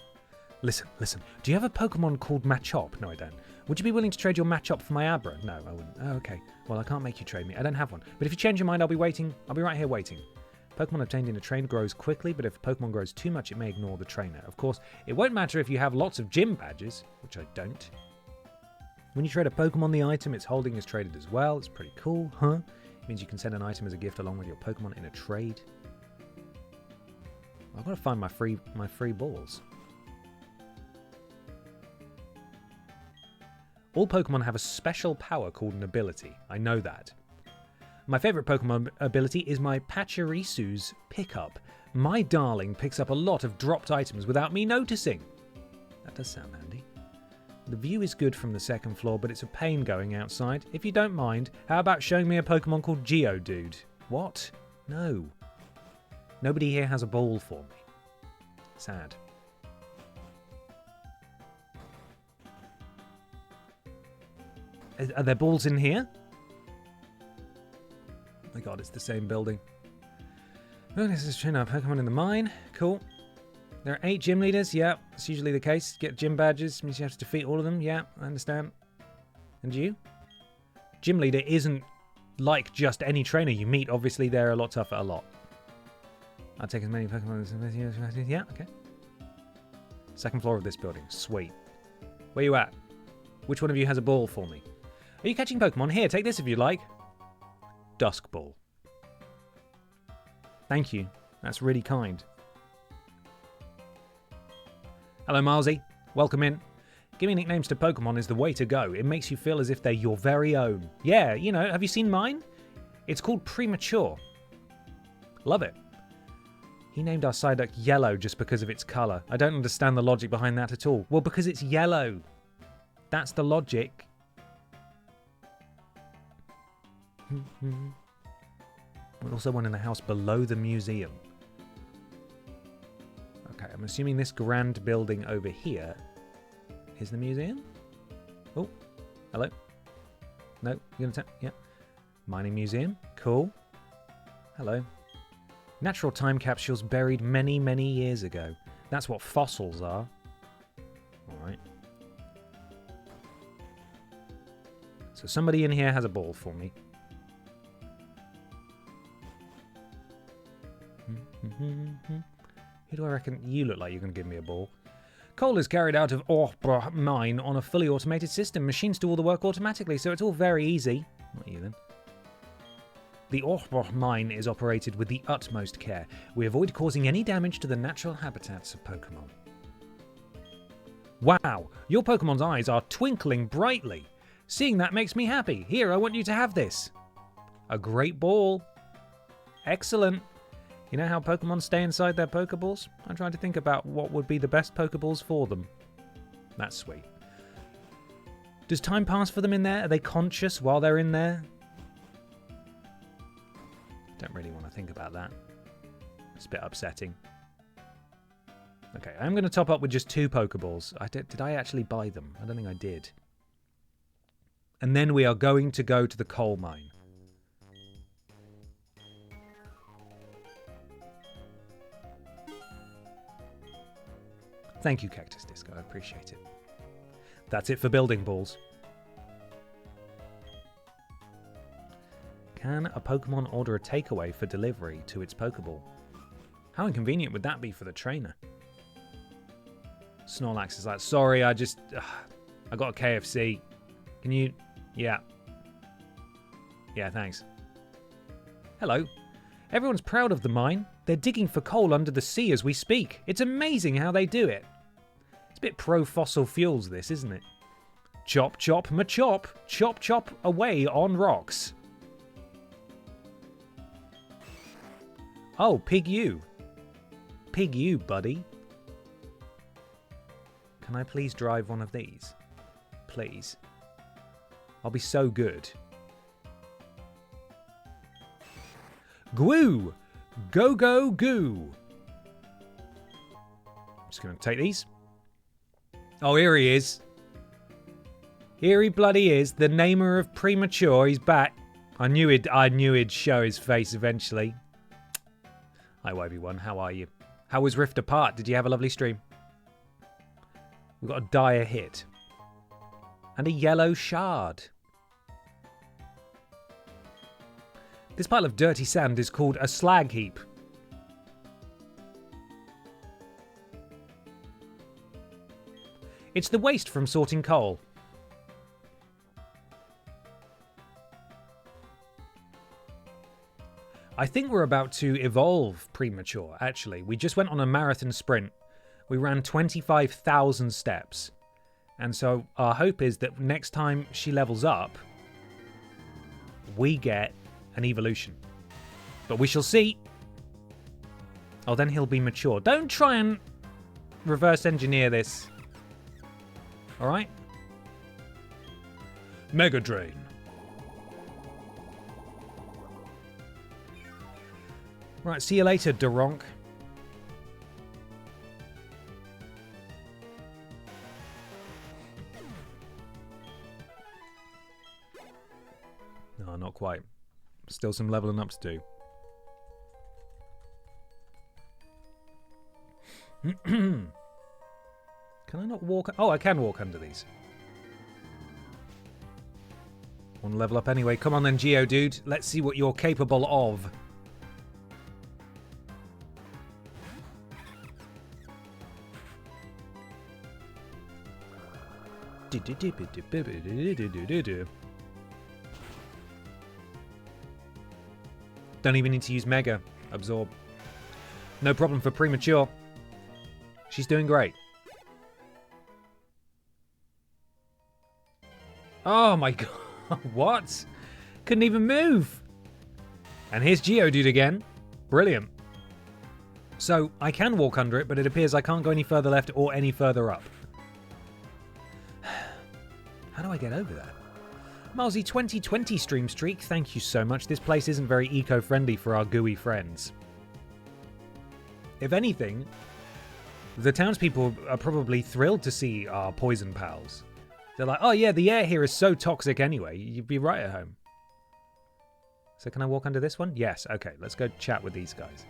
Listen. Do you have a Pokemon called Machop? No, I don't. Would you be willing to trade your Machop for my Abra? No, I wouldn't. Oh, okay. Well, I can't make you trade me. I don't have one. But if you change your mind, I'll be waiting. I'll be right here waiting. Pokemon obtained in a train grows quickly, but if a Pokemon grows too much, it may ignore the trainer. Of course, it won't matter if you have lots of gym badges, which I don't. When you trade a Pokemon, the item it's holding is traded as well. It's pretty cool, huh? It means you can send an item as a gift along with your Pokemon in a trade. I've got to find my free balls. All Pokemon have a special power called an ability. I know that. My favourite Pokemon ability is my Pachirisu's Pickup. My darling picks up a lot of dropped items without me noticing. That does sound handy. The view is good from the second floor, but it's a pain going outside. If you don't mind, how about showing me a Pokemon called Geodude? What? No. Nobody here has a ball for me. Sad. Are there balls in here? Oh my god, it's the same building. Oh, this is train our Pokemon in the mine. Cool. There are 8 gym leaders. Yeah, that's usually the case. Get gym badges. Means you have to defeat all of them. Yeah, I understand. And you? Gym leader isn't like just any trainer you meet. Obviously, they're a lot tougher. A lot. I'll take as many Pokemon as... Yeah, okay. Second floor of this building. Sweet. Where you at? Which one of you has a ball for me? Are you catching Pokemon? Here, take this if you like. Dusk Ball. Thank you. That's really kind. Hello, Milesy. Welcome in. Giving nicknames to Pokemon is the way to go. It makes you feel as if they're your very own. Yeah, you know, have you seen mine? It's called Premature. Love it. He named our Psyduck Yellow just because of its colour. I don't understand the logic behind that at all. Well, because it's yellow. That's the logic. We also one in the house below the museum. Okay, I'm assuming this grand building over here is the museum. Oh, hello. No, you're gonna tap? Yeah. Mining museum. Cool. Hello. Natural time capsules buried many, many years ago. That's what fossils are. Alright. So somebody in here has a ball for me. Who do I reckon? You look like you're going to give me a ball. Coal is carried out of Orbra mine on a fully automated system. Machines do all the work automatically, so it's all very easy. Not you then. The Orbra mine is operated with the utmost care. We avoid causing any damage to the natural habitats of Pokemon. Wow, your Pokemon's eyes are twinkling brightly. Seeing that makes me happy. Here, I want you to have this. A great ball. Excellent. You know how Pokemon stay inside their Pokeballs? I'm trying to think about what would be the best Pokeballs for them. That's sweet. Does time pass for them in there? Are they conscious while they're in there? Don't really want to think about that. It's a bit upsetting. Okay, I'm going to top up with just 2 Pokeballs. Did I actually buy them? I don't think I did. And then we are going to go to the coal mine. Thank you, Cactus Disco. I appreciate it. That's it for building balls. Can a Pokemon order a takeaway for delivery to its Pokeball? How inconvenient would that be for the trainer? Snorlax is like, sorry, I got a KFC. Can you... Yeah. Yeah, thanks. Hello. Everyone's proud of the mine. They're digging for coal under the sea as we speak. It's amazing how they do it. It's a bit pro-fossil fuels, this, isn't it? Chop, chop, ma-chop. Chop, chop away on rocks. Oh, pig you. Pig you, buddy. Can I please drive one of these? Please. I'll be so good. Gwoo! Go, go, goo! I'm just going to take these. Oh, here he is. Here he bloody is. The namer of Premature. He's back. I knew he'd show his face eventually. Hi, YB1. How are you? How was Rift Apart? Did you have a lovely stream? We've got a dire hit. And a yellow shard. This pile of dirty sand is called a slag heap. It's the waste from sorting coal. I think we're about to evolve Premature, actually. We just went on a marathon sprint. We ran 25,000 steps. And so our hope is that next time she levels up, we get an evolution. But we shall see. Oh, then he'll be mature. Don't try and reverse engineer this. Alright? Mega Drain. Right, see you later, Duronk. No, not quite. Still some leveling up to do. Can I not walk? Oh, I can walk under these. Want to level up anyway. Come on then, Geodude. Let's see what you're capable of. Don't even need to use Mega. Absorb. No problem for Premature. She's doing great. Oh my god. What? Couldn't even move. And here's Geodude again. Brilliant. So I can walk under it, but it appears I can't go any further left or any further up. How do I get over that? Milesy 2020 stream streak, thank you so much. This place isn't very eco-friendly for our gooey friends. If anything, the townspeople are probably thrilled to see our poison pals. They're like, oh yeah, the air here is so toxic anyway, you'd be right at home. So can I walk under this one? Yes, okay, let's go chat with these guys.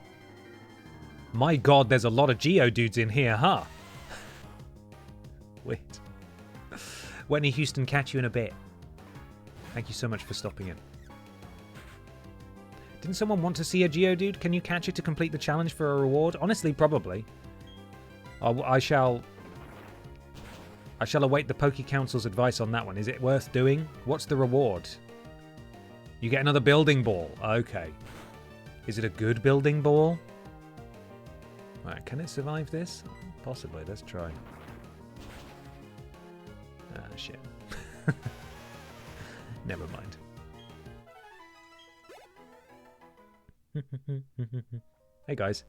My god, there's a lot of Geodudes in here, huh? Weird. Whitney Houston, catch you in a bit. Thank you so much for stopping in. Didn't someone want to see a Geodude? Can you catch it to complete the challenge for a reward? Honestly, probably. I shall await the Poke Council's advice on that one. Is it worth doing? What's the reward? You get another building ball. Okay. Is it a good building ball? Right, can it survive this? Possibly. Let's try. Ah, shit. Never mind. Hey guys.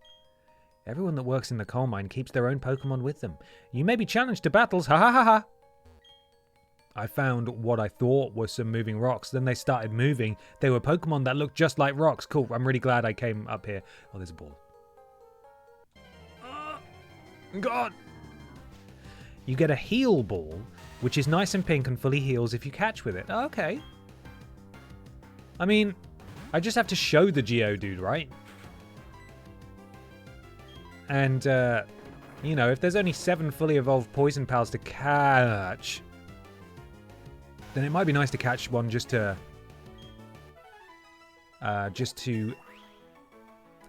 Everyone that works in the coal mine keeps their own Pokemon with them. You may be challenged to battles, ha ha ha ha! I found what I thought were some moving rocks, then they started moving. They were Pokemon that looked just like rocks. Cool, I'm really glad I came up here. Oh, there's a ball. God! You get a heal ball, which is nice and pink and fully heals if you catch with it. Oh, okay. I mean, I just have to show the Geodude, right? And, you know, if there's only 7 fully evolved poison pals to catch, then it might be nice to catch one just to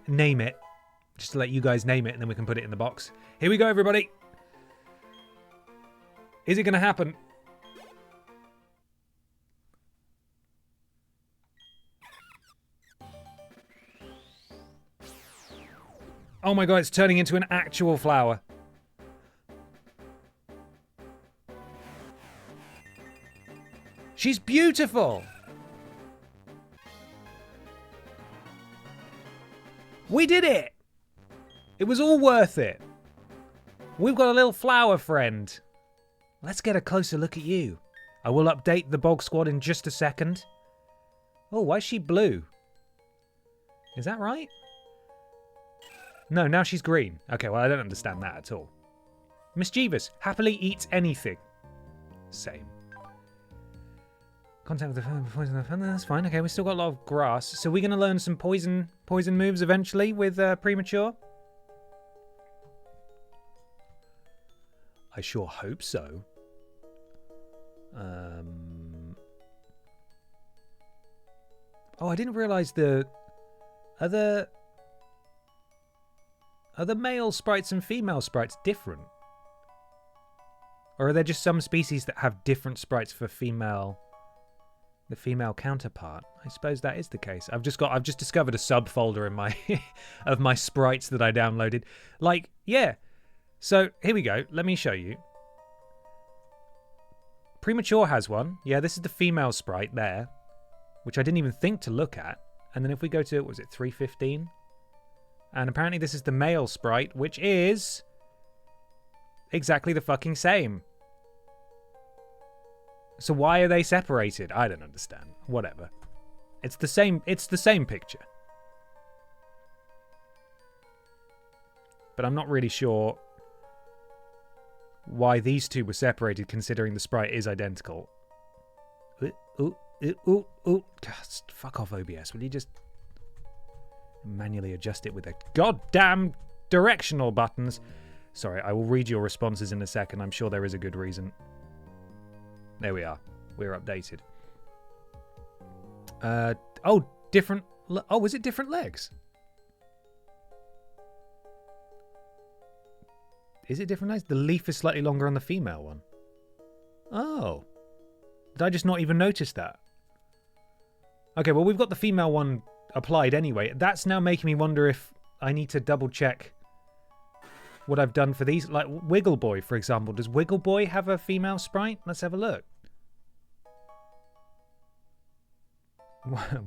name it. Just to let you guys name it, and then we can put it in the box. Here we go, everybody. Is it going to happen? Oh my god, it's turning into an actual flower. She's beautiful! We did it! It was all worth it. We've got a little flower friend. Let's get a closer look at you. I will update the Bog Squad in just a second. Oh, why is she blue? Is that right? No, now she's green. Okay, well, I don't understand that at all. Mischievous. Happily eats anything. Same. Contact with the poison. That's fine. Okay, we've still got a lot of grass. So we're going to learn some poison moves eventually with Premature? I sure hope so. Oh, I didn't realise the other... Are the male sprites and female sprites different? Or are there just some species that have different sprites for the female counterpart? I suppose that is the case. I've just discovered a subfolder in my of my sprites that I downloaded. Like, yeah. So here we go. Let me show you. Premature has one. Yeah, this is the female sprite there, which I didn't even think to look at. And then if we go to, what was it, 315? And apparently this is the male sprite, which is exactly the fucking same. So why are they separated? I don't understand. Whatever. It's the same picture. But I'm not really sure why these two were separated considering the sprite is identical. God, fuck off, OBS. Will you just manually adjust it with the goddamn directional buttons? Sorry, I will read your responses in a second. I'm sure there is a good reason. There we are. We're updated. Different... Oh, is it different legs? Is it different legs? The leaf is slightly longer on the female one. Oh. Did I just not even notice that? Okay, well, we've got the female one applied anyway. That's now making me wonder if I need to double check what I've done for these. Like Wiggle Boy, for example. Does Wiggle Boy have a female sprite? Let's have a look.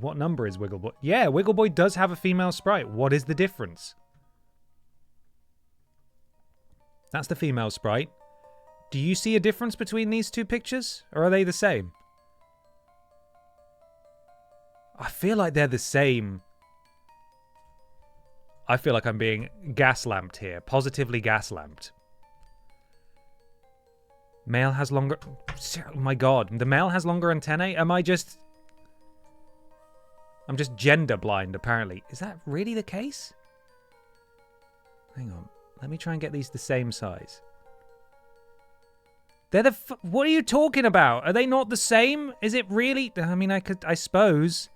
What number is Wiggle Boy? Yeah, Wiggle Boy does have a female sprite. What is the difference? That's the female sprite. Do you see a difference between these two pictures? Or are they the same? I feel like they're the same. I feel like I'm being gas-lamped here. Positively gas-lamped. Male has longer... Oh my god. The male has longer antennae? I'm just gender blind, apparently. Is that really the case? Hang on. Let me try and get these the same size. They're the... What are you talking about? Are they not the same? Is it really... I mean, I suppose...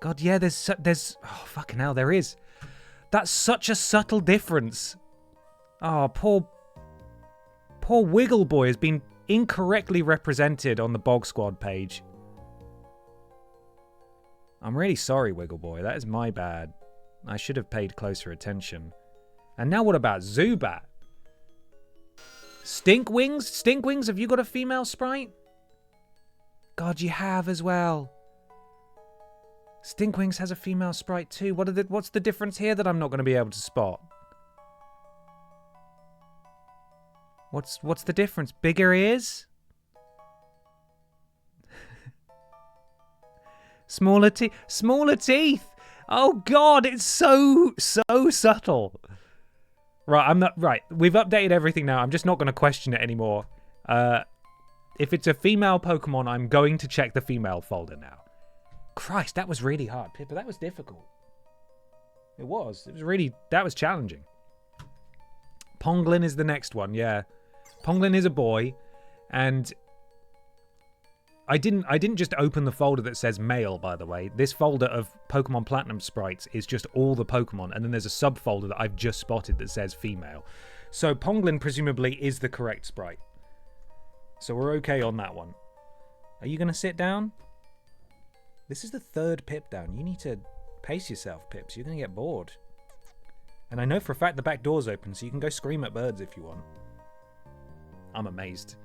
God, yeah, there's... Oh, fucking hell, there is. That's such a subtle difference. Oh, poor Wiggle Boy has been incorrectly represented on the Bog Squad page. I'm really sorry, Wiggle Boy. That is my bad. I should have paid closer attention. And now what about Zubat? Stinkwings? Stinkwings, have you got a female sprite? God, you have as well. Stinkwings has a female sprite too. What's the difference here that I'm not going to be able to spot? What's the difference? Bigger ears? Smaller teeth. Oh god, it's so subtle. Right, we've updated everything now. I'm just not going to question it anymore. If it's a female Pokemon, I'm going to check the female folder now. Christ, that was really hard, Pippa. That was difficult. It was that was challenging. Ponglin is the next one, yeah. Ponglin is a boy, and I didn't just open the folder that says male, by the way. This folder of Pokemon Platinum sprites is just all the Pokemon, and then there's a subfolder that I've just spotted that says female. So Ponglin presumably is the correct sprite. So we're okay on that one. Are you going to sit down? This is the third Pip down. You need to pace yourself, Pips. You're going to get bored. And I know for a fact the back door's open, so you can go scream at birds if you want. I'm amazed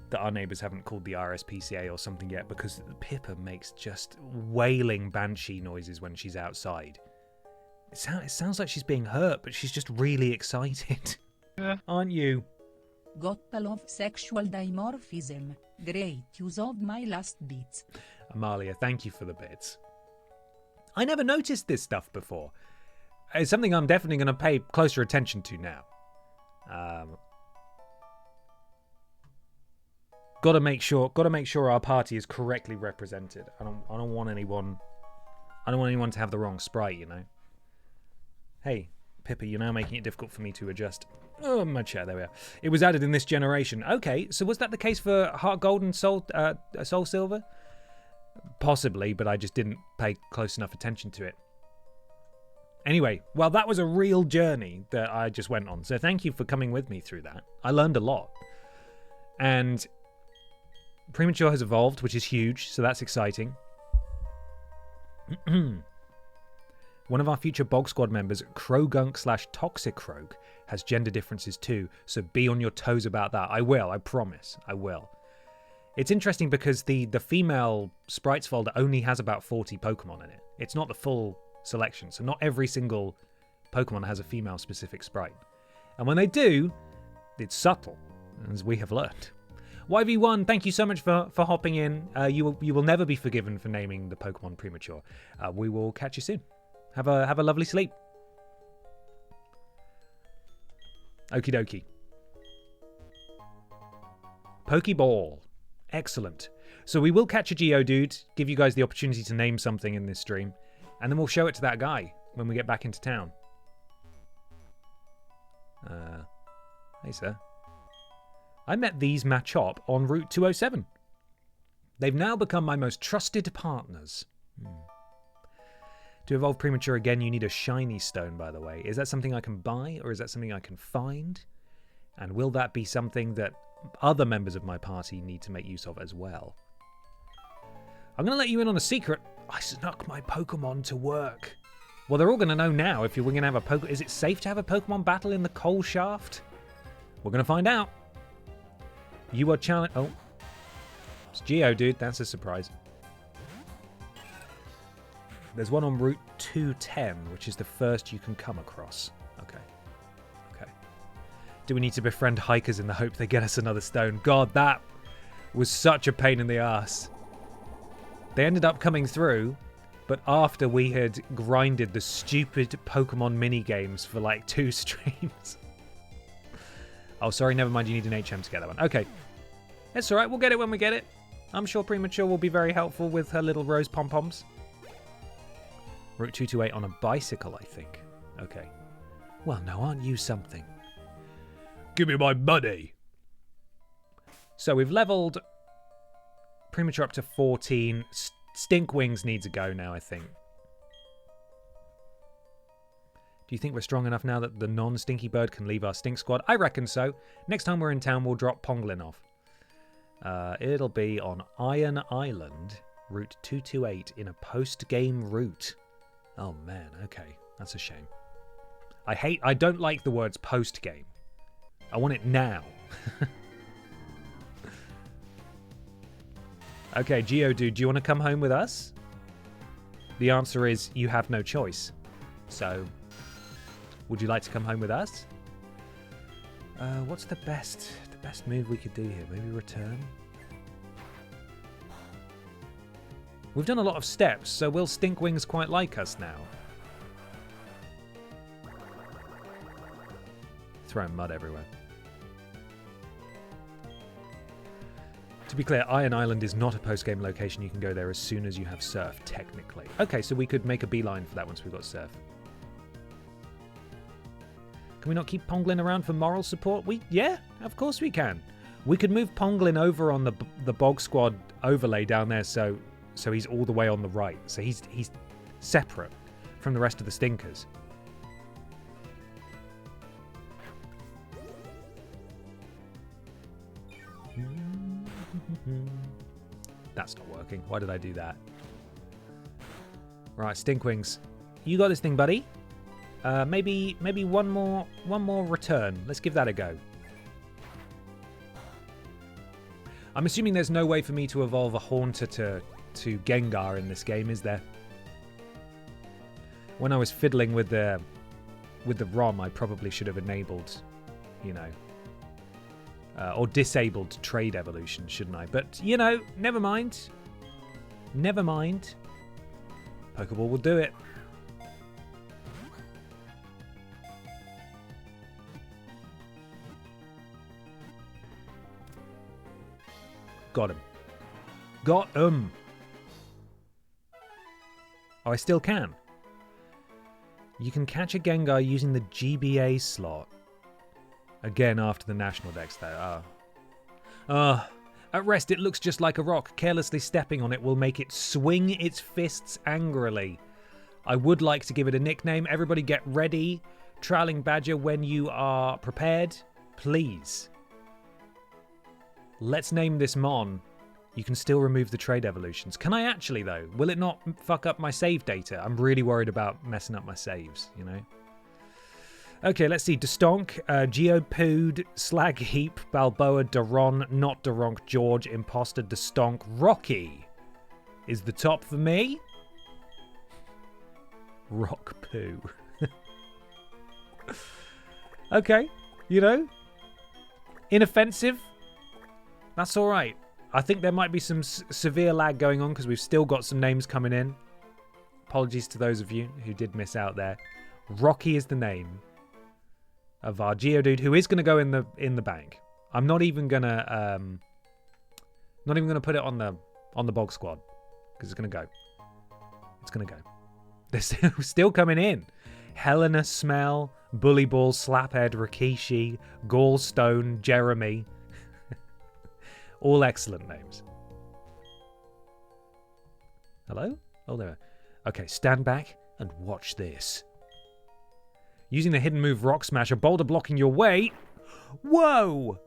that our neighbours haven't called the RSPCA or something yet, because Pippa makes just wailing banshee noises when she's outside. It sounds like she's being hurt, but she's just really excited. Aren't you? Got a lot of sexual dimorphism. Great use of my last bits. Amalia, thank you for the bits. I never noticed this stuff before. It's something I'm definitely going to pay closer attention to now. Got to make sure our party is correctly represented. I don't want anyone to have the wrong sprite, you know. Hey, Pippa, you're now making it difficult for me to adjust. Oh, my chair, there we are. It was added in this generation. Okay, so was that the case for Heart Gold and Soul Silver? Possibly, but I just didn't pay close enough attention to it. Anyway, well, that was a real journey that I just went on. So thank you for coming with me through that. I learned a lot. And Premature has evolved, which is huge, so that's exciting. One of our future Bog Squad members, Krogunk/Toxicroak, has gender differences too, so be on your toes about that. I will, I promise, I will. It's interesting because the female sprites folder only has about 40 Pokemon in it. It's not the full selection, so not every single Pokemon has a female-specific sprite. And when they do, it's subtle, as we have learned. YV1, thank you so much for hopping in. You will never be forgiven for naming the Pokemon Premature. We will catch you soon. Have a lovely sleep. Okie dokie. Pokeball. Excellent. So we will catch a Geodude, give you guys the opportunity to name something in this stream, and then we'll show it to that guy when we get back into town. Hey, sir. I met these Machop on Route 207. They've now become my most trusted partners. To evolve Premature again, you need a shiny stone, by the way. Is that something I can buy, or is that something I can find? And will that be something that other members of my party need to make use of as well? I'm going to let you in on a secret. I snuck my Pokemon to work. Well, they're all going to know now if you're going to have a Pokemon. Is it safe to have a Pokemon battle in the coal shaft? We're going to find out. You are challenged. Oh. It's Geodude. That's a surprise. There's one on Route 210, which is the first you can come across. Okay. Okay. Do we need to befriend hikers in the hope they get us another stone? God, that was such a pain in the ass. They ended up coming through, but after we had grinded the stupid Pokemon mini-games for like 2 streams. Oh, sorry, never mind. You need an HM to get that one. Okay. It's all right. We'll get it when we get it. I'm sure Premature will be very helpful with her little rose pom-poms. Route 228 on a bicycle, I think. Okay. Well, now, aren't you something? Give me my money. So we've leveled Premature up to 14. Stinkwings needs a go now, I think. Do you think we're strong enough now that the non-Stinky Bird can leave our Stink Squad? I reckon so. Next time we're in town, we'll drop Ponglin off. It'll be on Iron Island, Route 228, in a post-game route. Oh, man. Okay. That's a shame. I don't like the words post-game. I want it now. Okay, Geodude, do you want to come home with us? The answer is you have no choice. So, would you like to come home with us? What's the best move we could do here? Maybe return? We've done a lot of steps, so will Stinkwings quite like us now? Throwing mud everywhere. To be clear, Iron Island is not a post-game location. You can go there as soon as you have Surf, technically. Okay, so we could make a beeline for that once we've got Surf. Can we not keep Ponglin around for moral support? Yeah, of course we can. We could move Ponglin over on the Bog Squad overlay down there, so he's all the way on the right. So he's separate from the rest of the Stinkers. That's not working. Why did I do that? Right, Stinkwings. You got this thing, buddy. Maybe one more return. Let's give that a go. I'm assuming there's no way for me to evolve a Haunter to Gengar in this game, is there? When I was fiddling with the ROM, I probably should have enabled, you know, or disabled trade evolution, shouldn't I? But, you know, never mind. Never mind. Pokeball will do it. Got him. Got him. Oh, I still can. You can catch a Gengar using the GBA slot. Again, after the National Dex, though. At rest, it looks just like a rock. Carelessly stepping on it will make it swing its fists angrily. I would like to give it a nickname. Everybody get ready. Trailing Badger, when you are prepared, please. Let's name this Mon. You can still remove the trade evolutions. Can I actually, though? Will it not fuck up my save data? I'm really worried about messing up my saves, you know? Okay, let's see. Destonk, Geopood, Slag Heap, Balboa, Daron, Not Daronk, George, Imposter, Destonk, Rocky is the top for me. Rock Poo. Okay, you know, inoffensive. That's all right. I think there might be some severe lag going on because we've still got some names coming in. Apologies to those of you who did miss out there. Rocky is the name of our Geodude who is going to go in the bank. I'm not even gonna put it on the bog squad because it's gonna go. It's gonna go. They're still coming in. Helena Smell, Bullyball, Slaphead, Rikishi, Gallstone, Jeremy. All excellent names. Hello? Oh, there. Okay, stand back and watch this. Using the hidden move Rock Smash, a boulder blocking your way. Whoa!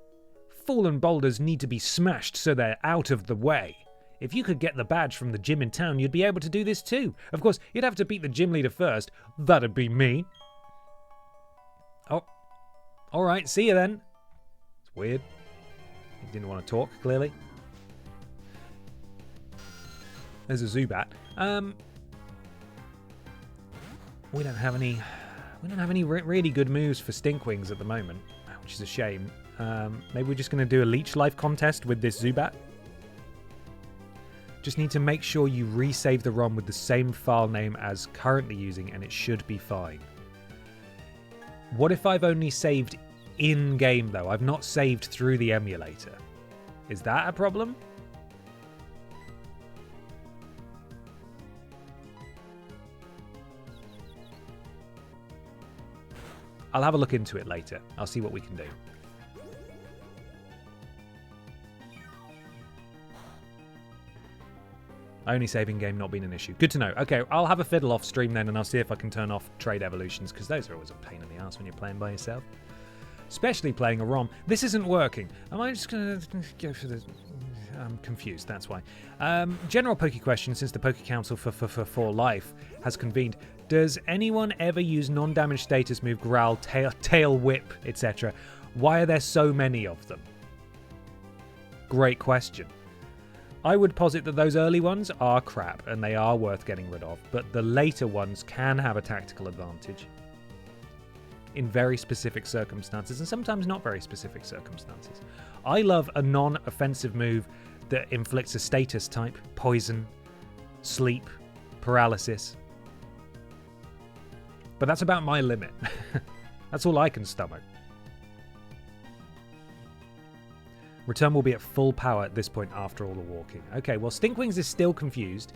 Fallen boulders need to be smashed so they're out of the way. If you could get the badge from the gym in town, you'd be able to do this too. Of course, you'd have to beat the gym leader first. That'd be me. Oh. Alright, see you then. It's weird. He didn't want to talk, clearly. There's a Zubat. We don't have any really good moves for Stinkwings at the moment, which is a shame. Maybe we're just going to do a Leech Life contest with this Zubat. Just need to make sure you resave the ROM with the same file name as currently using, and it should be fine. What if I've only saved in-game, though? I've not saved through the emulator. Is that a problem? I'll have a look into it later. I'll see what we can do. Only saving game not being an issue. Good to know. Okay, I'll have a fiddle off stream then, and I'll see if I can turn off trade evolutions, because those are always a pain in the ass when you're playing by yourself. Especially playing a ROM. This isn't working. Am I just going to go for the... I'm confused, that's why. General Poke question, since the Poke Council for Life has convened. Does anyone ever use non-damage status move, Growl, Tail Whip, etc.? Why are there so many of them? Great question. I would posit that those early ones are crap and they are worth getting rid of, but the later ones can have a tactical advantage in very specific circumstances, and sometimes not very specific circumstances. I love a non-offensive move that inflicts a status type, poison, sleep, paralysis. But that's about my limit. That's all I can stomach. Return will be at full power at this point after all the walking. Okay, well, Stinkwings is still confused.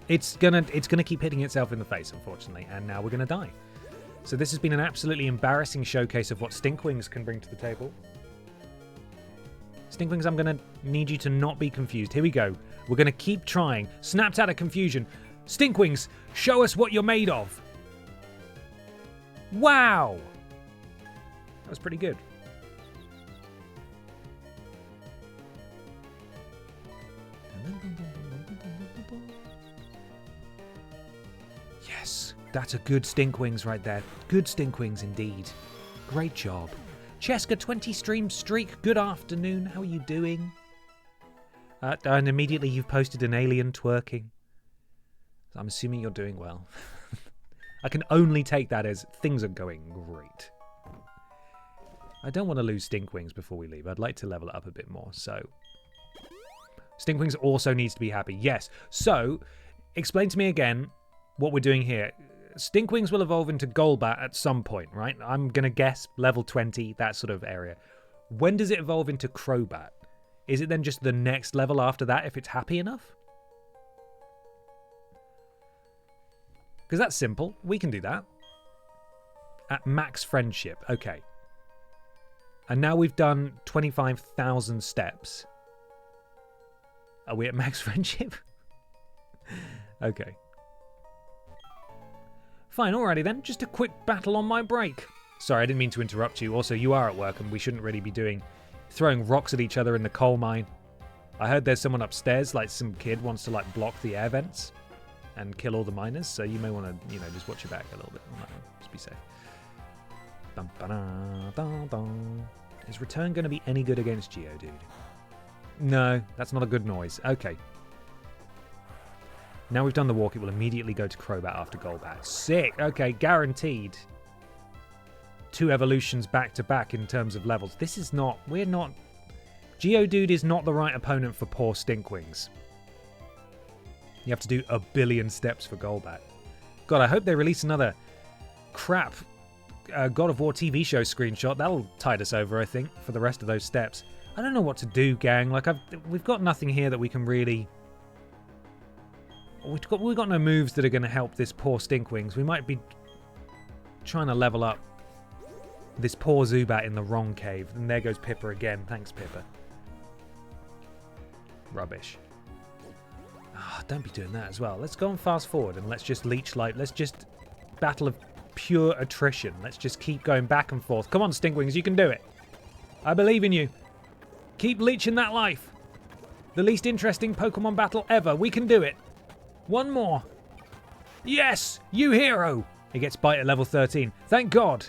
It's gonna keep hitting itself in the face, unfortunately, and now we're gonna die. So this has been an absolutely embarrassing showcase of what Stinkwings can bring to the table. Stinkwings, I'm gonna need you to not be confused. Here we go. We're gonna keep trying. Snapped out of confusion. Stinkwings, show us what you're made of. Wow! That was pretty good. Yes, that's a good Stinkwings right there. Good Stinkwings indeed. Great job. Cheska 20 stream streak, good afternoon. How are you doing? And immediately you've posted an alien twerking. I'm assuming you're doing well. I can only take that as things are going great. I don't want to lose Stinkwings before we leave. I'd like to level it up a bit more, so... Stinkwings also needs to be happy. Yes. So, explain to me again what we're doing here. Stinkwings will evolve into Golbat at some point, right? I'm going to guess level 20, that sort of area. When does it evolve into Crobat? Is it then just the next level after that if it's happy enough? Because that's simple. We can do that. At max friendship. Okay. And now we've done 25,000 steps. Are we at max friendship? Okay. Fine, alrighty then. Just a quick battle on my break. Sorry, I didn't mean to interrupt you. Also, you are at work and we shouldn't really be throwing rocks at each other in the coal mine. I heard there's someone upstairs, like some kid wants to block the air vents and kill all the miners, so you may want to, just watch your back a little bit. Just be safe. Is Return going to be any good against Geodude? No, that's not a good noise. Okay. Now we've done the walk, it will immediately go to Crobat after Golbat. Sick! Okay, guaranteed. 2 evolutions back to back in terms of levels. This is not... We're not Geodude is not the right opponent for poor Stinkwings. You have to do a billion steps for Golbat. God, I hope they release another crap God of War TV show screenshot. That'll tide us over, I think, for the rest of those steps. I don't know what to do, gang. Like, we've got nothing here that we can really... We've got no moves that are going to help this poor Stinkwings. We might be trying to level up this poor Zubat in the wrong cave. And there goes Pippa again. Thanks, Pippa. Rubbish. Oh, don't be doing that as well. Let's go and fast forward and let's just leech life. Let's just battle of pure attrition. Let's just keep going back and forth. Come on, Stinkwings, you can do it. I believe in you. Keep leeching that life. The least interesting Pokemon battle ever. We can do it. One more. Yes, you hero. It gets bite at level 13. Thank God.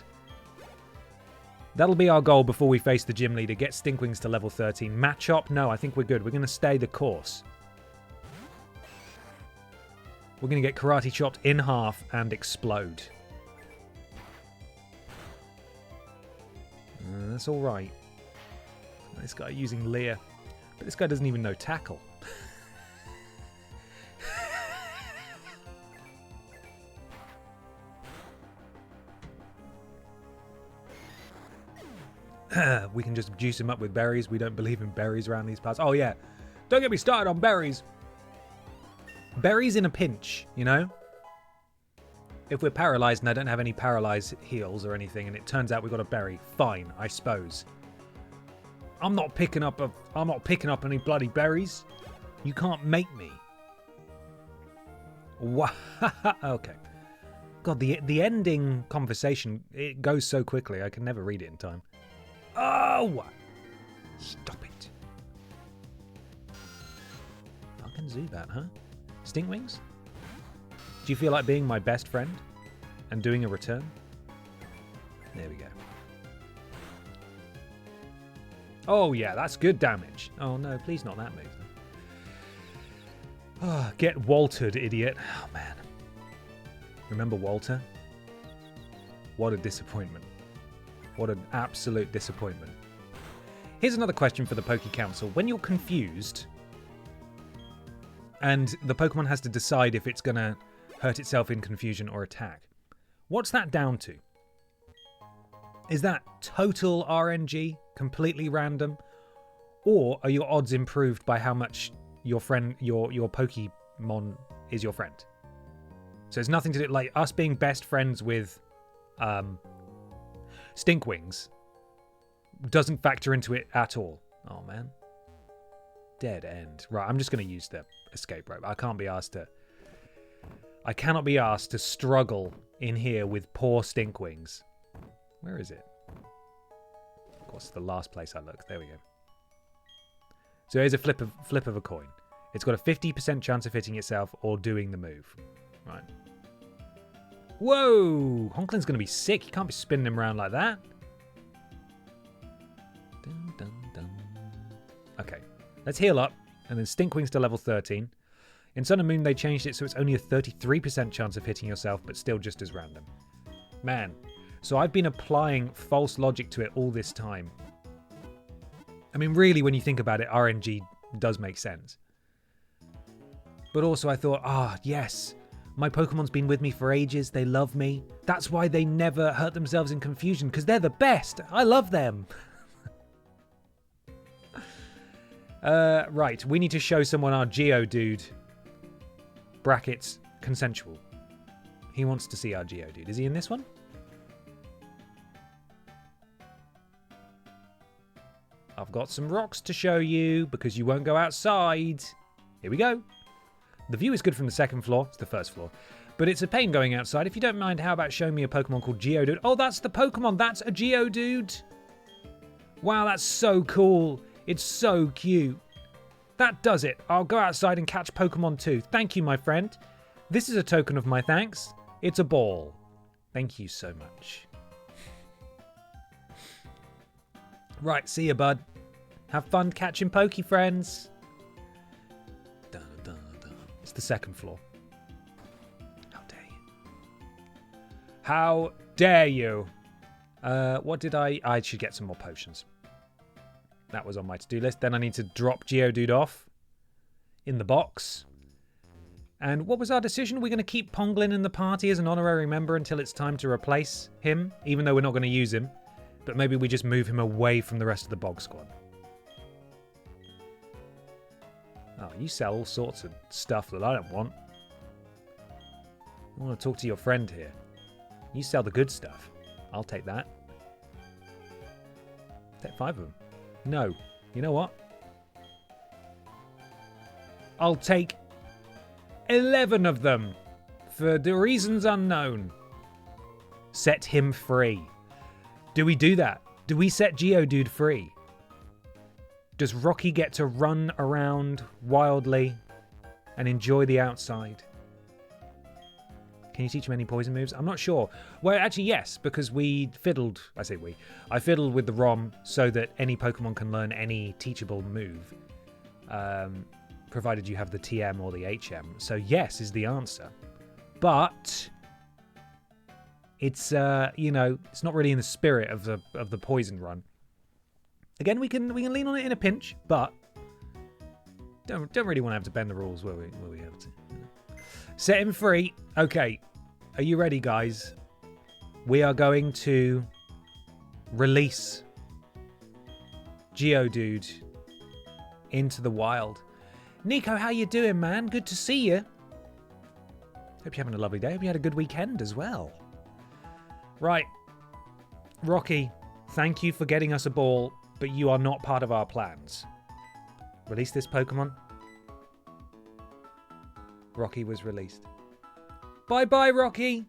That'll be our goal before we face the gym leader. Get Stinkwings to level 13. Machop? No, I think we're good. We're going to stay the course. We're going to get karate chopped in half and explode. That's all right. This guy using Leer. But this guy doesn't even know tackle. We can just juice him up with berries. We don't believe in berries around these parts. Oh, yeah. Don't get me started on berries. Berries in a pinch, you know? If we're paralyzed and I don't have any paralyzed heals or anything and it turns out we've got a berry, fine, I suppose. I'm not picking up any bloody berries. You can't make me. Wow. Okay. God, the ending conversation, it goes so quickly. I can never read it in time. Oh! Stop it. Fucking Zubat, huh? Stinkwings? Do you feel like being my best friend and doing a return? There we go. Oh yeah, that's good damage. Oh no, please not that move. Oh, get Waltered, idiot. Oh man. Remember Walter? What a disappointment. What an absolute disappointment. Here's another question for the Poke Council. When you're confused and the Pokemon has to decide if it's going to hurt itself in confusion or attack, what's that down to? Is that total RNG, completely random? Or are your odds improved by how much your Pokemon is your friend? So it's nothing to do, like us being best friends with Stinkwings doesn't factor into it at all. Oh man. Dead end. Right, I'm just going to use the escape rope. I cannot be asked to struggle in here with poor Stinkwings. Where is it? Of course, the last place I looked. There we go. So here's a flip of a coin. It's got a 50% chance of hitting itself or doing the move. Right. Whoa! Honklin's going to be sick. You can't be spinning him around like that. Dun, dun, dun. Okay. Let's heal up. And then Stinkwings to level 13. In Sun and Moon, they changed it so it's only a 33% chance of hitting yourself, but still just as random. Man. So I've been applying false logic to it all this time. I mean, really, when you think about it, RNG does make sense. But also I thought, yes, my Pokemon's been with me for ages. They love me. That's why they never hurt themselves in confusion, because they're the best. I love them. Right, we need to show someone our Geodude. Brackets, consensual. He wants to see our Geodude. Is he in this one? I've got some rocks to show you because you won't go outside. Here we go. The view is good from the second floor. It's the first floor. But it's a pain going outside. If you don't mind, how about showing me a Pokemon called Geodude? Oh, that's the Pokemon. That's a Geodude. Wow, that's so cool. It's so cute. That does it. I'll go outside and catch Pokemon too. Thank you, my friend. This is a token of my thanks. It's a ball. Thank you so much. Right, see ya, bud. Have fun catching Poke friends. Dun, dun, dun. It's the second floor. How dare you? How dare you? What did I should get some more potions. That was on my to-do list. Then I need to drop Geodude off in the box. And what was our decision? We're going to keep Ponglin in the party as an honorary member until it's time to replace him, even though we're not going to use him. But maybe we just move him away from the rest of the Bog Squad. Oh, you sell all sorts of stuff that I don't want. I want to talk to your friend here. You sell the good stuff. I'll take that. Take 5 of them. No. You know what? I'll take 11 of them. For the reasons unknown. Set him free. Do we do that? Do we set Geodude free? Does Rocky get to run around wildly and enjoy the outside? Can you teach him any poison moves? I'm not sure. Well, actually, yes, because we fiddled. I say we. I fiddled with the ROM so that any Pokemon can learn any teachable move, provided you have the TM or the HM. So yes is the answer. But it's it's not really in the spirit of the poison run. Again, we can lean on it in a pinch, but don't really want to have to bend the rules where we have to. Set him free. Okay, are you ready, guys? We are going to release Geodude into the wild. Nico, how you doing, man? Good to see you. Hope you're having a lovely day. Hope you had a good weekend as well. Right, Rocky, thank you for getting us a ball, but you are not part of our plans. Release this Pokemon. Rocky was released. Bye-bye, Rocky!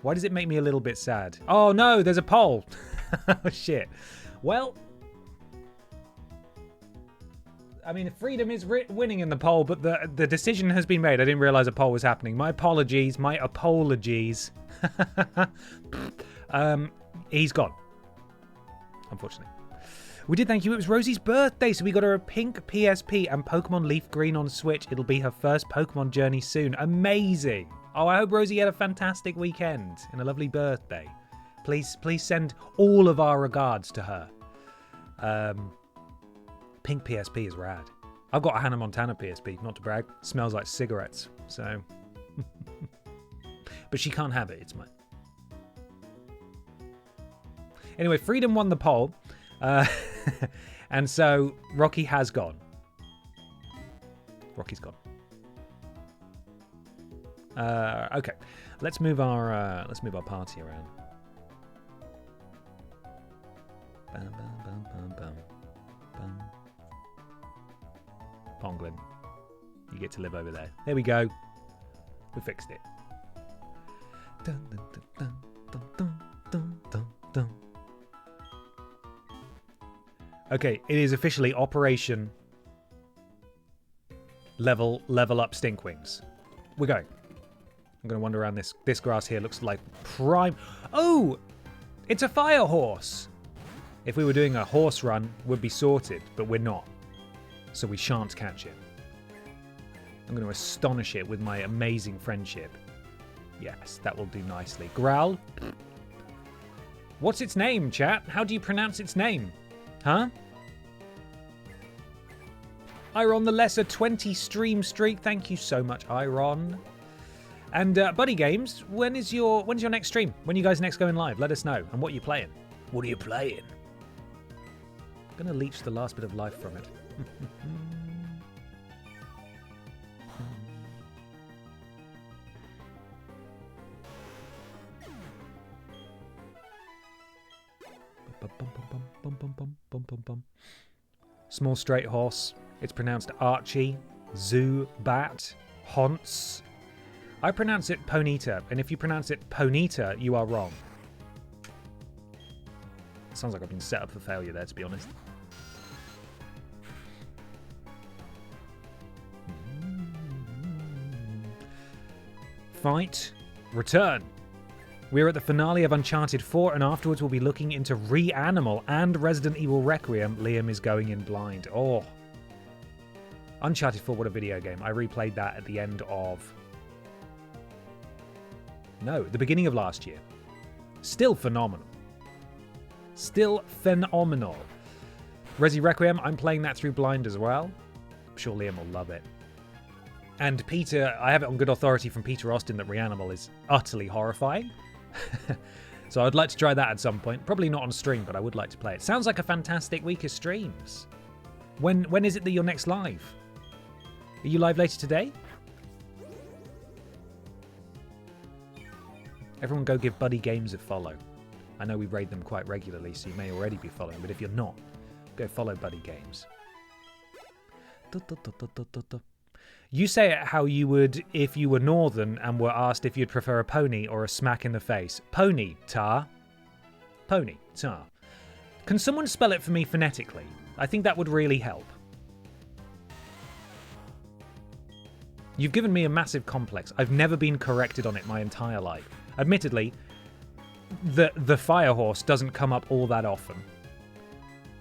Why does it make me a little bit sad? Oh, no, there's a poll. Oh, shit. Well, I mean, Freedom is winning in the poll, but the decision has been made. I didn't realize a poll was happening. My apologies. My apologies. He's gone. Unfortunately. We did thank you. It was Rosie's birthday, so we got her a pink PSP and Pokemon Leaf Green on Switch. It'll be her first Pokemon journey soon. Amazing. Oh, I hope Rosie had a fantastic weekend and a lovely birthday. Please send all of our regards to her. Pink PSP is rad. I've got a Hannah Montana PSP, not to brag. Smells like cigarettes, so... But she can't have it, it's mine. Anyway, Freedom won the poll. And so Rocky has gone. Rocky's gone. Okay, let's move our party around. Bum, bum, bum, bum, bum, bum. Ponglin, you get to live over there. There we go. We fixed it. Dun, dun, dun, dun, dun, dun, dun, dun. Okay, it is officially Operation Level Up Stinkwings. We're going. I'm going to wander around this grass here. Looks like prime... Oh! It's a fire horse! If we were doing a horse run, we'd be sorted, but we're not. So we shan't catch it. I'm going to astonish it with my amazing friendship. Yes, that will do nicely. Growl. What's its name, chat? How do you pronounce its name? Huh? Iron the Lesser 20 stream streak. Thank you so much, Iron. And Buddy Games, when's your next stream? When are you guys next going live? Let us know. And what are you playing? What are you playing? I'm going to leech the last bit of life from it. Small straight horse. It's pronounced Archie. Zubat. Honce. I pronounce it Ponyta, and if you pronounce it Ponyta, you are wrong. Sounds like I've been set up for failure there, to be honest. Fight. Return. We're at the finale of Uncharted 4, and afterwards we'll be looking into Reanimal and Resident Evil Requiem. Liam is going in blind. Oh. Uncharted 4, what a video game. I replayed that at the end of... No, the beginning of last year. Still phenomenal. Still phenomenal. Resi Requiem, I'm playing that through blind as well. I'm sure Liam will love it. And Peter, I have it on good authority from Peter Austin that Reanimal is utterly horrifying. So I'd like to try that at some point. Probably not on stream, but I would like to play it. Sounds like a fantastic week of streams. When is it that you're next live? Are you live later today? Everyone go give Buddy Games a follow. I know we raid them quite regularly, so you may already be following, but if you're not, go follow Buddy Games. You say it how you would if you were Northern and were asked if you'd prefer a pony or a smack in the face. Pony, tar. Pony, tar. Can someone spell it for me phonetically? I think that would really help. You've given me a massive complex. I've never been corrected on it my entire life. Admittedly, the fire horse doesn't come up all that often.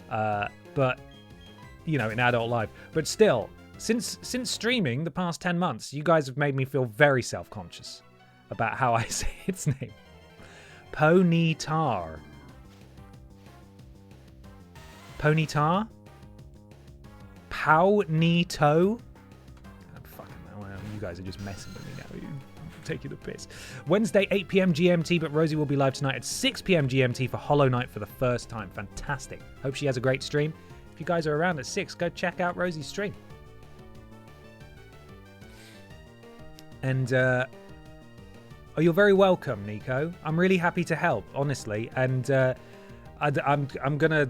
But, you know, in adult life. But still, since streaming the past 10 months, you guys have made me feel very self-conscious about how I say its name. Ponytar. Ponytar? Pownito? You guys are just messing with me now. You're taking the piss. Wednesday, 8 p.m. GMT, but Rosie will be live tonight at 6 p.m. GMT for Hollow Knight for the first time. Fantastic. Hope she has a great stream. If you guys are around at 6, go check out Rosie's stream. And, you're very welcome, Nico. I'm really happy to help, honestly. And I'm gonna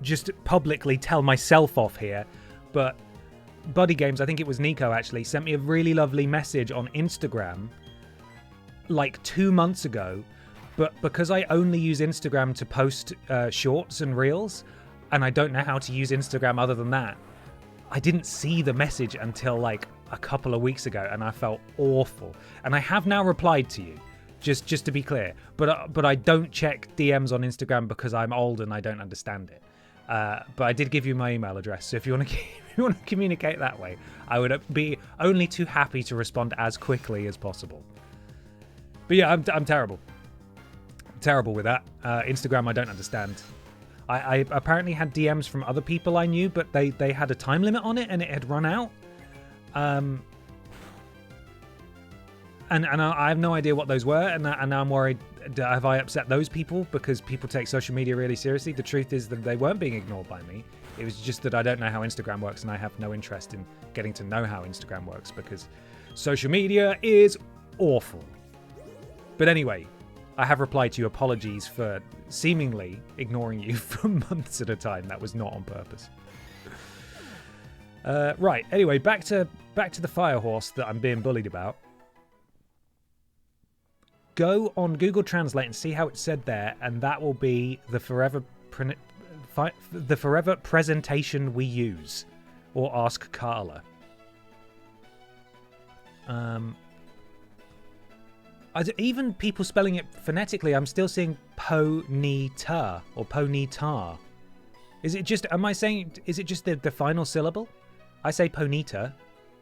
just publicly tell myself off here, but Buddy Games, I think it was Nico actually, sent me a really lovely message on Instagram like 2 months ago, but because I only use Instagram to post shorts and reels, and I don't know how to use Instagram other than that, I didn't see the message until like a couple of weeks ago, and I felt awful. And I have now replied to you, just to be clear, but I don't check DMs on Instagram because I'm old and I don't understand it. But I did give you my email address, so if you want to communicate that way, I would be only too happy to respond as quickly as possible. But yeah, I'm terrible. Terrible with that. Instagram, I don't understand. I apparently had DMs from other people I knew, but they had a time limit on it and it had run out. And I have no idea what those were, and I'm worried. Have I upset those people because people take social media really seriously? The truth is that they weren't being ignored by me. It was just that I don't know how Instagram works, and I have no interest in getting to know how Instagram works because social media is awful. But anyway, I have replied to you. Apologies for seemingly ignoring you for months at a time. That was not on purpose. Right. Anyway, back to the fire horse that I'm being bullied about. Go on Google Translate and see how it's said there, and that will be the forever presentation we use. Or ask Carla. Even people spelling it phonetically, I'm still seeing Ponyta or Ponytar. Is it just? Am I saying? Is it just the final syllable? I say Ponyta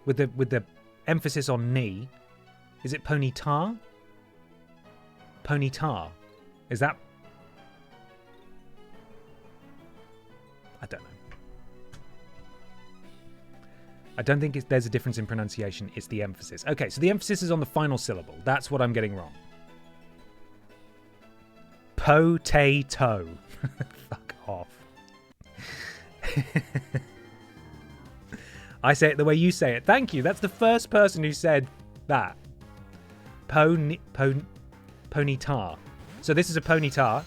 with the emphasis on ni. Is it Ponytar? Ponytar. Is that? I don't know. I don't think there's a difference in pronunciation. It's the emphasis. Okay, so the emphasis is on the final syllable. That's what I'm getting wrong. Potato. Fuck off. I say it the way you say it. Thank you. That's the first person who said that. Ponytar. So this is a ponytar.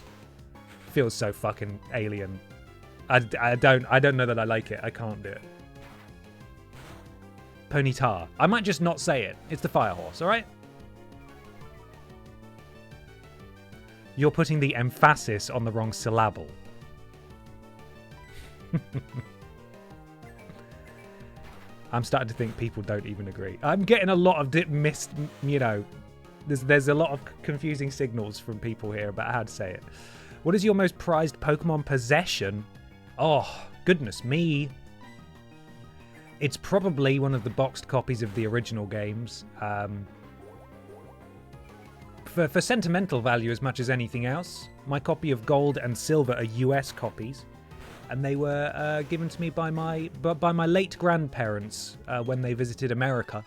Feels so fucking alien. I don't know that I like it. I can't do it. Ponytar. I might just not say it. It's the fire horse, alright? You're putting the emphasis on the wrong syllable. I'm starting to think people don't even agree. I'm getting a lot of there's a lot of confusing signals from people here about how to say it. What is your most prized Pokemon possession? Oh, goodness me. It's probably one of the boxed copies of the original games. for sentimental value as much as anything else. My copy of Gold and Silver are US copies, and they were given to me by my late grandparents when they visited America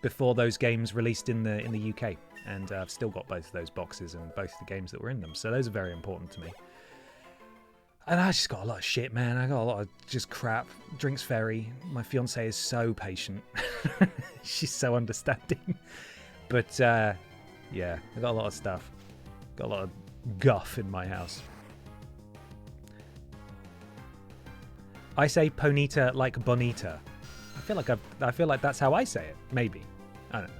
before those games released in the UK. And I've still got both of those boxes and both the games that were in them, so those are very important to me. And I just got a lot of shit, man. I got a lot of just crap. Drinks Ferry. My fiance is so patient. She's so understanding. But, yeah, I got a lot of stuff. Got a lot of guff in my house. I say Ponita like Bonita. I feel like that's how I say it. Maybe. I don't know.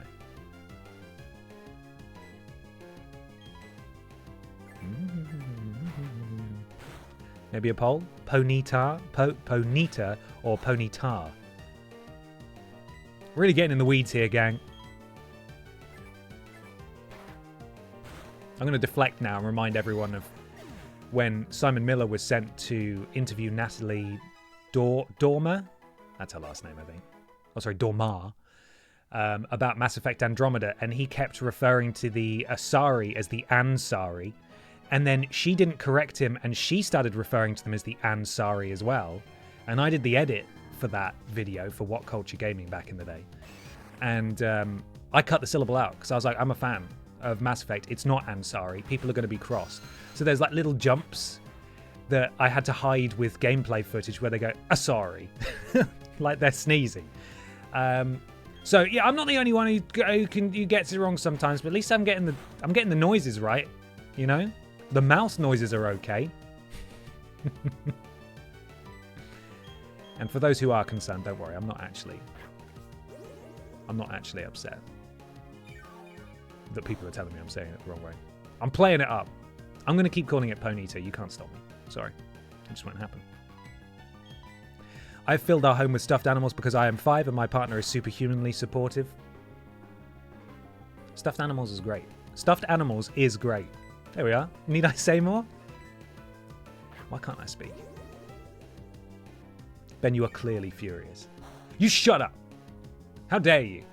Maybe a poll? Ponita or Ponyta? Really getting in the weeds here, gang. I'm going to deflect now and remind everyone of when Simon Miller was sent to interview Natalie Dormer. That's her last name, I think. Oh, sorry, Dormar. About Mass Effect Andromeda, and he kept referring to the Asari as the Ansari. And then she didn't correct him, and she started referring to them as the Ansari as well. And I did the edit for that video for WhatCulture Gaming back in the day. And I cut the syllable out, because I was like, I'm a fan of Mass Effect. It's not Ansari. People are going to be crossed. So there's like little jumps that I had to hide with gameplay footage where they go, Asari. Like they're sneezing. So yeah, I'm not the only one who gets it wrong sometimes, but at least I'm getting the noises right, you know? The mouse noises are okay. And for those who are concerned, don't worry, I'm not actually upset that people are telling me I'm saying it the wrong way. I'm playing it up. I'm going to keep calling it Ponita. You can't stop me. Sorry. It just won't happen. I've filled our home with stuffed animals because I am 5 and my partner is superhumanly supportive. Stuffed animals is great. Stuffed animals is great. There we are. Need I say more? Why can't I speak? Ben, you are clearly furious. You shut up! How dare you?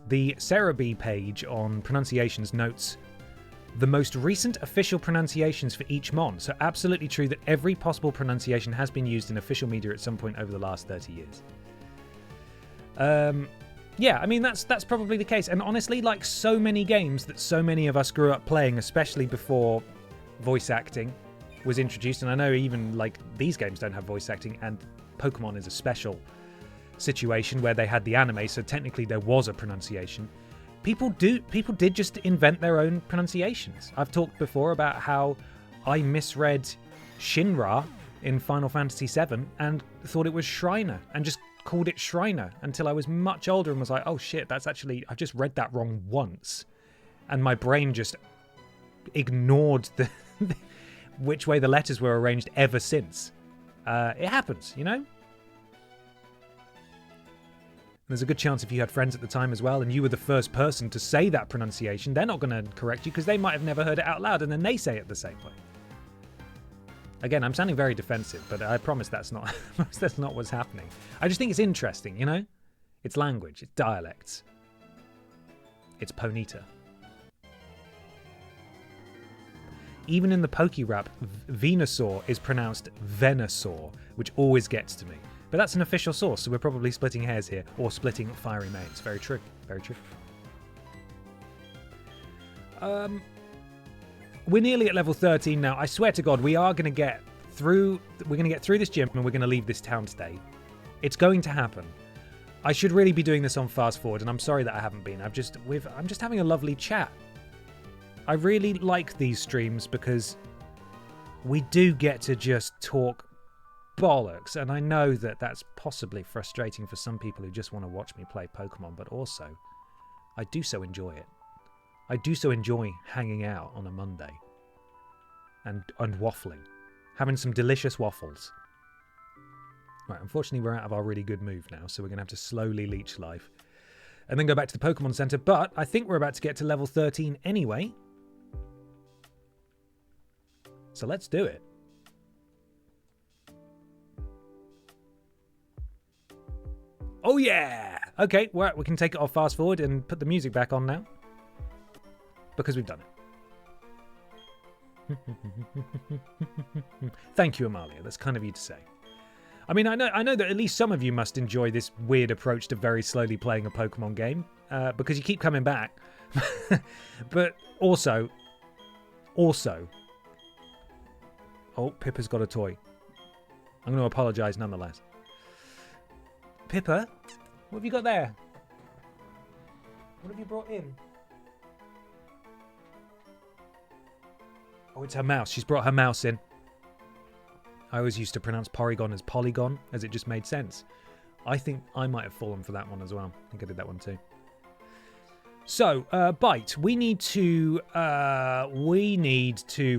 The Cerebi page on pronunciations notes the most recent official pronunciations for each mon. So absolutely true that every possible pronunciation has been used in official media at some point over the last 30 years. Yeah, I mean, that's probably the case. And honestly, like so many games that so many of us grew up playing, especially before voice acting was introduced, and I know even like these games don't have voice acting, and Pokemon is a special situation where they had the anime, so technically there was a pronunciation. People did just invent their own pronunciations. I've talked before about how I misread Shinra in Final Fantasy VII and thought it was Shriner, and just called it Shriner until I was much older and was like, oh shit, that's actually, I've just read that wrong once. And my brain just ignored the which way the letters were arranged ever since. It happens, you know? There's a good chance if you had friends at the time as well and you were the first person to say that pronunciation, they're not going to correct you because they might have never heard it out loud and then they say it the same way. Again, I'm sounding very defensive, but I promise that's not what's happening. I just think it's interesting, you know? It's language, it's dialects. It's Ponita. Even in the Pokerap, Venusaur is pronounced Venusaur, which always gets to me. But that's an official source, so we're probably splitting hairs here, or splitting fiery mates. Very true, very true. We're nearly at level 13 now. I swear to God, we are going to get through. We're going to get through this gym, and we're going to leave this town today. It's going to happen. I should really be doing this on fast forward, and I'm sorry that I haven't been. I'm just having a lovely chat. I really like these streams because we do get to just talk bollocks, and I know that that's possibly frustrating for some people who just want to watch me play Pokemon, but also I do so enjoy it. I do so enjoy hanging out on a Monday and waffling, having some delicious waffles. Right, unfortunately we're out of our really good move now, so we're going to have to slowly leech life and then go back to the Pokemon Center, but I think we're about to get to level 13 anyway. So let's do it. Oh yeah! Okay, well, we can take it off fast forward and put the music back on now. Because we've done it. Thank you, Amalia. That's kind of you to say. I mean, I know that at least some of you must enjoy this weird approach to very slowly playing a Pokemon game. Because you keep coming back. But also... Oh, Pippa's got a toy. I'm going to apologise nonetheless. Pippa, what have you got there? What have you brought in? Oh, it's her mouse. She's brought her mouse in. I always used to pronounce Porygon as Polygon, as it just made sense. I think I might have fallen for that one as well. I think I did that one too. So, Bite, we need to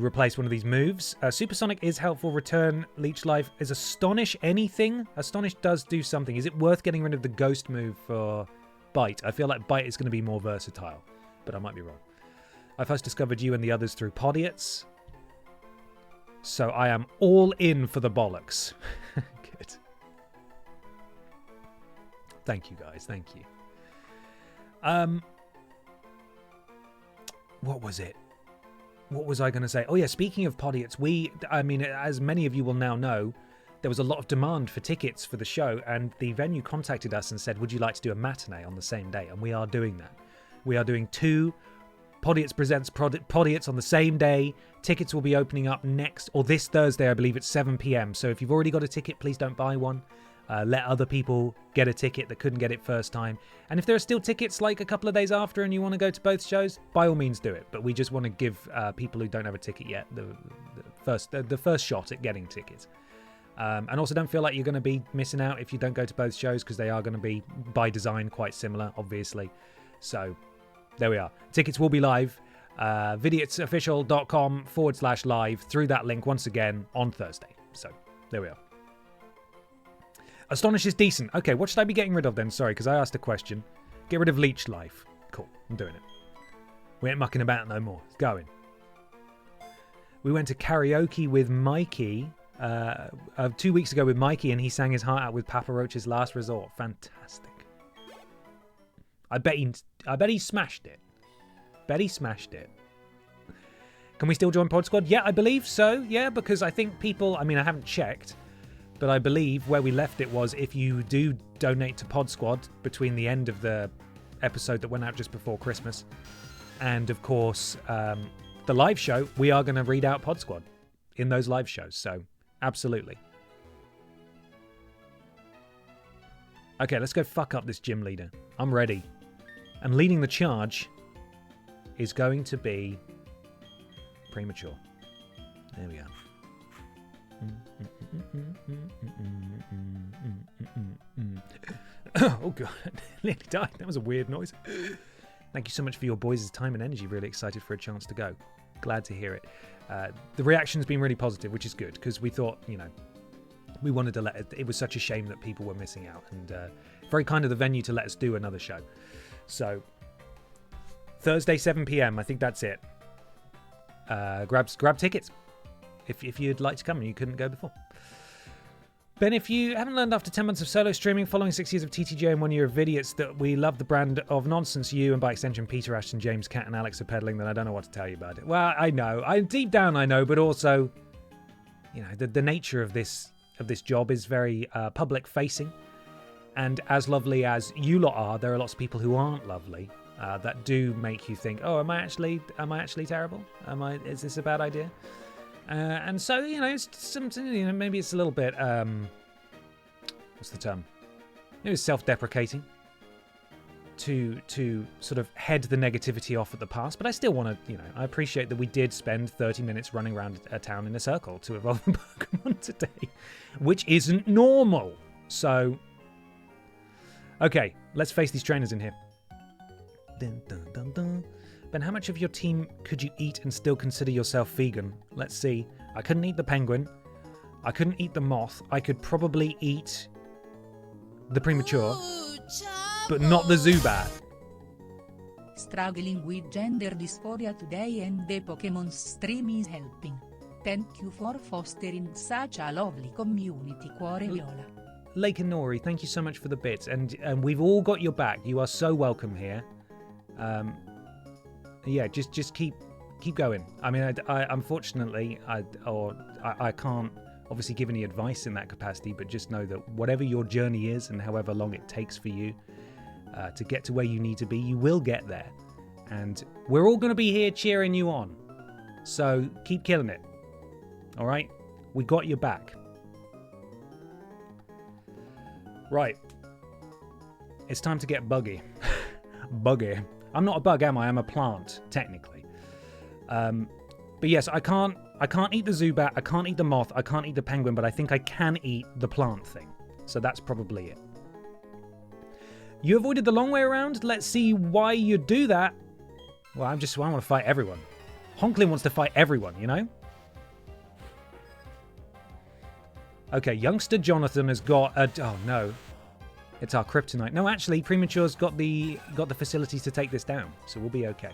replace one of these moves. Supersonic is helpful. Return Leech Life. Is Astonish anything? Astonish does do something. Is it worth getting rid of the Ghost move for Bite? I feel like Bite is going to be more versatile, but I might be wrong. I first discovered you and the others through Podiots, so I am all in for the bollocks. Good. Thank you, guys. Thank you. What was it? What was I going to say? Oh, yeah, speaking of Podiots, I mean, as many of you will now know, there was a lot of demand for tickets for the show, and the venue contacted us and said, would you like to do a matinee on the same day? And we are doing that. We are doing 2 Podiots Presents Podiots on the same day. Tickets will be opening up this Thursday, I believe, at 7 p.m. So if you've already got a ticket, please don't buy one. Let other people get a ticket that couldn't get it first time. And if there are still tickets like a couple of days after and you want to go to both shows, by all means do it. But we just want to give people who don't have a ticket yet the first shot at getting tickets. And also don't feel like you're going to be missing out if you don't go to both shows, because they are going to be, by design, quite similar, obviously. So there we are. Tickets will be live. VODSofficial.com/live through that link once again on Thursday. So there we are. Astonish is decent. Okay, what should I be getting rid of then? Sorry, because I asked a question. Get rid of Leech Life. Cool, I'm doing it. We ain't mucking about no more. It's going. We went to karaoke with Mikey 2 weeks ago with Mikey, and he sang his heart out with Papa Roach's Last Resort. Fantastic. I bet he smashed it. Bet he smashed it. Can we still join Pod Squad? Yeah, I believe so. Yeah, because I think people... I mean, I haven't checked, but I believe where we left it was if you do donate to Pod Squad between the end of the episode that went out just before Christmas and, of course, the live show, we are going to read out Pod Squad in those live shows. So, absolutely. Okay, let's go fuck up this gym leader. I'm ready. And leading the charge is going to be Premature. There we are. Oh god, I nearly died. That was a weird noise. Thank you so much for your boys' time and energy. Really excited for a chance to go. Glad to hear it. The reaction's been really positive, which is good, because we thought, we wanted to it was such a shame that people were missing out, and very kind of the venue to let us do another show. So Thursday 7 p.m. I think that's it. Grab tickets if you'd like to come and you couldn't go before. Ben, if you haven't learned after 10 months of solo streaming, following 6 years of TTJ and 1 year of VODS, that we love the brand of nonsense you and by extension Peter, Ashton, James, Kat and Alex are peddling, then I don't know what to tell you about it. Well, I know. Deep down I know, but also, the nature of this job is very public facing. And as lovely as you lot are, there are lots of people who aren't lovely that do make you think, oh, am I actually terrible? Is this a bad idea? And so, it's something, maybe it's a little bit, what's the term? It was self-deprecating to sort of head the negativity off at the past. But I still want to, I appreciate that we did spend 30 minutes running around a town in a circle to evolve a Pokemon today, which isn't normal. So, okay, let's face these trainers in here. Dun, dun, dun, dun. Ben, how much of your team could you eat and still consider yourself vegan? Let's see. I couldn't eat the penguin. I couldn't eat the moth. I could probably eat the Premature, but not the Zubat. Struggling with gender dysphoria today and the Pokemon stream is helping. Thank you for fostering such a lovely community, Cuore Viola. Lake and Nori, thank you so much for the bits. And we've all got your back. You are so welcome here. Yeah, just keep going. I mean, I unfortunately, I can't obviously give any advice in that capacity, but just know that whatever your journey is and however long it takes for you to get to where you need to be, you will get there. And we're all going to be here cheering you on. So keep killing it. All right? We got your back. Right. It's time to get buggy. Buggy. I'm not a bug, am I? I'm a plant, technically. But yes, I can't eat the Zubat, I can't eat the moth, I can't eat the penguin, but I think I can eat the plant thing. So that's probably it. You avoided the long way around? Let's see why you do that. Well, I want to fight everyone. Honklin wants to fight everyone, you know? Okay, youngster Jonathan has got a... Oh, no. It's our kryptonite. No, actually, Premature's got the facilities to take this down, so we'll be okay.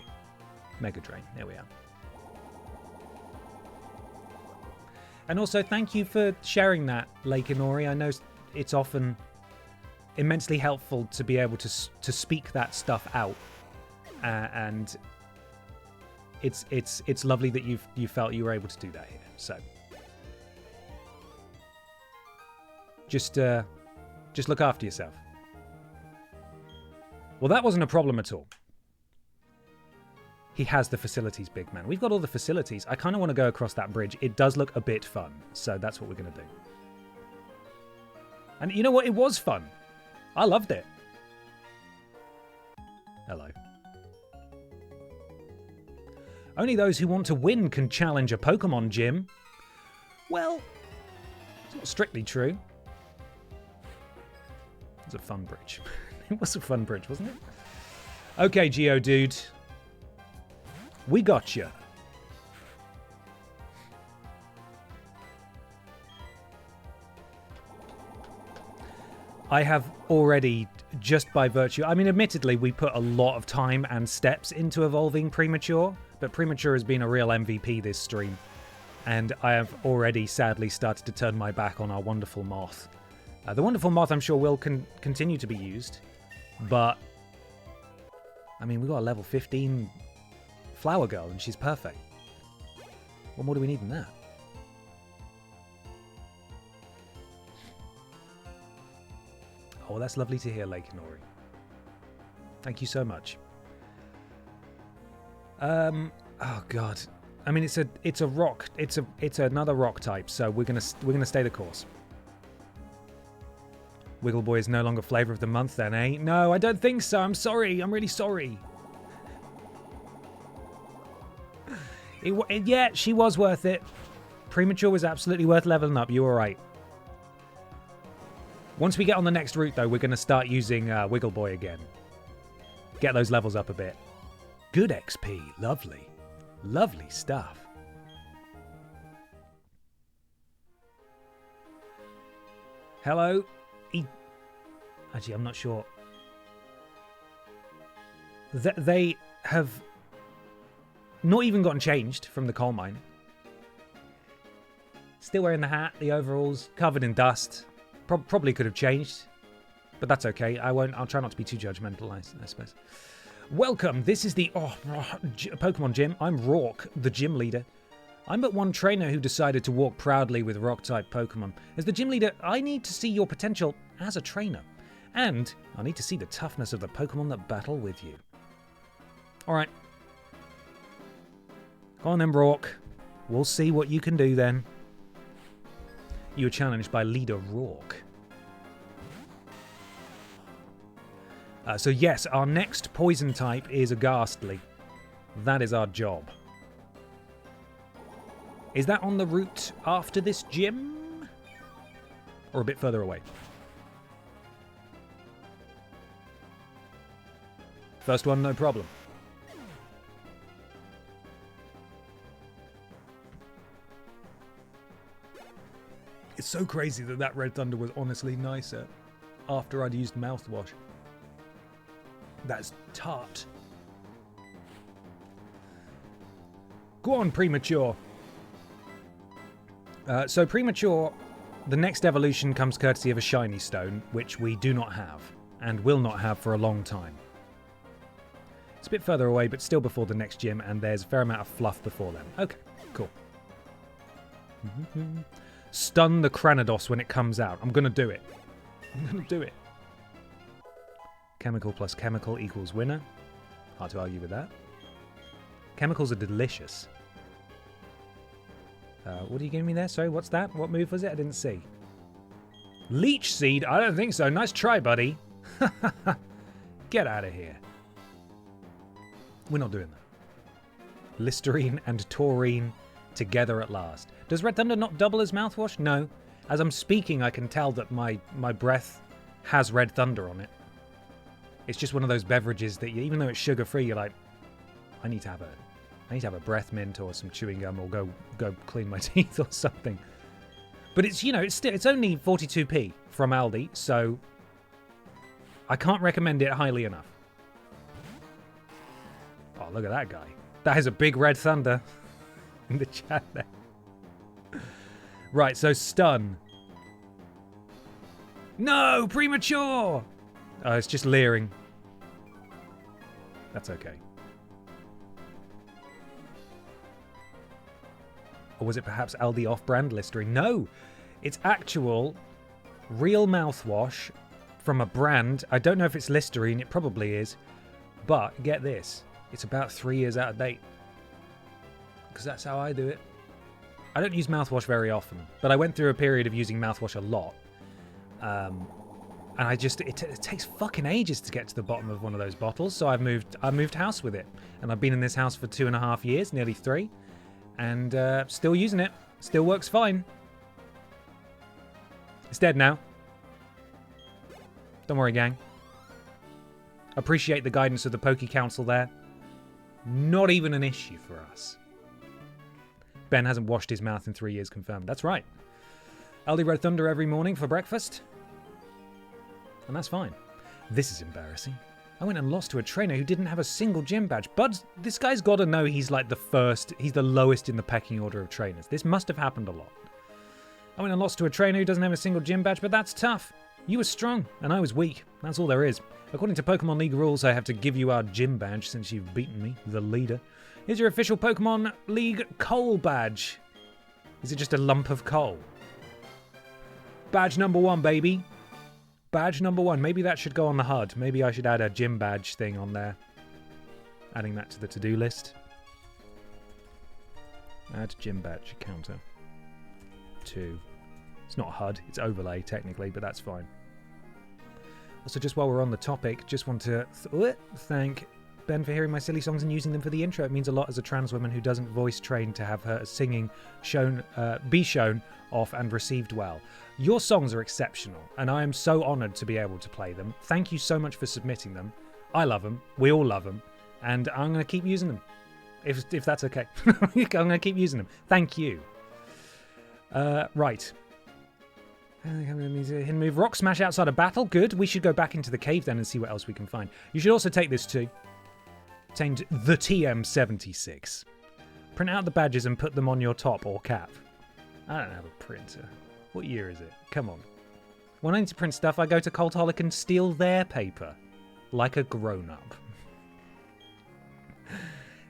Mega Drain. There we are. And also, thank you for sharing that, Lake Inori. I know it's often immensely helpful to be able to speak that stuff out, and it's lovely that you felt you were able to do that here. So just look after yourself. Well, that wasn't a problem at all. He has the facilities, big man. We've got all the facilities. I kind of want to go across that bridge. It does look a bit fun, so that's what we're going to do. And you know what? It was fun. I loved it. Hello. Only those who want to win can challenge a Pokemon gym. Well, it's not strictly true. It was a fun bridge. It was a fun bridge, wasn't it? Okay, Geodude. We got you. I have already, just by virtue... I mean, admittedly, we put a lot of time and steps into evolving Premature, but Premature has been a real MVP this stream. And I have already, sadly, started to turn my back on our wonderful moth. The wonderful moth, I'm sure, will continue to be used, but... I mean, we've got a level 15... Flower Girl, and she's perfect. What more do we need than that? Oh, that's lovely to hear, Lake Nori. Thank you so much. Oh God. I mean, it's a rock. It's another rock type, so we're gonna stay the course. Wiggle Boy is no longer flavor of the month, then, eh? No, I don't think so. I'm sorry. I'm really sorry. Yeah, she was worth it. Premature was absolutely worth leveling up. You were right. Once we get on the next route, though, we're going to start using Wiggle Boy again. Get those levels up a bit. Good XP. Lovely. Lovely stuff. Hello? Actually, I'm not sure. They have... not even gotten changed from the coal mine. Still wearing the hat, the overalls, covered in dust. Probably could have changed, but that's okay. I'll try not to be too judgmental, I suppose. Welcome. This is the Pokemon Gym. I'm Rourke, the gym leader. I'm but one trainer who decided to walk proudly with rock-type Pokemon. As the gym leader, I need to see your potential as a trainer, and I need to see the toughness of the Pokemon that battle with you. All right. Go on then, Rourke. We'll see what you can do then. You were challenged by Leader Rourke. So yes, our next poison type is a Ghastly. That is our job. Is that on the route after this gym? Or a bit further away? First one, no problem. It's so crazy that Red Thunder was honestly nicer after I'd used mouthwash. That's tart. Go on, Premature. So Premature the next evolution comes courtesy of a shiny stone, which we do not have, and will not have for a long time. It's a bit further away, but still before the next gym, and there's a fair amount of fluff before them. Okay, cool. Stun the Cranados when it comes out. I'm going to do it. I'm going to do it. Chemical plus chemical equals winner. Hard to argue with that. Chemicals are delicious. What are you giving me there? Sorry, what's that? What move was it? I didn't see. Leech Seed? I don't think so. Nice try, buddy. Get out of here. We're not doing that. Listerine and taurine together at last. Does Red Thunder not double as mouthwash? No. As I'm speaking, I can tell that my breath has Red Thunder on it. It's just one of those beverages that, even though it's sugar-free, you're like, I need to have a breath mint or some chewing gum or go clean my teeth or something. But it's, it's only 42p from Aldi, so I can't recommend it highly enough. Oh, look at that guy. That is a big Red Thunder in the chat there. Right, so stun. No, premature. Oh, it's just leering. That's okay. Or was it perhaps Aldi off-brand Listerine? No, it's actual real mouthwash from a brand. I don't know if it's Listerine. It probably is. But get this. It's about 3 years out of date. Because that's how I do it. I don't use mouthwash very often. But I went through a period of using mouthwash a lot. And it takes fucking ages to get to the bottom of one of those bottles. So I moved house with it. And I've been in this house for 2.5 years, nearly 3. And still using it. Still works fine. It's dead now. Don't worry, gang. Appreciate the guidance of the Poke Council there. Not even an issue for us. Ben hasn't washed his mouth in 3 years, confirmed. That's right. Aldi Red Thunder every morning for breakfast. And that's fine. This is embarrassing. I went and lost to a trainer who didn't have a single gym badge. Buds, this guy's got to know he's like he's the lowest in the pecking order of trainers. This must have happened a lot. I went and lost to a trainer who doesn't have a single gym badge, but that's tough. You were strong, and I was weak. That's all there is. According to Pokemon League rules, I have to give you our gym badge since you've beaten me, the leader. Here's your official Pokemon League coal badge. Is it just a lump of coal? Badge number 1, baby. Badge number 1. Maybe that should go on the HUD. Maybe I should add a gym badge thing on there. Adding that to the to-do list. Add gym badge counter. 2. It's not HUD, it's overlay technically, but that's fine. Also, just while we're on the topic, just want to thank Ben for hearing my silly songs and using them for the intro. It means a lot as a trans woman who doesn't voice train to have her singing be shown off and received well. Your songs are exceptional, and I am so honoured to be able to play them. Thank you so much for submitting them. I love them. We all love them. And I'm going to keep using them. If that's okay. I'm going to keep using them. Thank you. Right. Hidden move. Rock smash outside of battle. Good. We should go back into the cave then and see what else we can find. You should also take this too. Obtained the TM76. Print out the badges and put them on your top or cap. I don't have a printer. What year is it? Come on. When I need to print stuff, I go to Cultaholic and steal their paper. Like a grown-up.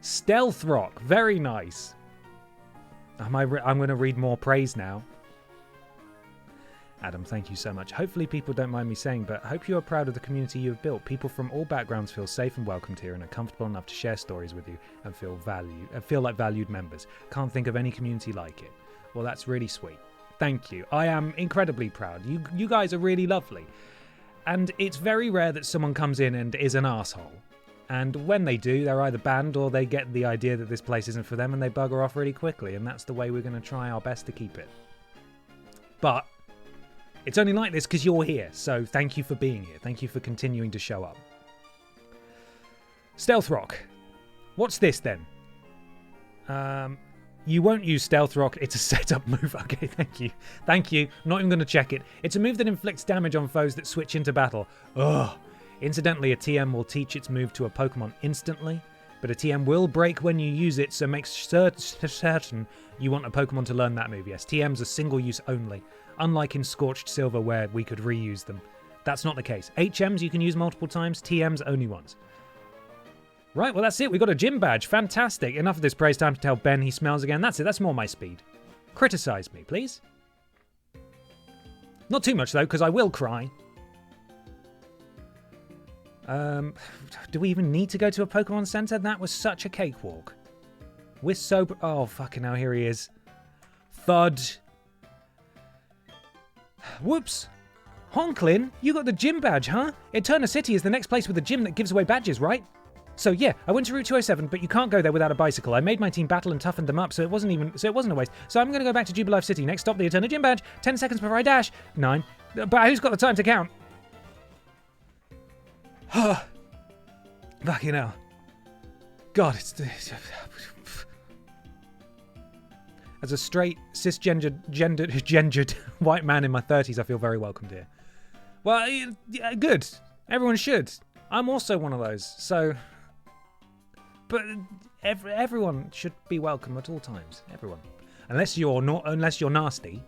Stealth Rock. Very nice. I'm going to read more praise now. Adam, thank you so much. Hopefully people don't mind me saying, but I hope you are proud of the community you have built. People from all backgrounds feel safe and welcomed here and are comfortable enough to share stories with you and feel like valued members. Can't think of any community like it. Well, that's really sweet. Thank you. I am incredibly proud. You guys are really lovely. And it's very rare that someone comes in and is an asshole. And when they do, they're either banned or they get the idea that this place isn't for them and they bugger off really quickly. And that's the way we're going to try our best to keep it. But it's only like this because you're here. So thank you for being here. Thank you for continuing to show up. Stealth Rock. What's this then? You won't use Stealth Rock. It's a setup move. Okay, thank you. Thank you. Not even going to check it. It's a move that inflicts damage on foes that switch into battle. Ugh. Incidentally, a TM will teach its move to a Pokemon instantly, but a TM will break when you use it, so make certain you want a Pokemon to learn that move. Yes, TMs are single use only, unlike in Scorched Silver where we could reuse them. That's not the case. HMs you can use multiple times, TMs only once. Right, well that's it. We got a gym badge. Fantastic. Enough of this praise. Time to tell Ben he smells again. That's it. That's more my speed. Criticize me, please. Not too much, though, because I will cry. Do we even need to go to a Pokemon Center? That was such a cakewalk. We're so... Oh, fucking hell, here he is. Thud. Whoops. Honklin, you got the gym badge, huh? Eterna City is the next place with a gym that gives away badges, right? So yeah, I went to Route 207, but you can't go there without a bicycle. I made my team battle and toughened them up, so it wasn't a waste. So I'm going to go back to Jubilife City. Next stop, the Eterna Gym Badge. 10 seconds before I dash. 9. But who's got the time to count? Fucking hell. God, as a straight, cisgendered white man in my 30s, I feel very welcomed here. Well, yeah, good. Everyone should. I'm also one of those, so... But everyone should be welcome at all times. Everyone. Unless you're nasty,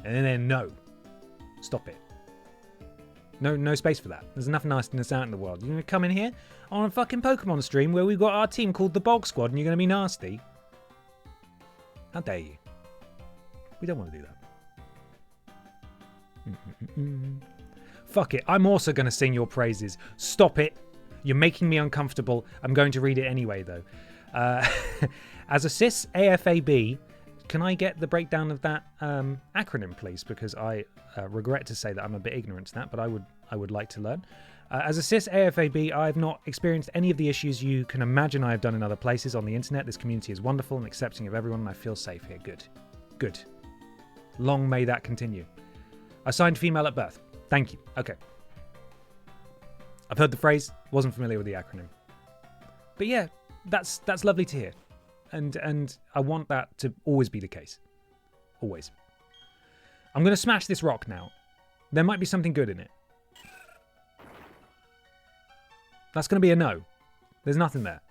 and then no. Stop it. No space for that. There's enough nastiness out in the world. You're going to come in here on a fucking Pokemon stream where we've got our team called the Bog Squad and you're going to be nasty? How dare you? We don't want to do that. Fuck it. I'm also going to sing your praises. Stop it. You're making me uncomfortable. I'm going to read it anyway, though. As a cis AFAB, can I get the breakdown of that acronym, please? Because I regret to say that I'm a bit ignorant to that, but I would like to learn. As a cis AFAB, I've not experienced any of the issues you can imagine I have done in other places on the internet. This community is wonderful and accepting of everyone, and I feel safe here. Good. Good. Long may that continue. Assigned female at birth. Thank you. Okay. I've heard the phrase, wasn't familiar with the acronym. But yeah, that's lovely to hear. And I want that to always be the case. Always. I'm going to smash this rock now. There might be something good in it. That's going to be a no. There's nothing there.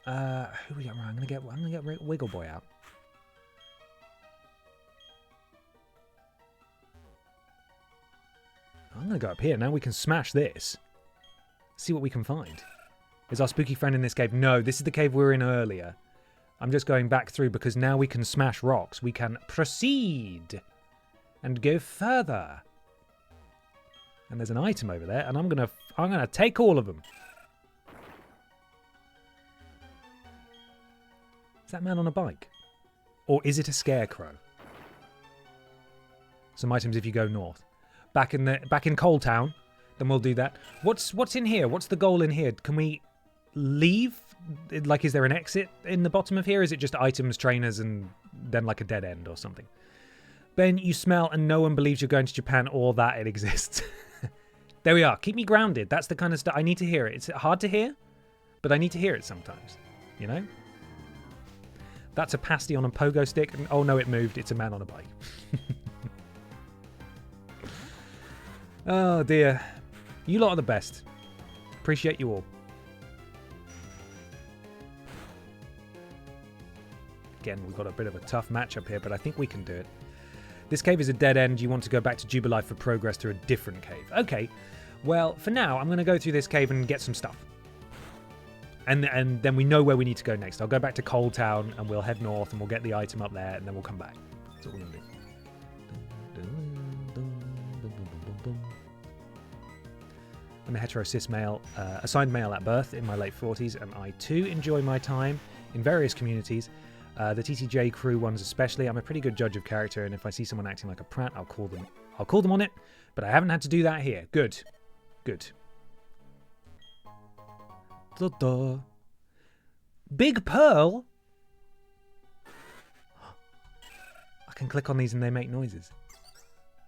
Who we got wrong? I'm going to get Wiggle Boy out. I'm going to go up here. Now we can smash this. See what we can find. Is our spooky friend in this cave? No, this is the cave we were in earlier. I'm just going back through because now we can smash rocks. We can proceed and go further. And there's an item over there, and I'm gonna take all of them. Is that man on a bike? Or is it a scarecrow? Some items if you go north. Back in Coal Town, then we'll do that. What's in here? What's the goal in here? Can we leave? Like, is there an exit in the bottom of here? Is it just items, trainers, and then like a dead end or something? Ben, you smell and no one believes you're going to Japan or that it exists. There we are. Keep me grounded. That's the kind of stuff. I need to hear it. It's hard to hear, but I need to hear it sometimes. You know? That's a pasty on a pogo stick. Oh no, it moved. It's a man on a bike. Oh dear. You lot are the best. Appreciate you all. Again, we've got a bit of a tough matchup here, but I think we can do it. This cave is a dead end. You want to go back to Jubilife for progress through a different cave. Okay. Well, for now, I'm going to go through this cave and get some stuff. And then we know where we need to go next. I'll go back to Coal Town and we'll head north and we'll get the item up there and then we'll come back. That's what we're going to do. I'm a hetero cis male, assigned male at birth in my late 40s, and I too enjoy my time in various communities. The TTJ crew ones especially. I'm a pretty good judge of character, and if I see someone acting like a prat, I'll call them on it. But I haven't had to do that here. Good. Good. Da-da. Big Pearl? I can click on these and they make noises.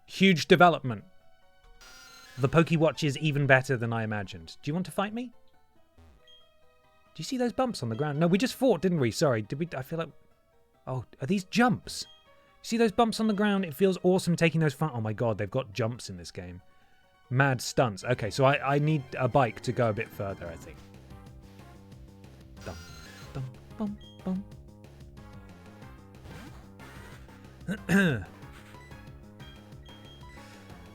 Huge development. The Pokéwatch is even better than I imagined. Do you want to fight me? Do you see those bumps on the ground? No, we just fought, didn't we? Sorry, did we? I feel like... Oh, are these jumps? See those bumps on the ground? It feels awesome taking those... Oh my god, they've got jumps in this game. Mad stunts. Okay, so I need a bike to go a bit further, I think. Dum, dum, bum, bum.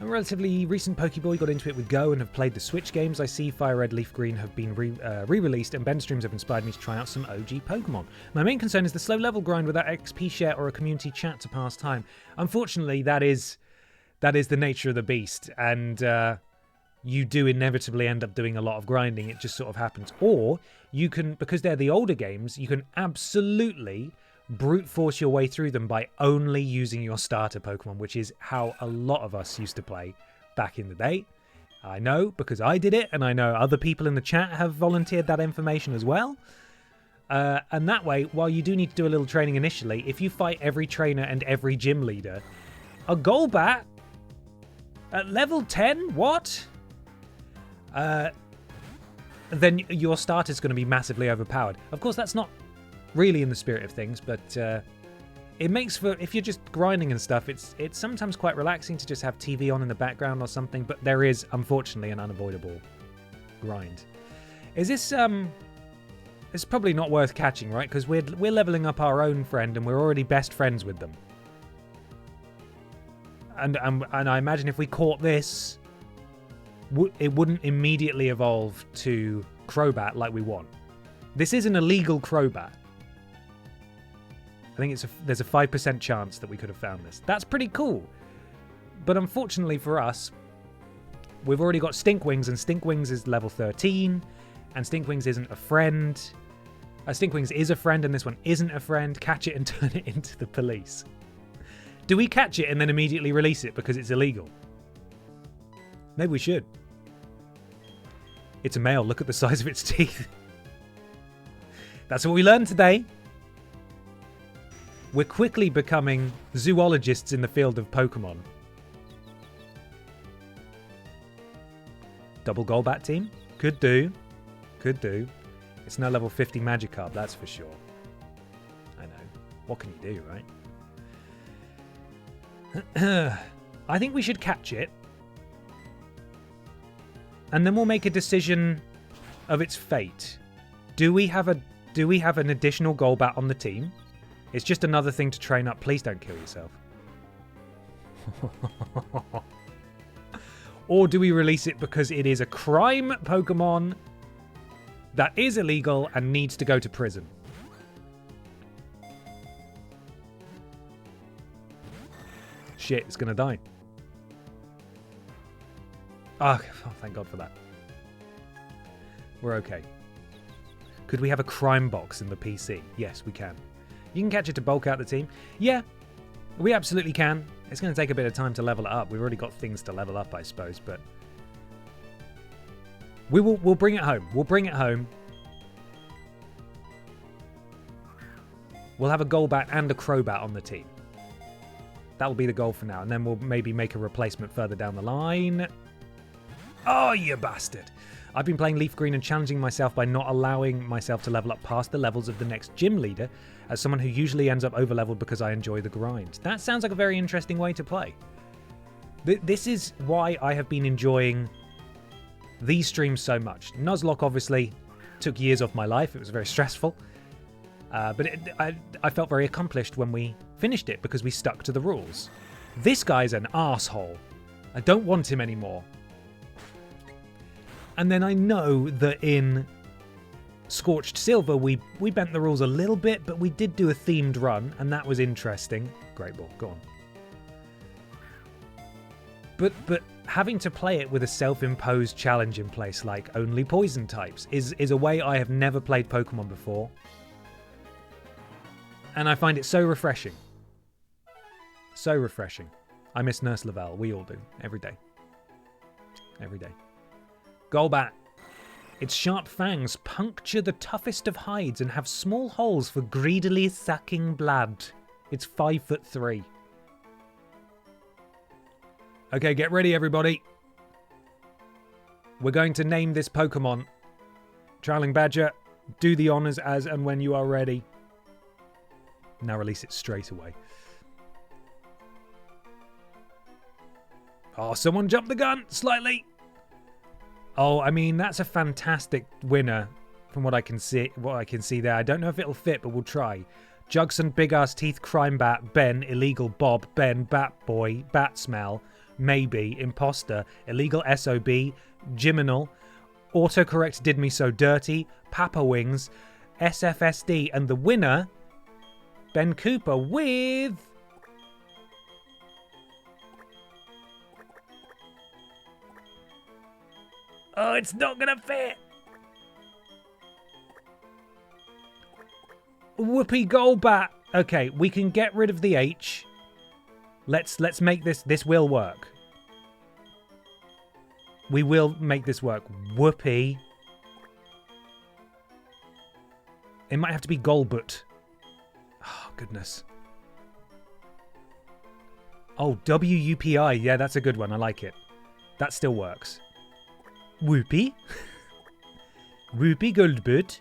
I'm a relatively recent Pokeboy, got into it with Go and have played the Switch games. I see Fire Red, Leaf Green have been re-released, and Ben streams have inspired me to try out some OG Pokemon. My main concern is the slow level grind without XP share or a community chat to pass time. Unfortunately, that is the nature of the beast, and you do inevitably end up doing a lot of grinding. It just sort of happens. Or you can, because they're the older games, you can absolutely brute force your way through them by only using your starter Pokemon, which is how a lot of us used to play back in the day. I know because I did it, and I know other people in the chat have volunteered that information as well. And that way, while you do need to do a little training initially, if you fight every trainer and every gym leader, a Golbat at level 10? What? Then your starter's going to be massively overpowered. Of course, that's not really in the spirit of things, but it makes for, if you're just grinding and stuff, it's sometimes quite relaxing to just have TV on in the background or something, but there is, unfortunately, an unavoidable grind. Is this, it's probably not worth catching, right? Because we're leveling up our own friend, and we're already best friends with them. And I imagine if we caught this, it wouldn't immediately evolve to Crobat like we want. This is an illegal Crobat. I think there's a 5% chance that we could have found this. That's pretty cool. But unfortunately for us, we've already got Stinkwings, and Stinkwings is level 13, and Stinkwings isn't a friend. Stinkwings is a friend, and this one isn't a friend. Catch it and turn it into the police. Do we catch it and then immediately release it because it's illegal? Maybe we should. It's a male. Look at the size of its teeth. That's what we learned today. We're quickly becoming zoologists in the field of Pokemon. Double Golbat team? Could do. Could do. It's no level 50 Magikarp, that's for sure. I know. What can you do, right? I think we should catch it. And then we'll make a decision of its fate. Do we have an additional Golbat on the team? It's just another thing to train up. Please don't kill yourself. Or do we release it because it is a crime Pokemon that is illegal and needs to go to prison? Shit, it's going to die. Oh, thank God for that. We're okay. Could we have a crime box in the PC? Yes, we can. You can catch it to bulk out the team. Yeah, we absolutely can. It's going to take a bit of time to level it up. We've already got things to level up, I suppose, but we'll bring it home. We'll bring it home. We'll have a Golbat and a Crobat on the team. That'll be the goal for now, and then we'll maybe make a replacement further down the line. Oh, you bastard. I've been playing Leaf Green and challenging myself by not allowing myself to level up past the levels of the next gym leader, as someone who usually ends up over-leveled because I enjoy the grind. That sounds like a very interesting way to play. This is why I have been enjoying these streams so much. Nuzlocke obviously took years off my life. It was very stressful. But I felt very accomplished when we finished it because we stuck to the rules. This guy's an arsehole. I don't want him anymore. And then I know that in Scorched Silver, we bent the rules a little bit, but we did do a themed run, and that was interesting. Great ball, go on. But having to play it with a self-imposed challenge in place, like only poison types, is a way I have never played Pokemon before. And I find it so refreshing. So refreshing. I miss Nurse Lavelle. We all do. Every day. Every day. Golbat. Its sharp fangs puncture the toughest of hides and have small holes for greedily sucking blood. It's 5'3". Okay, get ready, everybody. We're going to name this Pokemon. Trowling Badger, do the honors as and when you are ready. Now release it straight away. Oh, someone jumped the gun slightly. Oh, I mean, that's a fantastic winner from what I can see there. I don't know if it'll fit, but we'll try. Jugson, Big Ass Teeth, Crime Bat, Ben, Illegal Bob, Ben, Bat Boy, Bat Smell, Maybe, Imposter, Illegal SOB, Jiminal, Autocorrect Did Me So Dirty, Papa Wings, SFSD, and the winner, Ben Cooper with... Oh, it's not gonna fit. Whoopi Goldbat. Okay, we can get rid of the H. Let's make this will work. We will make this work. Whoopi. It might have to be Golbut. Oh, goodness. Oh, WUPI. Yeah, that's a good one. I like it. That still works. Whoopi. Whoopi Goldbut.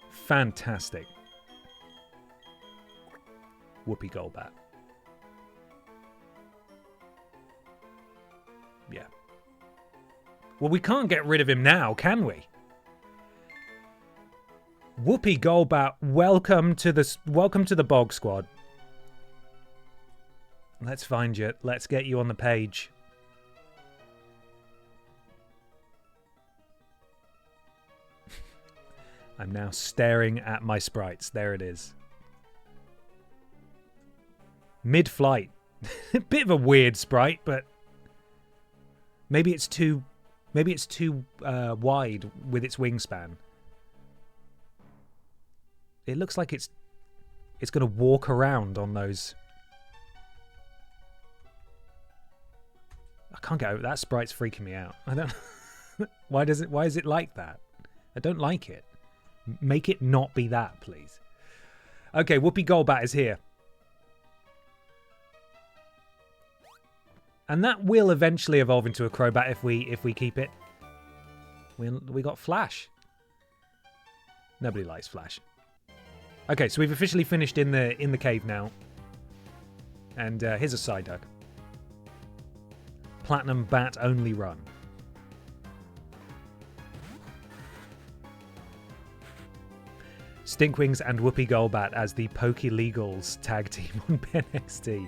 Fantastic. Whoopi Goldbat. Yeah. Well, we can't get rid of him now, can we? Whoopi Goldbat, welcome to the Bog Squad. Let's find you. Let's get you on the page. I'm now staring at my sprites. There it is. Mid-flight. Bit of a weird sprite, but maybe it's too wide with its wingspan. It looks like it's going to walk around on those. I can't get over that. Sprite's freaking me out. I don't. Why is it like that? I don't like it. Make it not be that, please. Okay, Whoopi Goldbat is here. And that will eventually evolve into a Crobat if we keep it. We got Flash. Nobody likes Flash. Okay, so we've officially finished in the cave now. And here's a Psyduck. Platinum Bat only run. Stinkwings and Whoopi Goldbat as the Pokelegals tag team on Ben XT.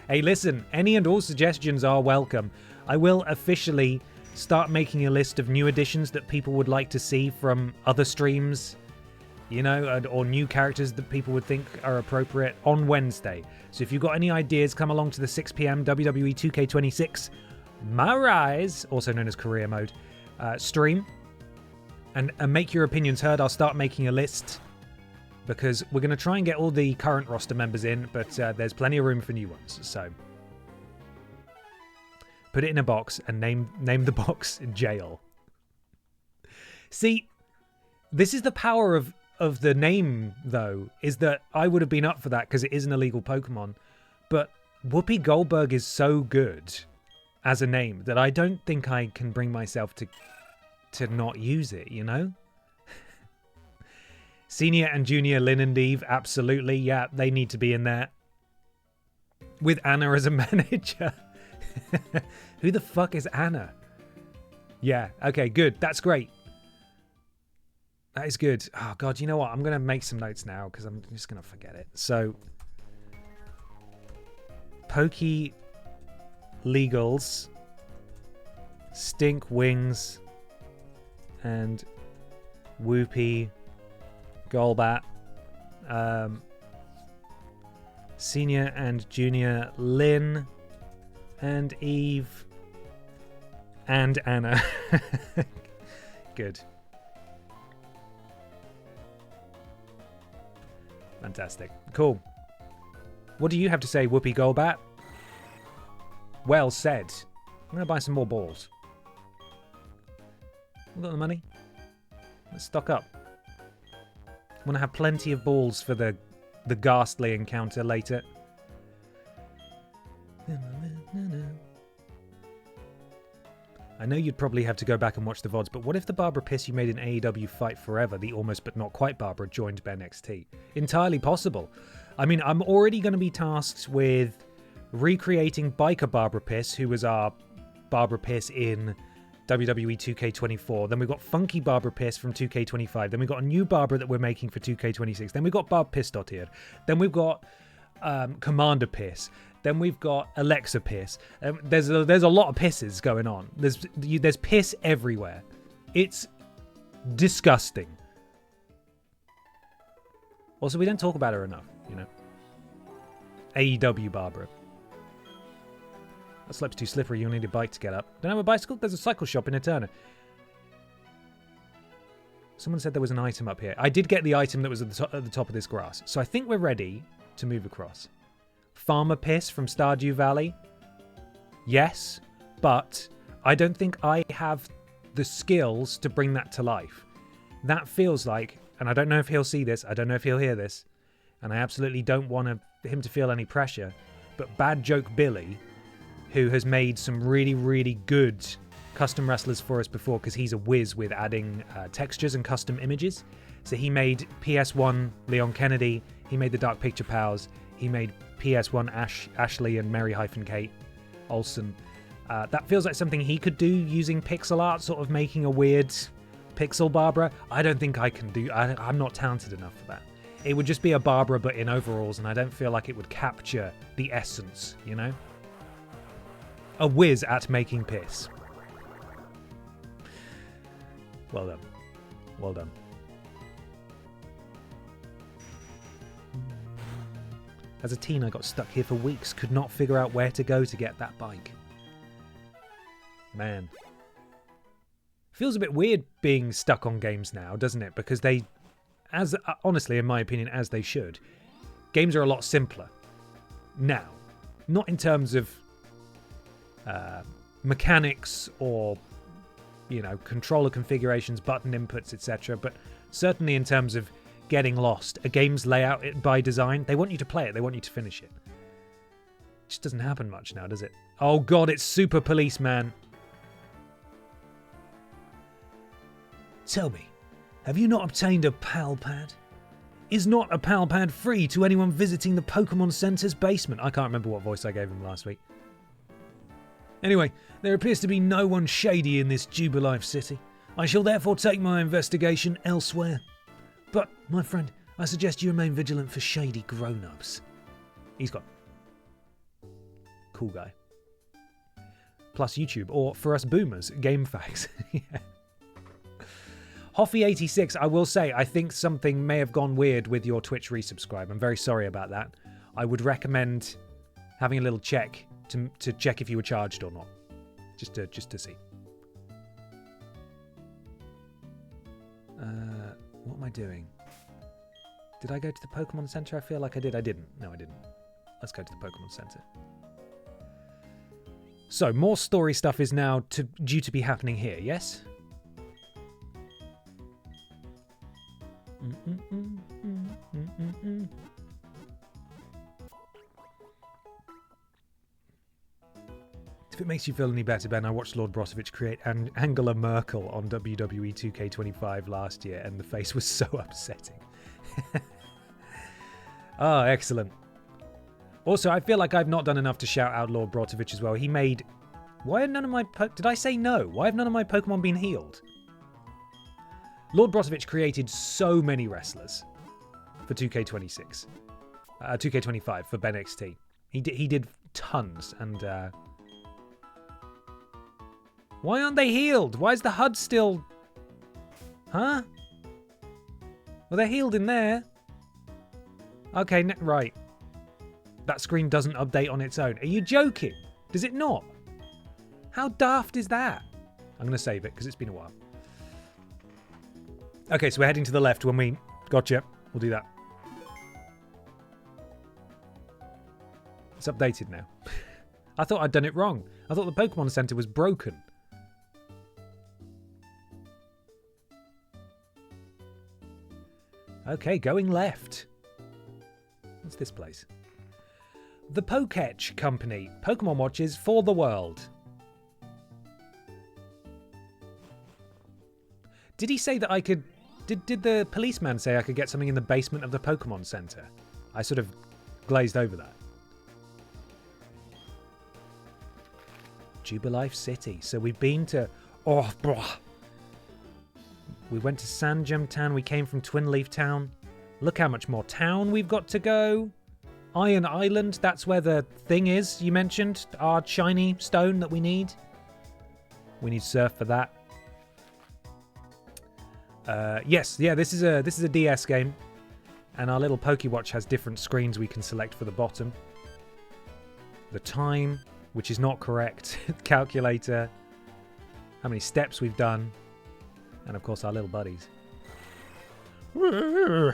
Hey, listen, any and all suggestions are welcome. I will officially start making a list of new additions that people would like to see from other streams, you know, or new characters that people would think are appropriate on Wednesday. So if you've got any ideas, come along to the 6 p.m. WWE 2K26 My Rise, also known as Career Mode, stream, and make your opinions heard. I'll start making a list, because we're going to try and get all the current roster members in, but there's plenty of room for new ones. So put it in a box and name the box Jail. See, this is the power of the name, though, is that I would have been up for that because it is an illegal Pokemon. But Whoopi Goldberg is so good as a name that I don't think I can bring myself to not use it, you know? Senior and Junior Lynn and Eve, absolutely. Yeah, they need to be in there. With Anna as a manager. Who the fuck is Anna? Yeah, okay, good. That's great. That is good. Oh, God, you know what? I'm going to make some notes now because I'm just going to forget it. So, Pokelegals, Stinkwings, and Whoopi Goldbat, Senior and Junior Lynn and Eve and Anna. Good. Fantastic. Cool. What do you have to say, Whoopi Goldbat? Well said. I'm going to buy some more balls. We've got the money. Let's stock up. Want to have plenty of balls for the ghastly encounter later. I know you'd probably have to go back and watch the VODs, but what if the Barbara Piss you made in AEW Fight Forever, the almost but not quite Barbara, joined Ben XT? Entirely possible. I mean, I'm already going to be tasked with recreating Biker Barbara Piss, who was our Barbara Piss in WWE 2K24. Then we've got Funky Barbara Piss from 2K25. Then we've got a new Barbara that we're making for 2K26. Then we've got Barb Piss here. Then we've got Commander Piss. Then we've got Alexa Piss. There's a lot of pisses going on. There's piss everywhere. It's disgusting. Also, we don't talk about her enough, you know. AEW Barbara. That slope's too slippery, you'll need a bike to get up. Don't have a bicycle? There's a cycle shop in Eterna. Someone said there was an item up here. I did get the item that was at the top of this grass. So I think we're ready to move across. Farmer Piss from Stardew Valley. Yes, but I don't think I have the skills to bring that to life. That feels like, and I don't know if he'll see this, I don't know if he'll hear this, and I absolutely don't want him to feel any pressure, but Bad Joke Billy, who has made some really, really good custom wrestlers for us before because he's a whiz with adding textures and custom images. So he made PS1 Leon Kennedy, he made the Dark Picture Pals, he made PS1 Ashley and Mary-Kate Olsen. That feels like something he could do using pixel art, sort of making a weird pixel Barbara. I don't think I can do... I'm not talented enough for that. It would just be a Barbara but in overalls, and I don't feel like it would capture the essence, you know? A whiz at making piss. Well done. Well done. As a teen, I got stuck here for weeks, could not figure out where to go to get that bike. Man. Feels a bit weird being stuck on games now, doesn't it? Because they, as honestly, in my opinion, as they should, games are a lot simpler now. Not in terms of mechanics or, you know, controller configurations, button inputs, etc. But certainly in terms of getting lost. A game's layout by design, they want you to play it, they want you to finish it. It just doesn't happen much now, does it? Oh god, it's Super Policeman. Tell me, have you not obtained a PAL pad? Is not a PAL pad free to anyone visiting the Pokemon Center's basement? I can't remember what voice I gave him last week. Anyway, there appears to be no one shady in this Jubilife city. I shall therefore take my investigation elsewhere. But, my friend, I suggest you remain vigilant for shady grown-ups. He's got... Cool guy. Plus YouTube, or for us boomers, Game Facts. Yeah. Hoffy86, I will say, I think something may have gone weird with your Twitch resubscribe. I'm very sorry about that. I would recommend having a little check to check if you were charged or not. Just to see. What am I doing? Did I go to the Pokemon Center? I feel like I did. I didn't. No, I didn't. Let's go to the Pokemon Center. So, more story stuff is now due to be happening here, yes? If it makes you feel any better, Ben, I watched Lord Brozovic create Angela Merkel on WWE 2K25 last year, and the face was so upsetting. Oh, excellent. Also, I feel like I've not done enough to shout out Lord Brozovic as well. He made... Why have none of my... Did I say no? Why have none of my Pokemon been healed? Lord Brozovic created so many wrestlers for 2K26. 2K25 for Ben XT. He did tons, and... Why aren't they healed? Why is the HUD still... Huh? Well, they're healed in there. Okay, right. That screen doesn't update on its own. Are you joking? Does it not? How daft is that? I'm going to save it because it's been a while. Okay, so we're heading to the left when we... Gotcha. We'll do that. It's updated now. I thought I'd done it wrong. I thought the Pokemon Center was broken. Okay, going left. What's this place? The Pokeetch Company. Pokemon watches for the world. Did he say that I could... Did the policeman say I could get something in the basement of the Pokemon Center? I sort of glazed over that. Jubilife City. So we've been to... Oh, blah. We went to Sandgem Town. We came from Twin Leaf Town. Look how much more town we've got to go. Iron Island. That's where the thing is you mentioned. Our shiny stone that we need. We need surf for that. Yes. Yeah, this is a DS game. And our little Pokéwatch has different screens we can select for the bottom. The time, which is not correct. Calculator. How many steps we've done. And of course our little buddies. Oh,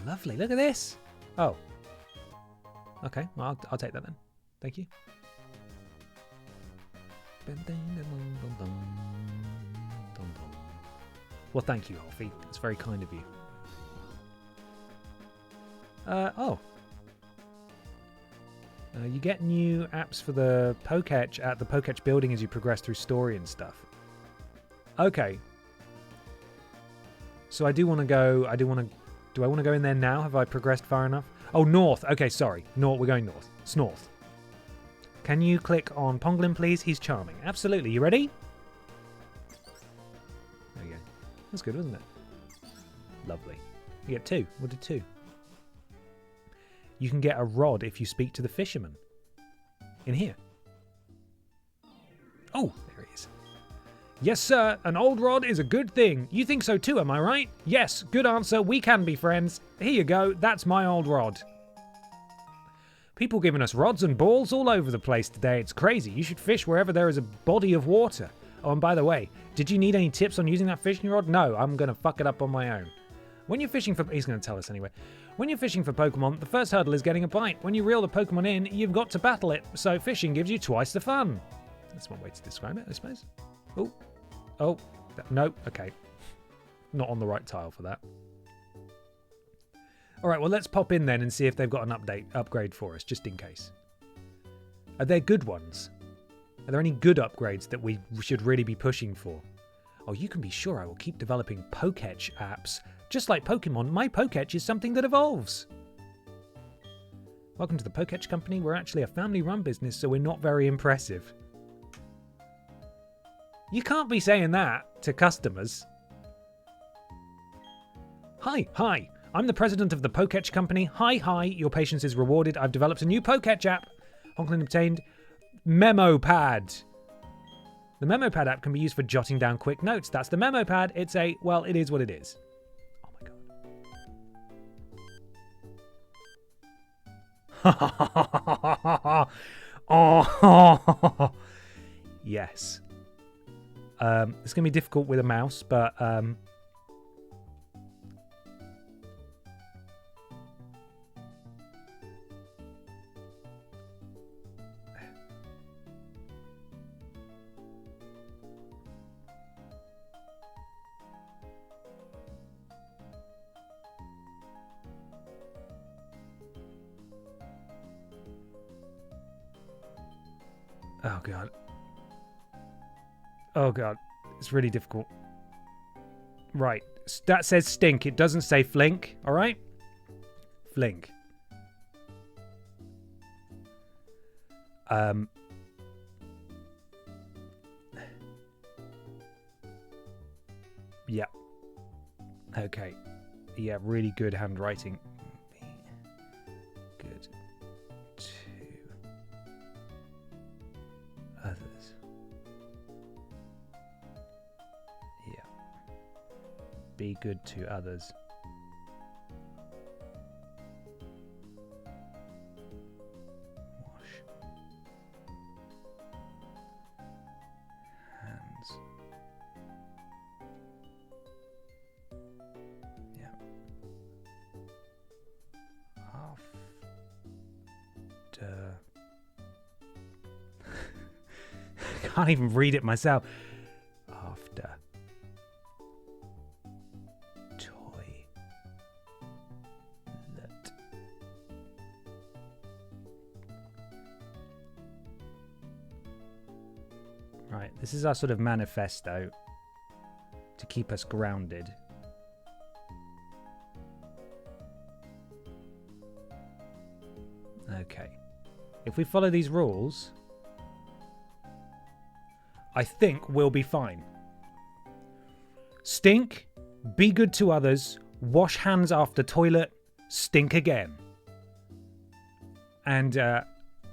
lovely. Look at this. Oh. Okay, well, I'll take that then. Thank you. Well, thank you, Alfie. It's very kind of you. You get new apps for the Pokeetch at the Pokeetch building as you progress through story and stuff. Okay. So I do want to go... Do I want to go in there now? Have I progressed far enough? Oh, north. Okay, sorry. North. We're going north. It's north. Can you click on Ponglin, please? He's charming. Absolutely. You ready? There you go. That's good, wasn't it? Lovely. You get 2. What did 2? You can get a rod if you speak to the fisherman. In here. Oh, there he is. Yes, sir. An old rod is a good thing. You think so too, am I right? Yes, good answer. We can be friends. Here you go. That's my old rod. People giving us rods and balls all over the place today. It's crazy. You should fish wherever there is a body of water. Oh, and by the way, did you need any tips on using that fishing rod? No, I'm going to fuck it up on my own. When you're fishing for... He's going to tell us anyway. When you're fishing for Pokemon, the first hurdle is getting a bite. When you reel the Pokemon in, you've got to battle it. So fishing gives you twice the fun. That's one way to describe it, I suppose. Oh. Oh. No. Okay. Not on the right tile for that. All right, well, let's pop in then and see if they've got an upgrade for us, just in case. Are there good ones? Are there any good upgrades that we should really be pushing for? Oh, you can be sure I will keep developing Pokeetch apps. Just like Pokemon, my Pokeetch is something that evolves. Welcome to the Pokeetch Company. We're actually a family-run business, so we're not very impressive. You can't be saying that to customers. Hi. I'm the president of the Pokeetch Company. Hi, your patience is rewarded. I've developed a new Pokeetch app. Honklin obtained Memo Pad. The Memo Pad app can be used for jotting down quick notes. That's the Memo Pad. It's a, well, it is what it is. Oh my god. Oh. Yes. It's going to be difficult with a mouse, but... Oh god. Oh god. It's really difficult. Right. That says stink. It doesn't say flink. Alright? Flink. Yeah. Okay. Yeah, really good handwriting. Good. Others. Yeah. Be good to others. Wash. Hands. Yeah. After. I can't even read it myself. After. Toilet. Right, this is our sort of manifesto to keep us grounded. Okay. If we follow these rules, I think we'll be fine. Stink, be good to others, wash hands after toilet, stink again. And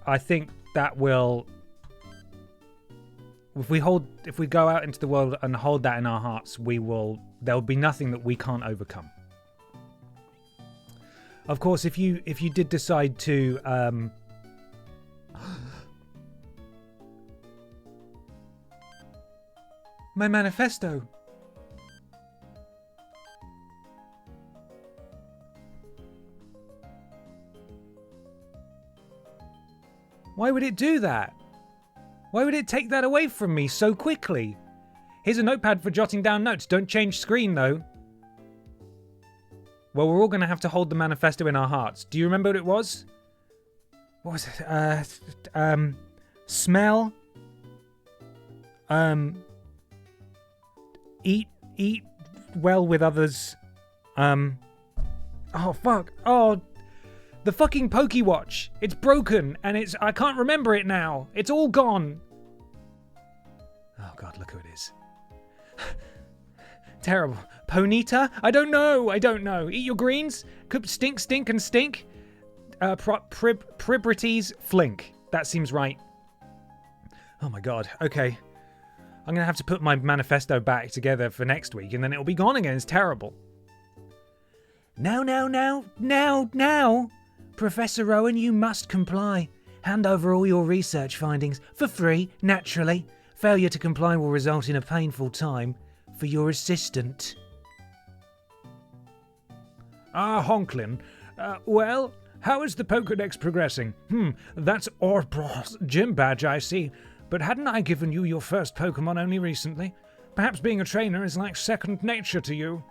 I think that will... If we go out into the world and hold that in our hearts, there'll be nothing that we can't overcome. Of course, if you did decide to my manifesto. Why would it do that? Why would it take that away from me so quickly? Here's a notepad for jotting down notes. Don't change screen, though. Well, we're all going to have to hold the manifesto in our hearts. Do you remember what it was? What was it? Smell. Eat well with others. Oh, fuck. Oh, the fucking Pokéwatch. It's broken, and I can't remember it now. It's all gone. Oh, God, look who it is. Terrible. Ponyta? I don't know. Eat your greens. Stink, and stink. Pribrities, flink. That seems right. Oh, my God. Okay. I'm going to have to put my manifesto back together for next week, and then it'll be gone again. It's terrible. Now. Professor Rowan, you must comply. Hand over all your research findings, for free, naturally. Failure to comply will result in a painful time for your assistant. Honklin. Well, how is the Pokédex progressing? That's Orbros gym badge, I see. But hadn't I given you your first Pokémon only recently? Perhaps being a trainer is like second nature to you.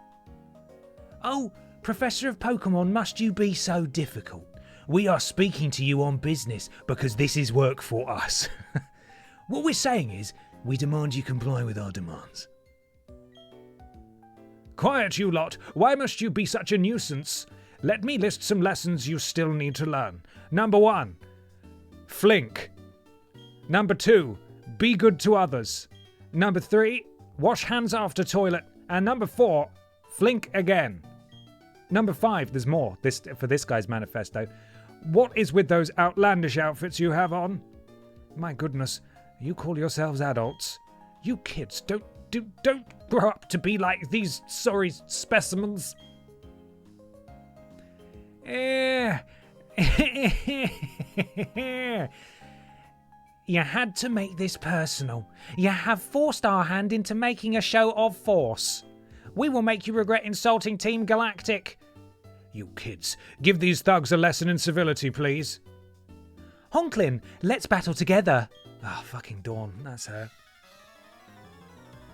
Oh, Professor of Pokémon, must you be so difficult? We are speaking to you on business because this is work for us. What we're saying is, we demand you comply with our demands. Quiet, you lot. Why must you be such a nuisance? Let me list some lessons you still need to learn. Number 1, flink. Number 2, be good to others. Number 3, wash hands after toilet. And number 4, flink again. Number 5, there's more for this guy's manifesto. What is with those outlandish outfits you have on? My goodness, you call yourselves adults? You kids don't grow up to be like these sorry specimens. You had to make this personal. You have forced our hand into making a show of force. We will make you regret insulting Team Galactic. You kids, give these thugs a lesson in civility, please. Honklin, let's battle together. Ah, fucking Dawn, that's her.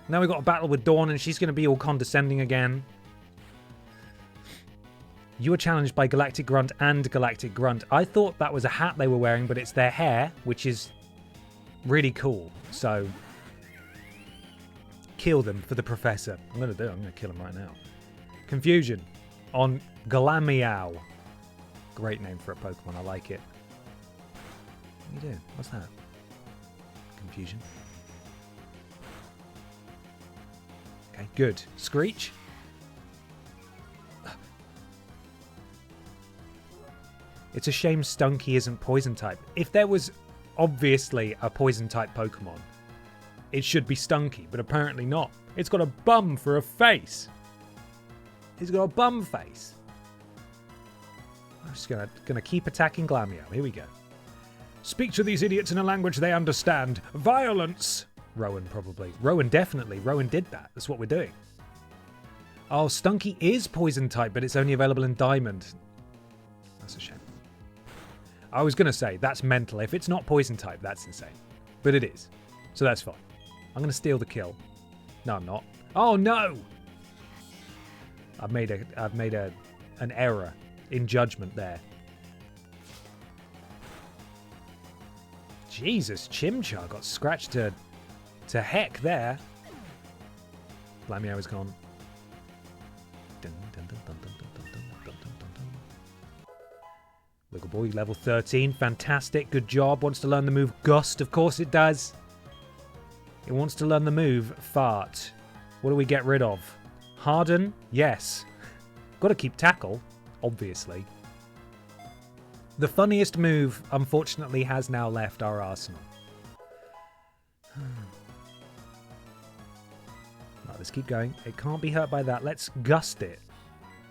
Now we've got a battle with Dawn and she's going to be all condescending again. You were challenged by Galactic Grunt and Galactic Grunt. I thought that was a hat they were wearing, but it's their hair, which is really cool. So, kill them for the Professor. I'm going to kill him right now. Confusion on Galamiao. Great name for a Pokemon, I like it. What are you doing? What's that? Confusion. Okay, good. Screech. It's a shame Stunky isn't poison type. If there was obviously a poison type Pokemon, it should be Stunky, but apparently not. It's got a bum for a face. It's got a bum face. I'm just gonna keep attacking Glameow. Here we go. Speak to these idiots in a language they understand. Violence! Rowan, probably. Rowan, definitely. Rowan did that. That's what we're doing. Oh, Stunky is poison type, but it's only available in Diamond. That's a shame. I was going to say, that's mental. If it's not poison type, that's insane. But it is. So that's fine. I'm going to steal the kill. No, I'm not. Oh, no! I've made an error in judgment there. Jesus, Chimchar got scratched to heck there. Glameow is gone. Little boy, level 13. Fantastic. Good job. Wants to learn the move Gust. Of course it does. It wants to learn the move Fart. What do we get rid of? Harden? Yes. Got to keep Tackle, obviously. The funniest move, unfortunately, has now left our arsenal. Right, let's keep going. It can't be hurt by that. Let's Gust it.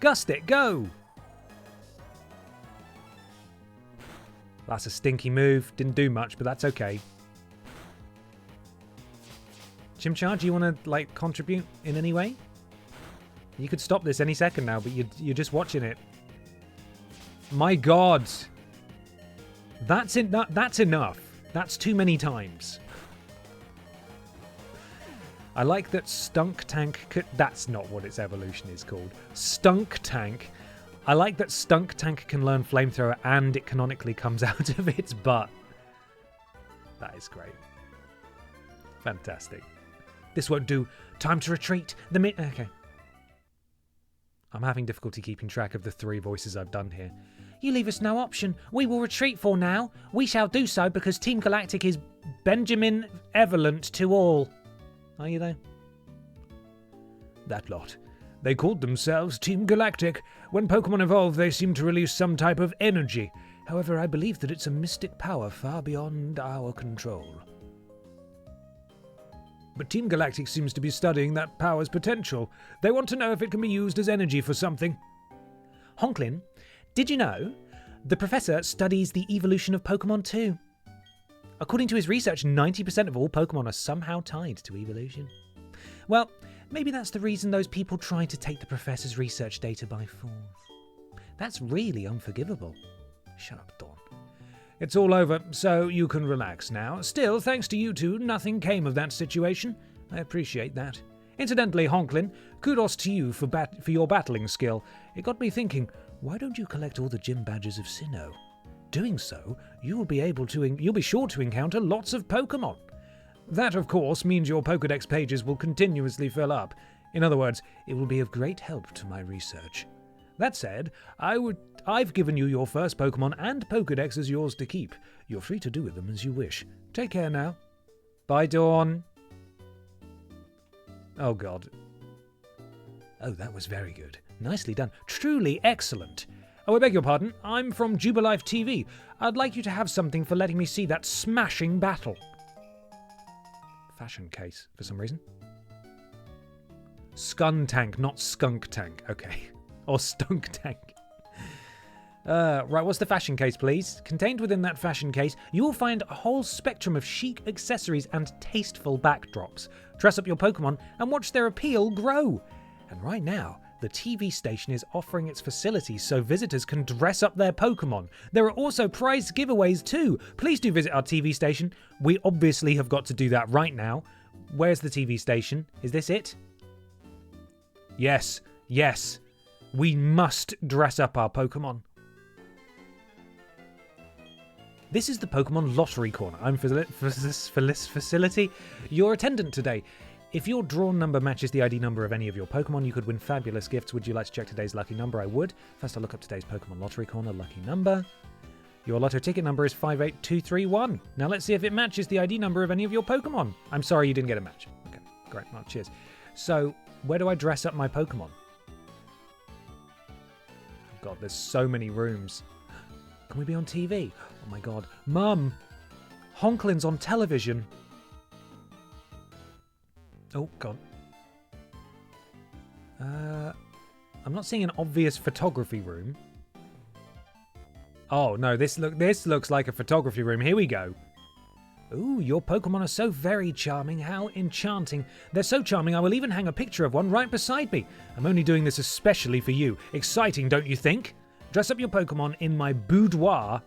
Gust it, go! That's a stinky move. Didn't do much, but that's okay. Chimchar, do you want to, like, contribute in any way? You could stop this any second now, but you're just watching it. My God. That's enough. That's too many times. I like that Stunk Tank... That's not what its evolution is called. Stunk Tank. I like that Stunk Tank can learn Flamethrower and it canonically comes out of its butt. That is great. Fantastic. This won't do. Time to retreat. Okay. I'm having difficulty keeping track of the 3 voices I've done here. You leave us no option. We will retreat for now. We shall do so because Team Galactic is Benjamin Evelent to all. Are you there? That lot. They called themselves Team Galactic. When Pokemon evolve, they seem to release some type of energy. However, I believe that it's a mystic power far beyond our control. But Team Galactic seems to be studying that power's potential. They want to know if it can be used as energy for something. Honklin, did you know the professor studies the evolution of Pokemon too? According to his research, 90% of all Pokemon are somehow tied to evolution. Well, maybe that's the reason those people tried to take the professor's research data by force. That's really unforgivable. Shut up, Dawn. It's all over, so you can relax now. Still, thanks to you two, nothing came of that situation. I appreciate that. Incidentally, Honklin, kudos to you for your battling skill. It got me thinking, why don't you collect all the gym badges of Sinnoh? Doing so, you'll be sure to encounter lots of Pokemon. That, of course, means your Pokedex pages will continuously fill up. In other words, it will be of great help to my research. That said, I've given you your first Pokemon and Pokedex as yours to keep. You're free to do with them as you wish. Take care now. Bye, Dawn. Oh, God. Oh, that was very good. Nicely done. Truly excellent. Oh, I beg your pardon. I'm from Jubilife TV. I'd like you to have something for letting me see that smashing battle. Fashion case, for some reason. Scun Tank, not Skunk Tank. Okay. Or Stunk Tank. Right, what's the fashion case, please? Contained within that fashion case, you will find a whole spectrum of chic accessories and tasteful backdrops. Dress up your Pokemon and watch their appeal grow. And right now, the TV station is offering its facilities so visitors can dress up their Pokemon. There are also prize giveaways too. Please do visit our TV station. We obviously have got to do that right now. Where's the TV station? Is this it? Yes, yes. We must dress up our Pokemon. This is the Pokemon Lottery Corner. I'm for this facility, your attendant today. If your drawn number matches the ID number of any of your Pokemon, you could win fabulous gifts. Would you like to check today's lucky number? I would. First, I'll look up today's Pokemon Lottery Corner lucky number. Your lotto ticket number is 58231. Now let's see if it matches the ID number of any of your Pokemon. I'm sorry you didn't get a match. Okay, great. Well, cheers. So, where do I dress up my Pokemon? God, there's so many rooms. Can we be on TV? Oh my God. Mum! Honklin's on television. Oh, God. I'm not seeing an obvious photography room. Oh, no, this looks like a photography room. Here we go. Ooh, your Pokemon are so very charming. How enchanting. They're so charming, I will even hang a picture of one right beside me. I'm only doing this especially for you. Exciting, don't you think? Dress up your Pokemon in my boudoir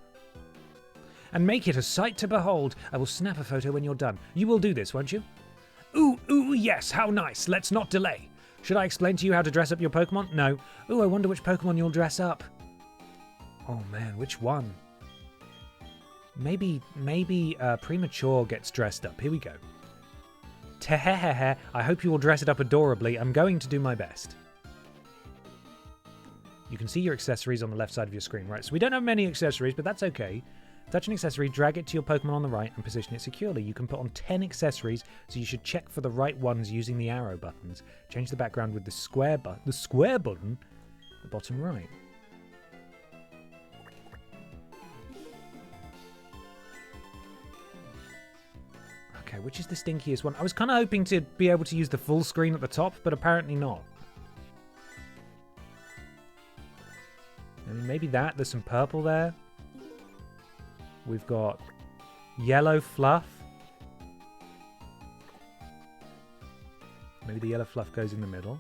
and make it a sight to behold. I will snap a photo when you're done. You will do this, won't you? Ooh, yes, how nice. Let's not delay. Should I explain to you how to dress up your Pokemon? No. Ooh, I wonder which Pokemon you'll dress up. Oh man, which one? Maybe Premature gets dressed up. Here we go. Tehehehe, I hope you will dress it up adorably. I'm going to do my best. You can see your accessories on the left side of your screen, right? So we don't have many accessories, but that's okay. Touch an accessory, drag it to your Pokemon on the right, and position it securely. You can put on 10 accessories, so you should check for the right ones using the arrow buttons. Change the background with the square button, at the bottom right. Okay, which is the stinkiest one? I was kind of hoping to be able to use the full screen at the top, but apparently not. I mean, maybe that. There's some purple there. We've got yellow fluff. Maybe the yellow fluff goes in the middle.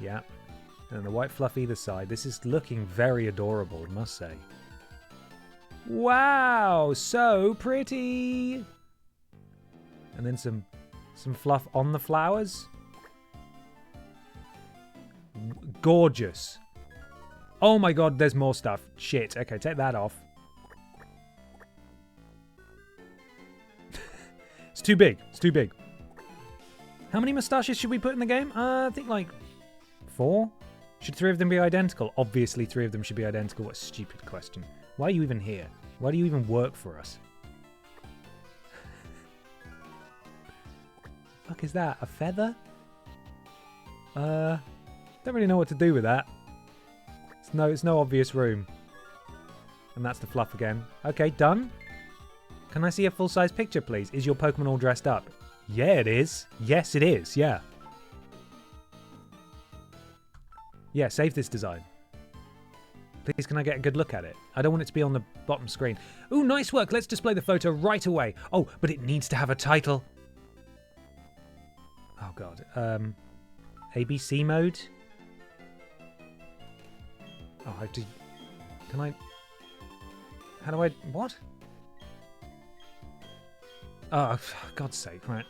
Yeah. And then the white fluff either side. This is looking very adorable, I must say. Wow, so pretty. And then some fluff on the flowers. Gorgeous. Oh my god, there's more stuff. Shit. Okay, take that off. It's too big. It's too big. How many moustaches should we put in the game? I think like 4. Should 3 of them be identical? Obviously 3 of them should be identical. What a stupid question. Why are you even here? Why do you even work for us? Fuck is that? A feather? Don't really know what to do with that. It's no obvious room. And that's the fluff again. Okay, done. Can I see a full-size picture, please? Is your Pokemon all dressed up? Yeah, it is. Yes, it is. Yeah. Yeah, save this design. Please, can I get a good look at it? I don't want it to be on the bottom screen. Ooh, nice work. Let's display the photo right away. Oh, but it needs to have a title. Oh, God. ABC mode? Oh, I do... Can I... How do I... What? Oh, for God's sake, right.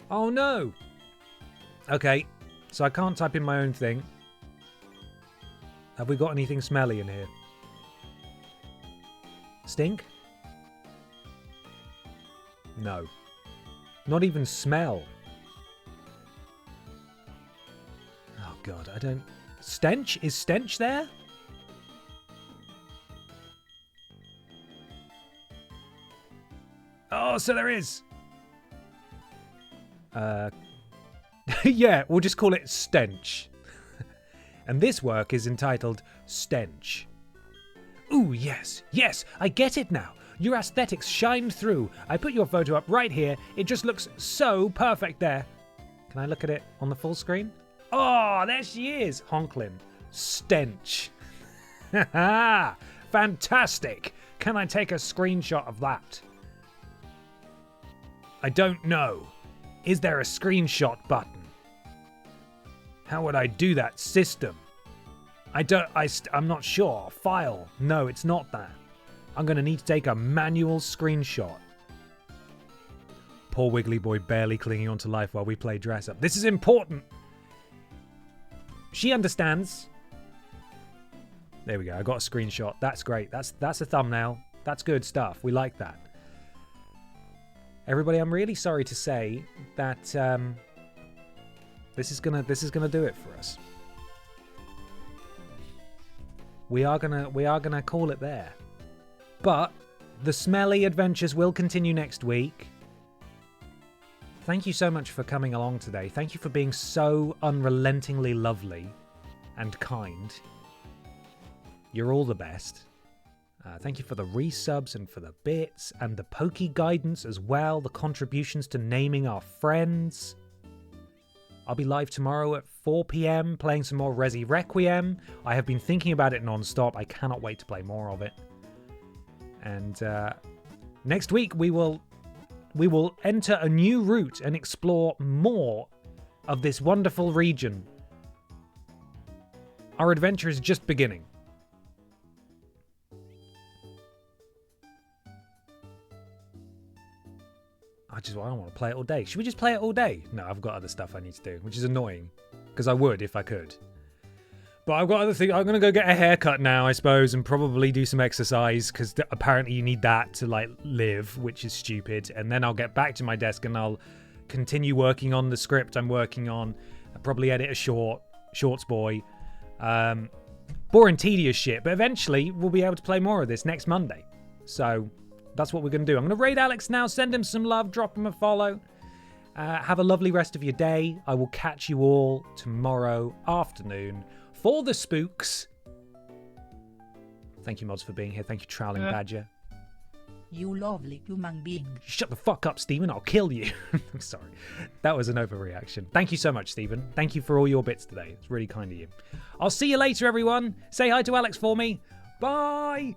Oh, no! Okay, so I can't type in my own thing. Have we got anything smelly in here? Stink? No. Not even smell. Oh, God, I don't... Stench? Is stench there? Oh, so there is. Yeah, we'll just call it stench. And this work is entitled Stench. Ooh, yes, yes, I get it now. Your aesthetics shined through. I put your photo up right here. It just looks so perfect there. Can I look at it on the full screen? Oh, there she is. Honklin. Stench. Haha, fantastic. Can I take a screenshot of that? I don't know. Is there a screenshot button? How would I do that? System. I'm not sure. File. No, it's not that. I'm going to need to take a manual screenshot. Poor Wiggly Boy barely clinging on to life while we play dress up. This is important. She understands. There we go. I got a screenshot. That's great. That's a thumbnail. That's good stuff. We like that. Everybody, I'm really sorry to say that this is gonna do it for us. We are gonna call it there. But the smelly adventures will continue next week. Thank you so much for coming along today. Thank you for being so unrelentingly lovely and kind. You're all the best. Thank you for the resubs and for the bits and the Poke guidance as well, the contributions to naming our friends. I'll be live tomorrow at 4 PM playing some more Resi Requiem. I have been thinking about it non-stop. I cannot wait to play more of it. And next week we will enter a new route and explore more of this wonderful region. Our adventure is just beginning. I don't want to play it all day. Should we just play it all day? No, I've got other stuff I need to do, which is annoying. Because I would if I could. But I've got other things. I'm going to go get a haircut now, I suppose, and probably do some exercise, because apparently you need that to, like, live, which is stupid. And then I'll get back to my desk and I'll continue working on the script I'm working on. I'll probably edit a short, Shorts Boy. Boring, tedious shit, but eventually we'll be able to play more of this next Monday. So that's what we're going to do. I'm going to raid Alex now, send him some love, drop him a follow. Have a lovely rest of your day. I will catch you all tomorrow afternoon for the spooks. Thank you, Mods, for being here. Thank you, Trowling Badger. You lovely human being. Shut the fuck up, Stephen. I'll kill you. I'm sorry. That was an overreaction. Thank you so much, Stephen. Thank you for all your bits today. It's really kind of you. I'll see you later, everyone. Say hi to Alex for me. Bye.